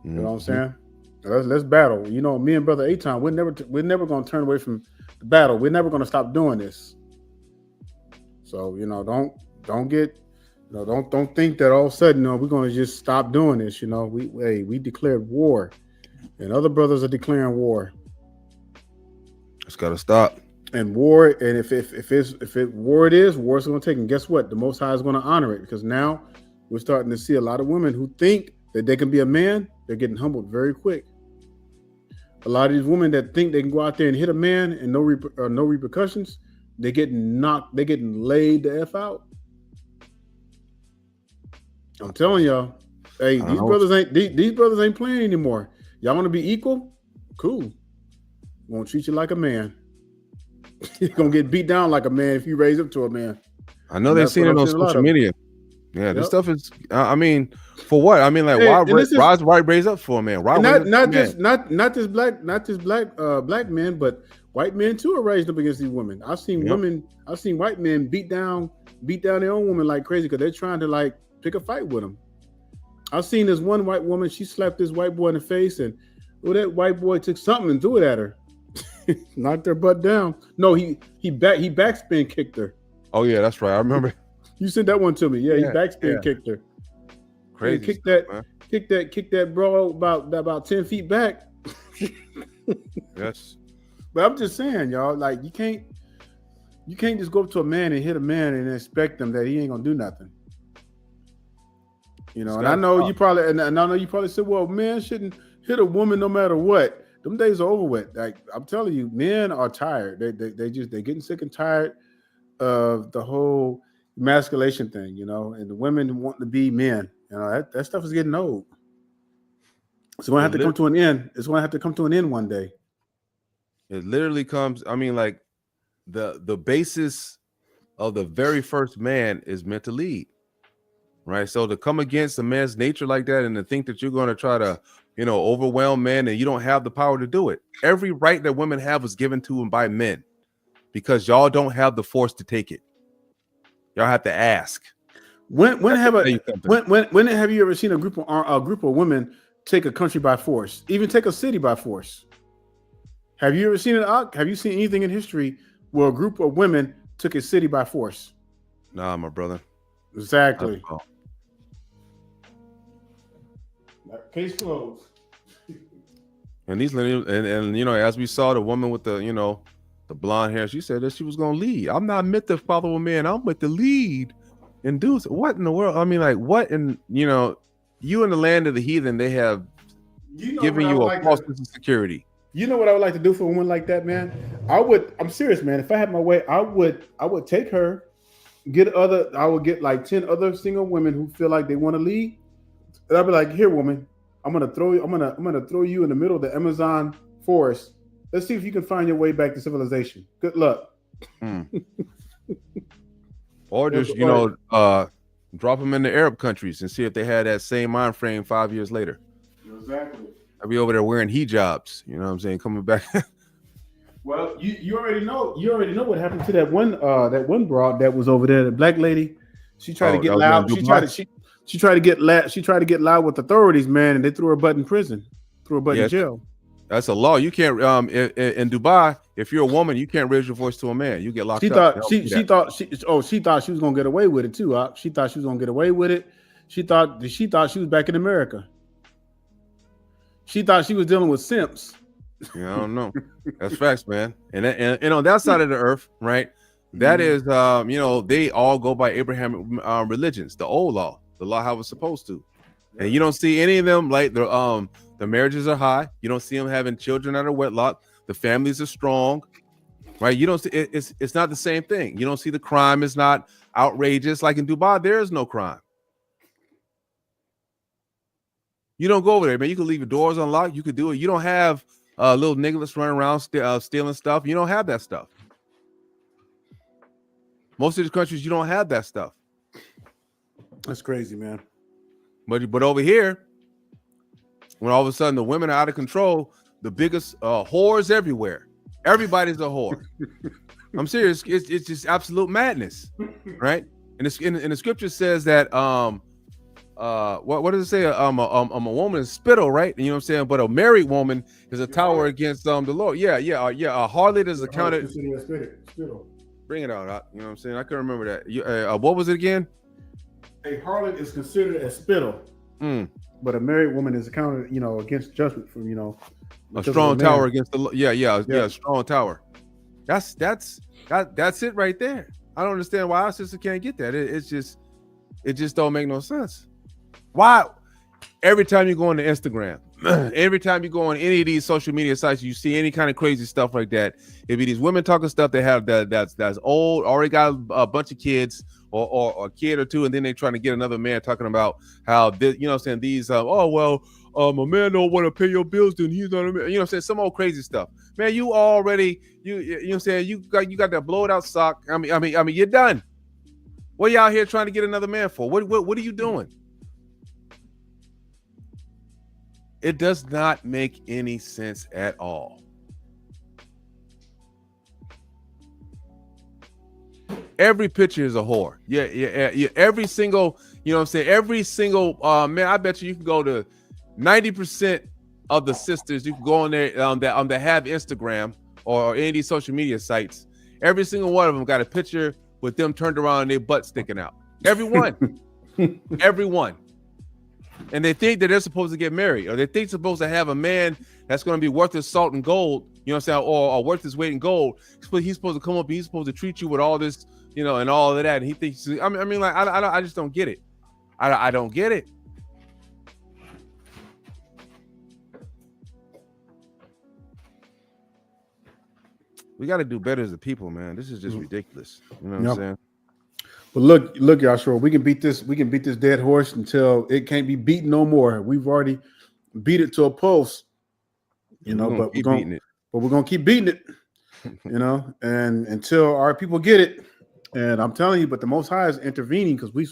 You know what I'm saying? Let's battle. Me and Brother Aton, we're never gonna turn away from the battle. We're never gonna stop doing this. So don't think that all of a sudden we're gonna just stop doing this. We declared war, and other brothers are declaring war. It's gotta stop. And war, and if war is gonna take. And guess what? The Most High is gonna honor it, because now we're starting to see a lot of women who think that they can be a man. They're getting humbled very quick. A lot of these women that think they can go out there and hit a man and no repercussions, they're getting laid the F out. I'm telling y'all, hey, these brothers ain't playing anymore. Y'all want to be equal? Cool. Won't treat you like a man. You're gonna get beat down like a man if you raise up to a man. I know they've seen it on social media. Yeah, this stuff is. I mean, for what? I mean, like, why raise up for a man? Why not just black men, but white men too are raised up against these women. I've seen white men beat down their own women like crazy because they're trying to like pick a fight with them. I've seen this one white woman. She slapped this white boy in the face, and that white boy took something and threw it at her, knocked her butt down. No, he backspin kicked her. Oh yeah, that's right. I remember. You sent that one to me. Yeah, he backspin kicked her. Crazy. Kick that bro about 10 feet back. Yes. But I'm just saying, y'all, like you can't just go up to a man and hit a man and expect him that he ain't gonna do nothing. And I know you probably said, well, men shouldn't hit a woman no matter what. Them days are over with. Like I'm telling you, men are tired. They're getting sick and tired of the whole emasculation thing, and the women want to be men. That stuff is getting old. It's going to have to come to an end. It's going to have to come to an end one day. It literally comes. I mean, like the basis of the very first man is meant to lead, right? So to come against a man's nature like that and to think that you're going to try to, overwhelm men and you don't have the power to do it. Every right that women have was given to them by men because y'all don't have the force to take it. Y'all have to ask. When have you ever seen a group of women take a country by force, even take a city by force? Have you ever seen it? Have you seen anything in history where a group of women took a city by force? Nah, my brother. Exactly. Case closed. And these and as we saw the woman with the the blonde hair, she said that she was gonna lead. I'm not meant to follow a man. I'm meant to lead and do what in the world? I mean, like what in you in the land of the heathen, they have given you a false sense of security. You know what I would like to do for a woman like that, man? I'm serious, man. If I had my way, I would take her, I would get like 10 other single women who feel like they want to lead. And I'd be like, here, woman, I'm gonna throw you in the middle of the Amazon forest. Let's see if you can find your way back to civilization. Good luck. Or just drop them in the Arab countries and see if they had that same mind frame 5 years later. Exactly. I'll be over there wearing hijabs. You know what I'm saying? Coming back. Well, you already know what happened to that one broad that was over there, the black lady. She tried to get loud. She tried to get loud with authorities, man, and they threw her butt in prison. Threw her butt in jail. That's a law. You can't in Dubai, if you're a woman, you can't raise your voice to a man. You get locked up. She thought she was gonna get away with it too. She thought she was gonna get away with it. She thought she was back in America. She thought she was dealing with simps. Yeah, I don't know. That's facts, man. And on that side of the earth, right? That is, they all go by Abrahamic religions, the old law, the law how it's supposed to. And you don't see any of them like the marriages are high. You don't see them having children out of wedlock. The families are strong, right? You don't see it's not the same thing. You don't see the crime is not outrageous. Like in Dubai, there is no crime. You don't go over there, man. You can leave your doors unlocked. You could do it. You don't have little niggas running around stealing stuff. You don't have that stuff. Most of these countries, you don't have that stuff. That's crazy, man. But over here, when all of a sudden the women are out of control, the biggest whores everywhere. Everybody's a whore. I'm serious. It's just absolute madness, right? And the scripture says that what does it say? A woman is spittle, right? You know what I'm saying? But a married woman is a tower against the Lord. Yeah. A harlot is accounted. Spittle. Bring it out. You know what I'm saying? I can remember that. What was it again? A harlot is considered a spittle, but a married woman is accounted, against judgment from, a strong tower against the. Yeah. Strong tower. That's it right there. I don't understand why our sister can't get that. It just don't make no sense. Why? Every time you go on the Instagram, every time you go on any of these social media sites, you see any kind of crazy stuff like that. It be these women talking stuff they have that's old, already got a bunch of kids or a kid or two, and then they trying to get another man talking about how this, these a man don't want to pay your bills, then he's not a man. Some old crazy stuff. Man, you already you got that blowed out sock. I mean, you're done. What are you out here trying to get another man for? What are you doing? It does not make any sense at all. Every picture is a whore. Yeah. Every single, every single man. I bet you can go to 90% of the sisters. You can go on there that have Instagram or any of these social media sites. Every single one of them got a picture with them turned around and their butt sticking out. Everyone. Everyone. And they think that they're supposed to get married, or they think they're supposed to have a man that's going to be worth his salt and gold, or worth his weight in gold. He's supposed to come up and he's supposed to treat you with all this, and all of that. And he thinks, I just don't get it. I don't get it. We got to do better as a people, man. This is just ridiculous. You know what I'm saying? But look, Yashua, we can beat this dead horse until it can't be beaten no more. We've already beat it to a post, but we're gonna keep beating it, and until our people get it. And I'm telling you, but the Most High is intervening because we're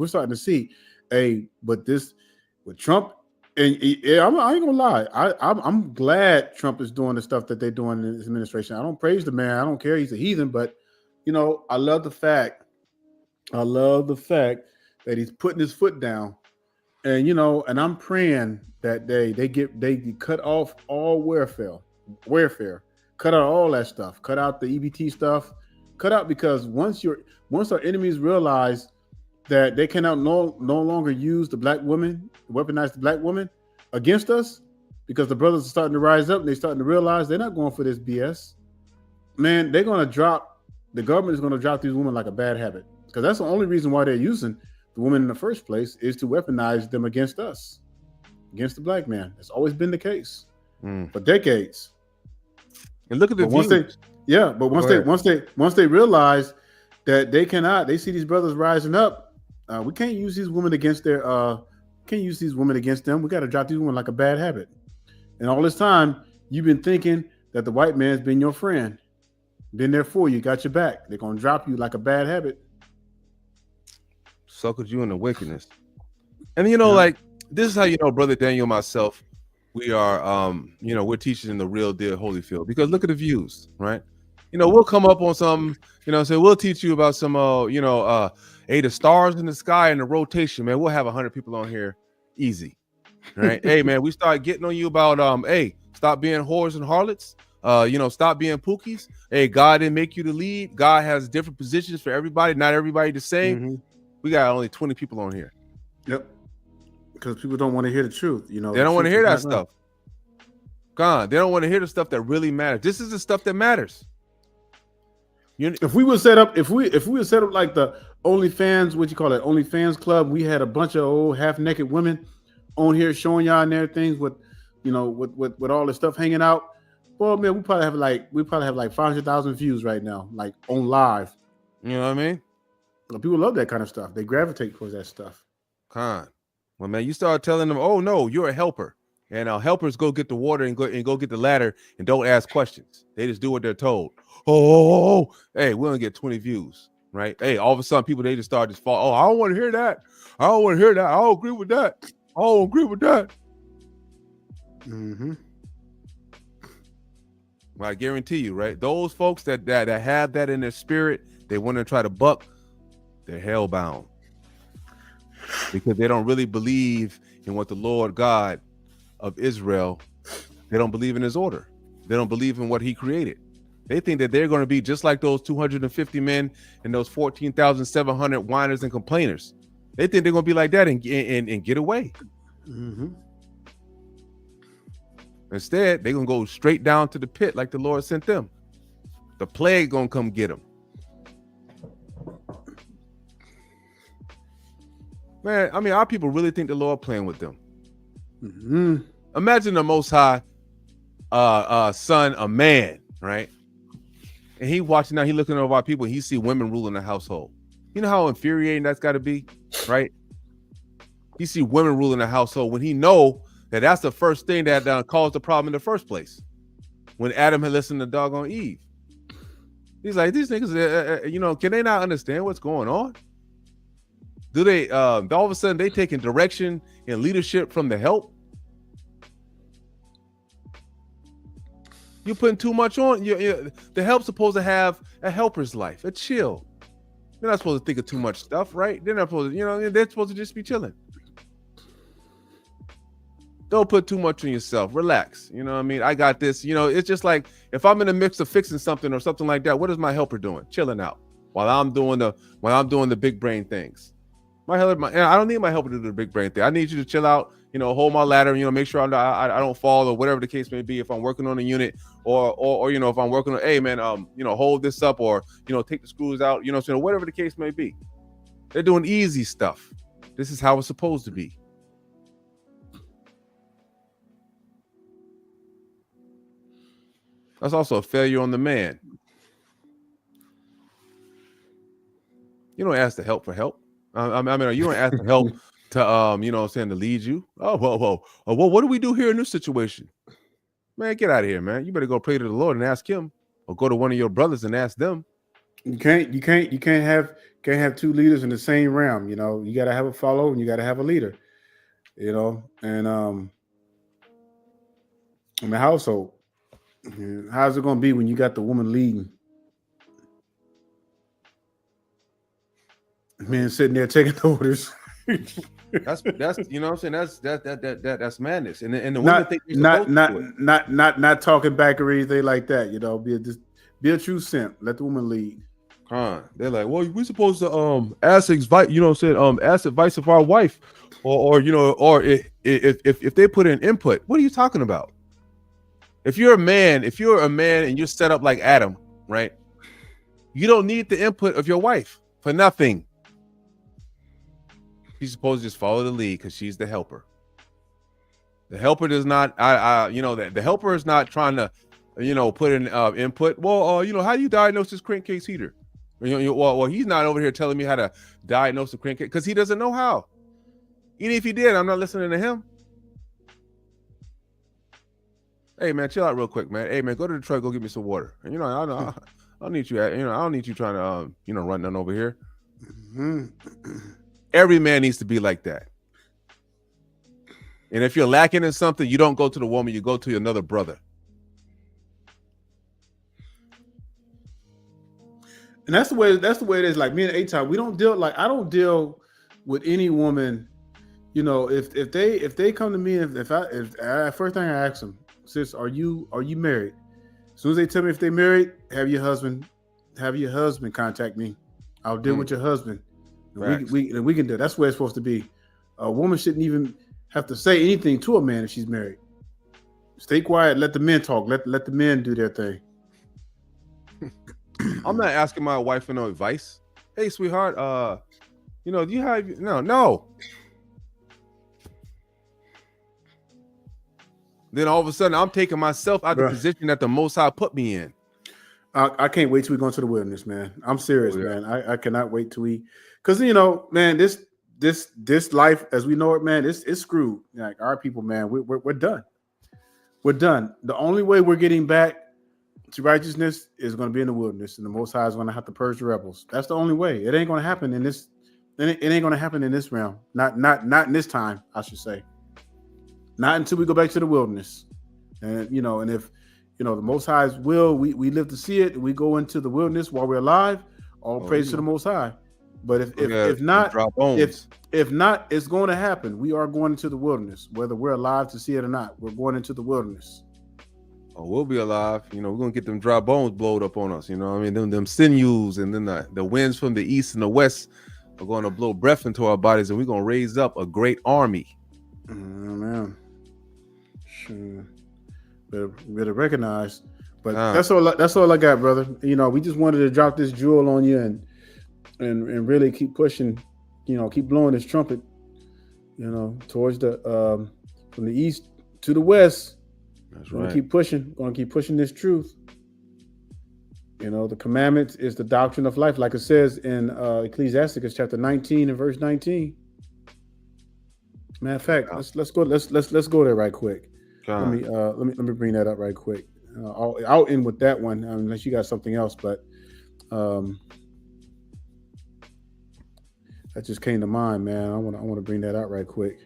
starting to see, but this with Trump, and I ain't gonna lie, I'm glad Trump is doing the stuff that they're doing in his administration. I don't praise the man, I don't care, he's a heathen, but I love the fact that he's putting his foot down, and and I'm praying that they cut off all warfare, cut out all that stuff, cut out the EBT stuff, cut out, because once our enemies realize that they cannot no longer use the black woman, weaponize the black woman against us, because the brothers are starting to rise up and they're starting to realize they're not going for this BS. Man, the government is going to drop these women like a bad habit, because that's the only reason why they're using the women in the first place, is to weaponize them against us, against the black man. It's always been the case for decades. And look at the once they realize that they see these brothers rising up, we can't use these women against them. We got to drop these women like a bad habit. And all this time, you've been thinking that the white man's been your friend, been there for you, got your back. They're gonna drop you like a bad habit. Suckled you into wickedness. And like, this is how Brother Daniel and myself, we are we're teaching in the real deal Holyfield, because look at the views, right? We'll come up on some, say we'll teach you about some the stars in the sky and the rotation, man. We'll have 100 people on here easy, right? Hey man, we start getting on you about stop being whores and harlots, stop being pookies. Hey, God didn't make you to lead. God has different positions for everybody, not everybody the same. We got only 20 people on here. Yep. Because people don't want to hear the truth. They don't want to hear that stuff. God, they don't want to hear the stuff that really matters. This is the stuff that matters. If we were set up, if we were set up like the OnlyFans, what you call it, OnlyFans club, we had a bunch of old half naked women on here showing y'all and their things with, with all the stuff hanging out. Well, man, we probably have like 500,000 views right now, like on live. You know what I mean? People love that kind of stuff. They gravitate towards that stuff. Well, man, you start telling them, "Oh no, you're a helper," and helpers go get the water and go get the ladder and don't ask questions. They just do what they're told. Oh, hey, we only get 20 views, right? Hey, all of a sudden, people they just start to fall. Oh, I don't want to hear that. I don't want to hear that. I don't agree with that. I don't agree with that. Mm-hmm. Well, I guarantee you, right? Those folks that have that in their spirit, they want to try to buck. They're hellbound because they don't really believe in what the Lord God of Israel. They don't believe in His order. They don't believe in what He created. They think that they're going to be just like those 250 men and those 14,700 whiners and complainers. They think they're going to be like that and get away. Mm-hmm. Instead, they're going to go straight down to the pit like the Lord sent them. The plague going to come get them. Man, I mean, our people really think the Lord playing with them. Mm-hmm. Imagine the Most High son, a man, right? And he watching now, he looking over our people, and he see women ruling the household. You know how infuriating that's got to be, right? He see women ruling the household when he know that that's the first thing that caused the problem in the first place. When Adam had listened to doggone Eve. He's like, these niggas, can they not understand what's going on? Do they, all of a sudden, they taking direction and leadership from the help? You're putting too much on. The help's supposed to have a helper's life, a chill. They're not supposed to think of too much stuff, right? They're not supposed to, they're supposed to just be chilling. Don't put too much on yourself. Relax. You know what I mean? I got this. It's just like if I'm in the mix of fixing something or something like that, what is my helper doing? Chilling out while I'm doing the big brain things. I don't need my helper to do the big brain thing. I need you to chill out, hold my ladder, make sure I don't fall or whatever the case may be. If I'm working on a unit or if I'm working on, hey man, hold this up or, take the screws out, whatever the case may be. They're doing easy stuff. This is how it's supposed to be. That's also a failure on the man. You don't ask the help for help. I mean, you don't ask for help to, to lead you. Oh, well, what do we do here in this situation? Man, get out of here, man. You better go pray to the Lord and ask Him, or go to one of your brothers and ask them. You can't have two leaders in the same realm. You got to have a follower and you got to have a leader. And in the household, how's it going to be when you got the woman leading? Man sitting there taking orders. That's you know what I'm saying. That's madness. And the women think not talking back or anything like that. Be a true simp. Let the woman lead. They're like, well, we're supposed to ask advice. Ask advice of our wife, or if they put in input. What are you talking about? If you're a man and you're set up like Adam, right? You don't need the input of your wife for nothing. She's supposed to just follow the lead because she's the helper. The helper does not, the helper is not trying to, put in input. Well, how do you diagnose this crankcase heater? Well, he's not over here telling me how to diagnose the crankcase because he doesn't know how. Even if he did, I'm not listening to him. Hey man, chill out real quick, man. Hey man, go to the truck, go get me some water. And I don't need you. I don't need you trying to run none over here. Mm-hmm. Every man needs to be like that. And if you're lacking in something, you don't go to the woman, you go to another brother. And that's the way it is. Like me and A-Time, I don't deal with any woman. If they come to me, if first thing I ask them, sis, are you married? As soon as they tell me if they're married, have your husband contact me. I'll deal with your husband. We can do it. That's where it's supposed to be. A woman shouldn't even have to say anything to a man if she's married. Stay quiet. Let the men talk. Let the men do their thing. I'm not asking my wife for no advice. Hey, sweetheart, do you have no. Then all of a sudden, I'm taking myself out the position that the Most High put me in. I can't wait till we go into the wilderness, man. I'm serious, man. I cannot wait till because man, this life as we know it, man, it's screwed. Like our people, man, we're done. We're done. The only way we're getting back to righteousness is going to be in the wilderness, and the Most High is going to have to purge the rebels. That's the only way. It ain't going to happen in this. It ain't going to happen in this realm. Not in this time, I should say. Not until we go back to the wilderness, and and if the Most High's will, we live to see it, and we go into the wilderness while we're alive. All praise to the Most High. But if not, it's going to happen. We are going into the wilderness, whether we're alive to see it or not. We're going into the wilderness. Oh, we'll be alive. We're gonna get them dry bones blowed up on us. Them sinews, and then the winds from the east and the west are going to blow breath into our bodies, and we're gonna raise up a great army. Man, sure. Better recognize. But that's all I got, brother. We just wanted to drop this jewel on you and really keep pushing. Keep blowing this trumpet. Towards the from the east to the west. That's We're right. Gonna keep pushing this truth. The commandments is the doctrine of life, like it says in Ecclesiasticus chapter 19 and verse 19. Matter of fact, let's go there right quick. Let me bring that up right quick. I'll end with that one unless you got something else, but that just came to mind, man. I want to bring that out right quick.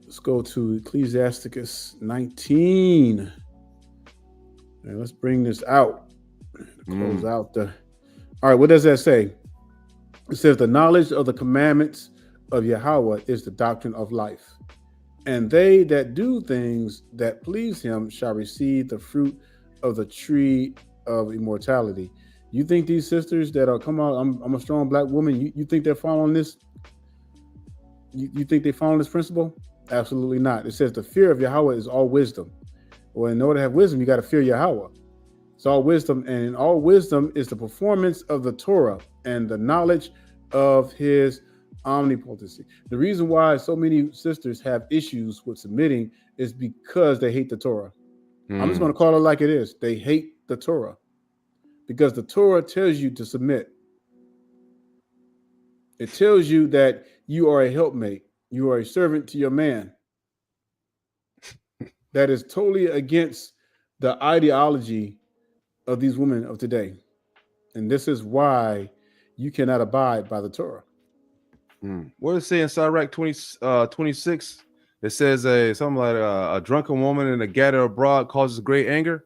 Let's go to Ecclesiasticus 19. And let's bring this out. Close out the. All right, what does that say? It says the knowledge of the commandments of Yahweh is the doctrine of life. And they that do things that please him shall receive the fruit of the tree of immortality. You think these sisters that are come out, I'm a strong black woman, you think they're following this? You think they following this principle? Absolutely not. It says the fear of Yahweh is all wisdom. Well, in order to have wisdom, you got to fear Yahweh. It's all wisdom, and in all wisdom is the performance of the Torah and the knowledge of his omnipotency. The reason why so many sisters have issues with submitting is because they hate the Torah. I'm just going to call it like it is. They hate the Torah because the Torah tells you to submit. It tells you that you are a helpmate. You are a servant to your man. That is totally against the ideology of these women of today. And this is why you cannot abide by the Torah. What does it say in Sirach 26? It says something like a drunken woman and a gatherer abroad causes great anger.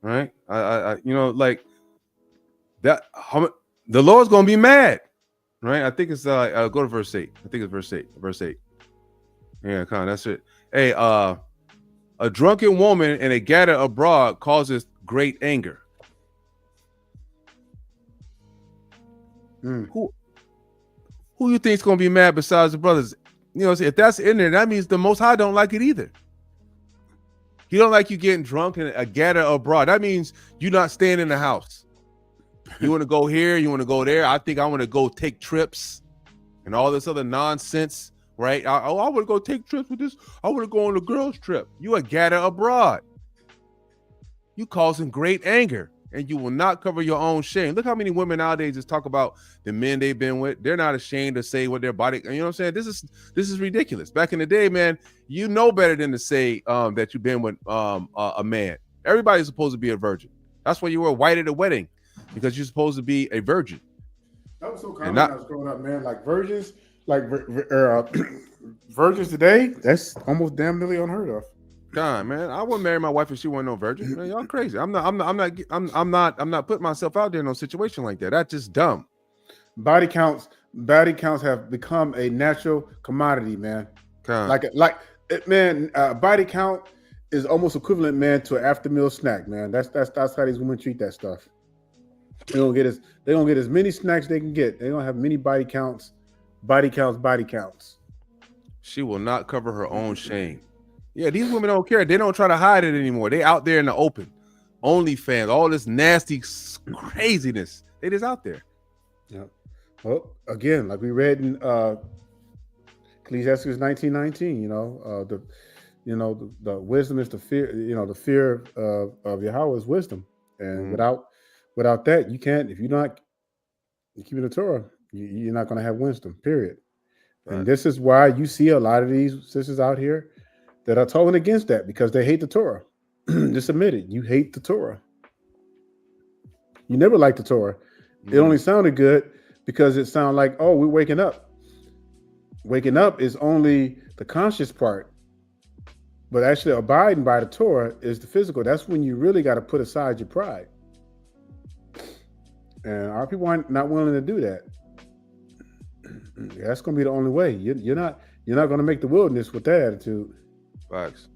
Right? Like that. The Lord's gonna be mad. Right? I think it's go to verse 8. I think it's verse 8. Verse 8. Yeah, kind of. That's it. Hey, a drunken woman and a gatherer abroad causes great anger. Who you think is going to be mad besides the brothers? If that's in there, that means the Most High don't like it either. He don't like you getting drunk and a gather abroad. That means you're not staying in the house. You want to go here, you want to go there. I think I want to go take trips and all this other nonsense, right? I want to go take trips with this. I want to go on a girls trip. You a gather abroad. You causing great anger. And you will not cover your own shame. Look how many women nowadays just talk about the men they've been with. They're not ashamed to say what their body. You know what I'm saying? This is ridiculous. Back in the day, man, you know better than to say that you've been with a man. Everybody's supposed to be a virgin. That's why you wear white at a wedding, because you're supposed to be a virgin. That was so common when I was growing up, man. Like virgins, virgins today. That's almost damn nearly unheard of. God, man, I wouldn't marry my wife if she wasn't no virgin. Man, y'all crazy. I'm not putting myself out there in no situation like that. That's just dumb. Body counts have become a natural commodity, man. Body count is almost equivalent, man, to an after meal snack, man. That's how these women treat that stuff. They don't get as many snacks they can get. They don't have many body counts. She will not cover her own shame. Yeah, these women don't care. They don't try to hide it anymore. They out there in the open. OnlyFans, all this nasty craziness. It is out there. Yeah. Well, again, like we read in Ecclesiastes 19:19, the wisdom is the fear. The fear of Yahweh is wisdom, and without that, you can't. If you're not keeping the Torah, you're not going to have wisdom. Period. Right. And this is why you see a lot of these sisters out here that are talking against that because they hate the Torah. Just admit it. You hate the Torah. You never liked the Torah. It only sounded good because it sounded like, oh, we're waking up. Waking up is only the conscious part. But actually abiding by the Torah is the physical. That's when you really got to put aside your pride. And our people are not willing to do that. That's going to be the only way. You're not going to make the wilderness with that attitude. Facts.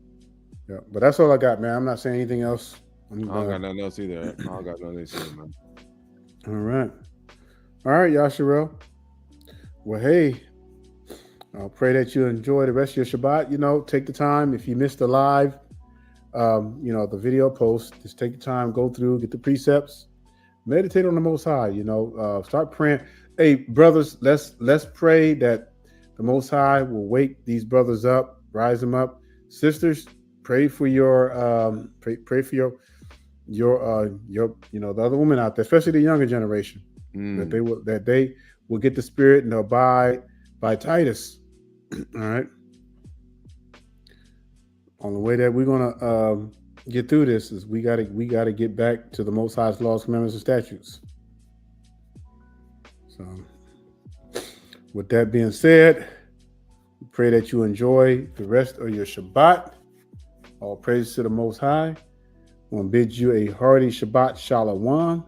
Yeah, but that's all I got, man. I'm not saying anything else. I don't got nothing else either. I don't got nothing else either, man. All right, Yasharel. Well, hey, I pray that you enjoy the rest of your Shabbat. Take the time. If you missed the live, the video post, just take the time, go through, get the precepts, meditate on the Most High. Start praying. Hey, brothers, let's pray that the Most High will wake these brothers up, rise them up. Sisters, pray for your pray for your the other women out there, especially the younger generation, that they will get the spirit and abide by Titus. All right. On the way that we're gonna get through this is we gotta get back to the Most High's laws, commandments, and statutes. So, with that being said, we pray that you enjoy the rest of your Shabbat. All praise to the Most High. I want to bid you a hearty Shabbat Shalom.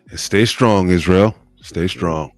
And stay strong, Israel. Stay strong.